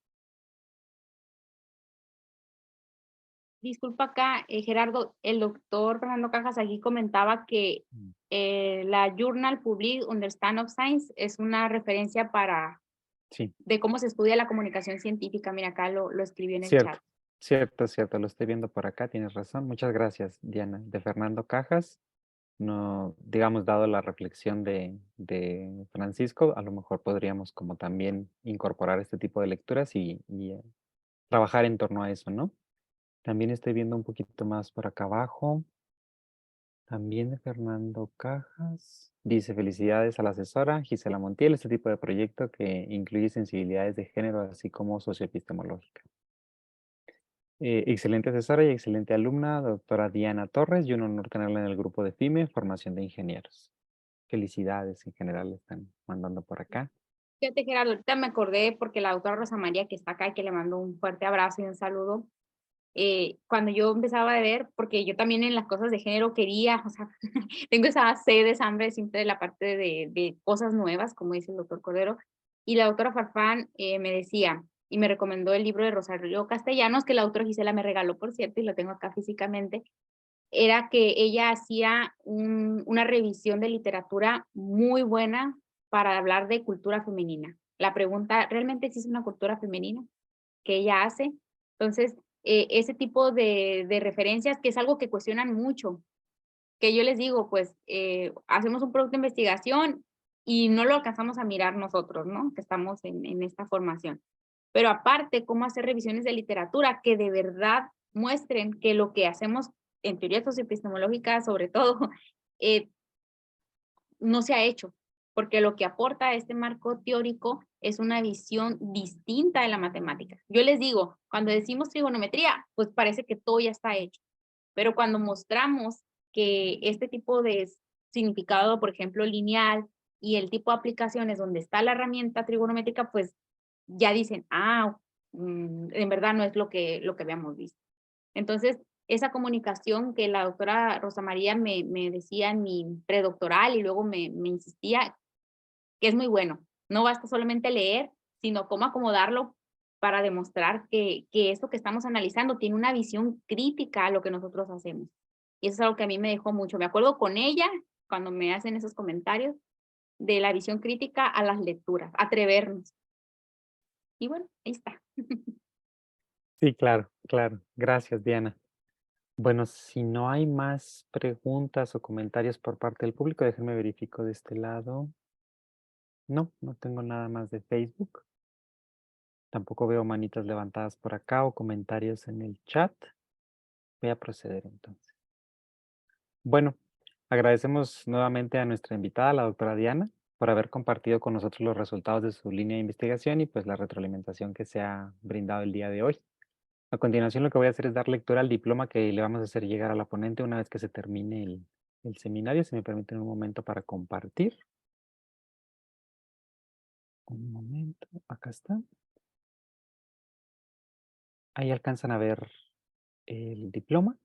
Disculpa acá, Gerardo, el doctor Fernando Cajas aquí comentaba que la Journal Public Understand of Science es una referencia Sí, de cómo se estudia la comunicación científica. Mira, acá lo escribió en el cierto, chat. cierto, cierto, lo estoy viendo por acá, tienes razón. Muchas gracias, Diana. De Fernando Cajas, no, digamos, dado la reflexión de Francisco, a lo mejor podríamos como también incorporar este tipo de lecturas y trabajar en torno a eso, ¿no? También estoy viendo un poquito más por acá abajo. También de Fernando Cajas. Dice, felicidades a la asesora Gisela Montiel, este tipo de proyecto que incluye sensibilidades de género, así como socioepistemológica. Excelente asesora y excelente alumna, doctora Diana Torres, y un honor tenerla en el grupo de FIME, Formación de Ingenieros. Felicidades en general, le están mandando por acá. Fíjate, Gerardo, ahorita me acordé porque la doctora Rosa María, que está acá y que le mando un fuerte abrazo y un saludo, cuando yo empezaba a ver, porque yo también en las cosas de género quería, o sea, tengo esa sed, esa hambre siempre de la parte de cosas nuevas, como dice el doctor Cordero, y la doctora Farfán me decía, y me recomendó el libro de Rosario Castellanos, que la doctora Gisela me regaló, por cierto, y lo tengo acá físicamente, era que ella hacía una revisión de literatura muy buena para hablar de cultura femenina. La pregunta, ¿realmente existe una cultura femenina que ella hace? Entonces, ese tipo de referencias, que es algo que cuestionan mucho, que yo les digo, pues, hacemos un producto de investigación y no lo alcanzamos a mirar nosotros, ¿no? Que estamos en esta formación. Pero aparte, cómo hacer revisiones de literatura que de verdad muestren que lo que hacemos en teoría socioepistemológica, sobre todo, eh, no se ha hecho, porque lo que aporta este marco teórico es una visión distinta de la matemática. Yo les digo, cuando decimos trigonometría, pues parece que todo ya está hecho, pero cuando mostramos que este tipo de significado, por ejemplo, lineal, y el tipo de aplicaciones donde está la herramienta trigonométrica, pues ya dicen, en verdad no es lo que habíamos visto. Entonces, esa comunicación que la doctora Rosa María me decía en mi predoctoral y luego me insistía, que es muy bueno. No basta solamente leer, sino cómo acomodarlo para demostrar que esto que estamos analizando tiene una visión crítica a lo que nosotros hacemos. Y eso es algo que a mí me dejó mucho. Me acuerdo con ella, cuando me hacen esos comentarios, de la visión crítica a las lecturas, atrevernos. Y bueno, ahí está. Sí, claro, claro. Gracias, Diana. Bueno, si no hay más preguntas o comentarios por parte del público, déjenme verifico de este lado. No, no tengo nada más de Facebook. Tampoco veo manitas levantadas por acá o comentarios en el chat. Voy a proceder entonces. Bueno, agradecemos nuevamente a nuestra invitada, la doctora Diana, por haber compartido con nosotros los resultados de su línea de investigación y pues la retroalimentación que se ha brindado el día de hoy. A continuación, lo que voy a hacer es dar lectura al diploma que le vamos a hacer llegar a la ponente una vez que se termine el seminario. Si me permiten un momento para compartir. Un momento, acá está. Ahí alcanzan a ver el diploma.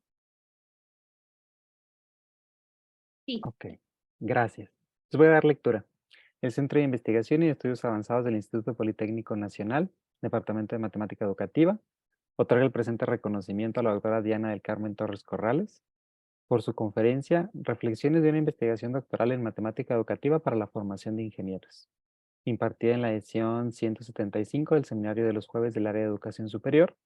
Sí. Ok, gracias. Les voy a dar lectura. El Centro de Investigación y Estudios Avanzados del Instituto Politécnico Nacional, Departamento de Matemática Educativa, otorga el presente reconocimiento a la doctora Diana del Carmen Torres Corrales por su conferencia Reflexiones de una investigación doctoral en matemática educativa para la formación de ingenieros, impartida en la edición 175 del Seminario de los Jueves del Área de Educación Superior,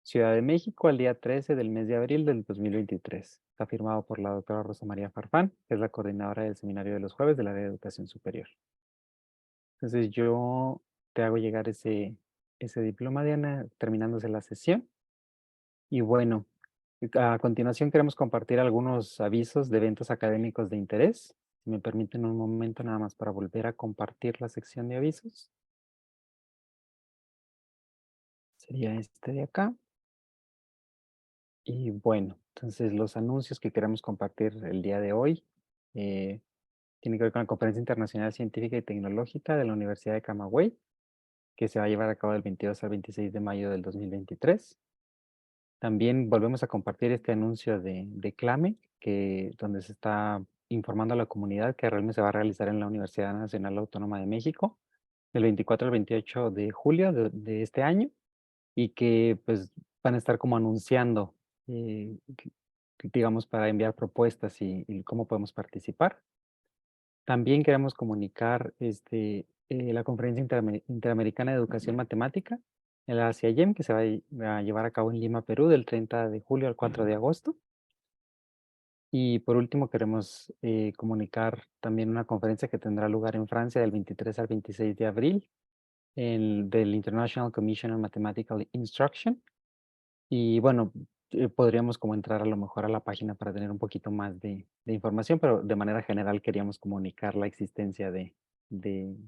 Ciudad de México, al día 13 del mes de abril del 2023. Está firmado por la doctora Rosa María Farfán, que es la coordinadora del Seminario de los Jueves del Área de Educación Superior. Entonces yo te hago llegar ese diploma, Diana, terminándose la sesión. Y bueno, a continuación queremos compartir algunos avisos de eventos académicos de interés. Si me permiten un momento nada más para volver a compartir la sección de avisos. Sería este de acá. Y bueno, entonces los anuncios que queremos compartir el día de hoy tienen que ver con la Conferencia Internacional Científica y Tecnológica de la Universidad de Camagüey, que se va a llevar a cabo del 22 al 26 de mayo del 2023. También volvemos a compartir este anuncio de CLAME, donde se está informando a la comunidad que realmente se va a realizar en la Universidad Nacional Autónoma de México, del 24 al 28 de julio de este año, y que pues van a estar como anunciando, digamos, para enviar propuestas y cómo podemos participar. También queremos comunicar la Conferencia Interamericana de Educación Matemática, la CIEM, que se va a llevar a cabo en Lima, Perú, del 30 de julio al 4 de agosto. Y por último, queremos comunicar también una conferencia que tendrá lugar en Francia del 23 al 26 de abril, del International Commission on Mathematical Instruction. Y bueno, podríamos como entrar a lo mejor a la página para tener un poquito más de información, pero de manera general queríamos comunicar la existencia de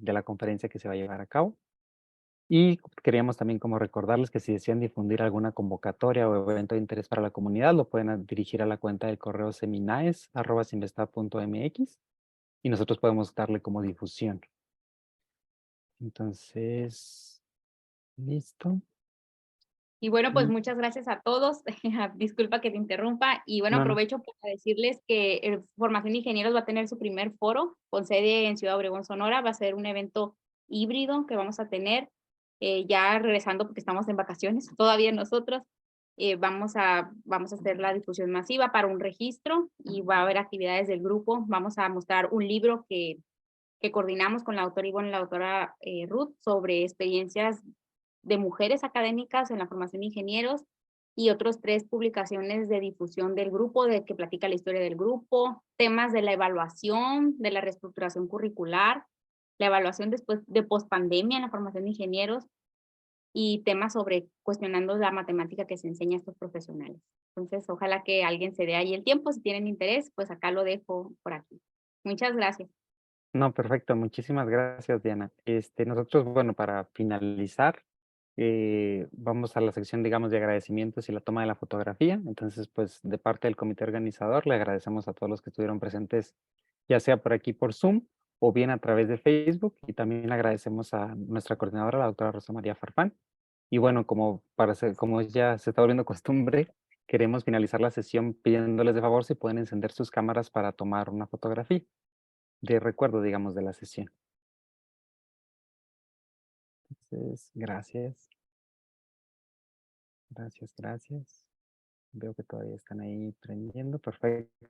la conferencia que se va a llevar a cabo. Y queríamos también como recordarles que si desean difundir alguna convocatoria o evento de interés para la comunidad, lo pueden dirigir a la cuenta del correo seminaes@simvestab.mx y nosotros podemos darle como difusión. Entonces, listo. Y bueno, pues Y muchas gracias a todos. Disculpa que te interrumpa. Y bueno, no, no, aprovecho para decirles que Formación de Ingenieros va a tener su primer foro con sede en Ciudad Obregón, Sonora. Va a ser un evento híbrido que vamos a tener ya regresando porque estamos en vacaciones todavía nosotros. Vamos a hacer la difusión masiva para un registro y va a haber actividades del grupo. Vamos a mostrar un libro que coordinamos con la autora Ivonne y la autora Ruth sobre experiencias de mujeres académicas en la formación de ingenieros y otros 3 publicaciones de difusión del grupo, de que platica la historia del grupo, temas de la evaluación, de la reestructuración curricular, la evaluación después de pospandemia en la formación de ingenieros y temas sobre cuestionando la matemática que se enseña a estos profesionales. Entonces, ojalá que alguien se dé ahí el tiempo. Si tienen interés, pues acá lo dejo por aquí. Muchas gracias. no, perfecto. Muchísimas gracias, Diana. Nosotros, bueno, para finalizar, vamos a la sección, digamos, de agradecimientos y la toma de la fotografía. Entonces, pues, de parte del comité organizador, le agradecemos a todos los que estuvieron presentes, ya sea por aquí por Zoom o bien a través de Facebook. Y también le agradecemos a nuestra coordinadora, la doctora Rosa María Farfán. Y bueno, como ya se está volviendo costumbre, queremos finalizar la sesión pidiéndoles de favor si pueden encender sus cámaras para tomar una fotografía de recuerdo, digamos, de la sesión. Entonces, gracias. Gracias, gracias. Veo que todavía están ahí prendiendo. Perfecto.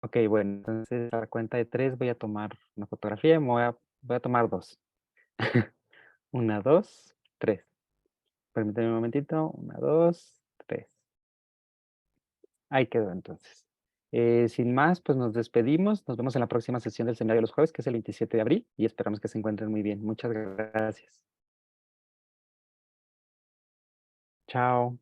Ok, bueno, entonces a la cuenta de 3 voy a tomar una fotografía. Voy a tomar 2. 1, 2, 3. Permítame un momentito. 1, 2, 3. Ahí quedó entonces. Sin más, pues nos despedimos. Nos vemos en la próxima sesión del seminario de los jueves, que es el 27 de abril, y esperamos que se encuentren muy bien. Muchas gracias. Chao.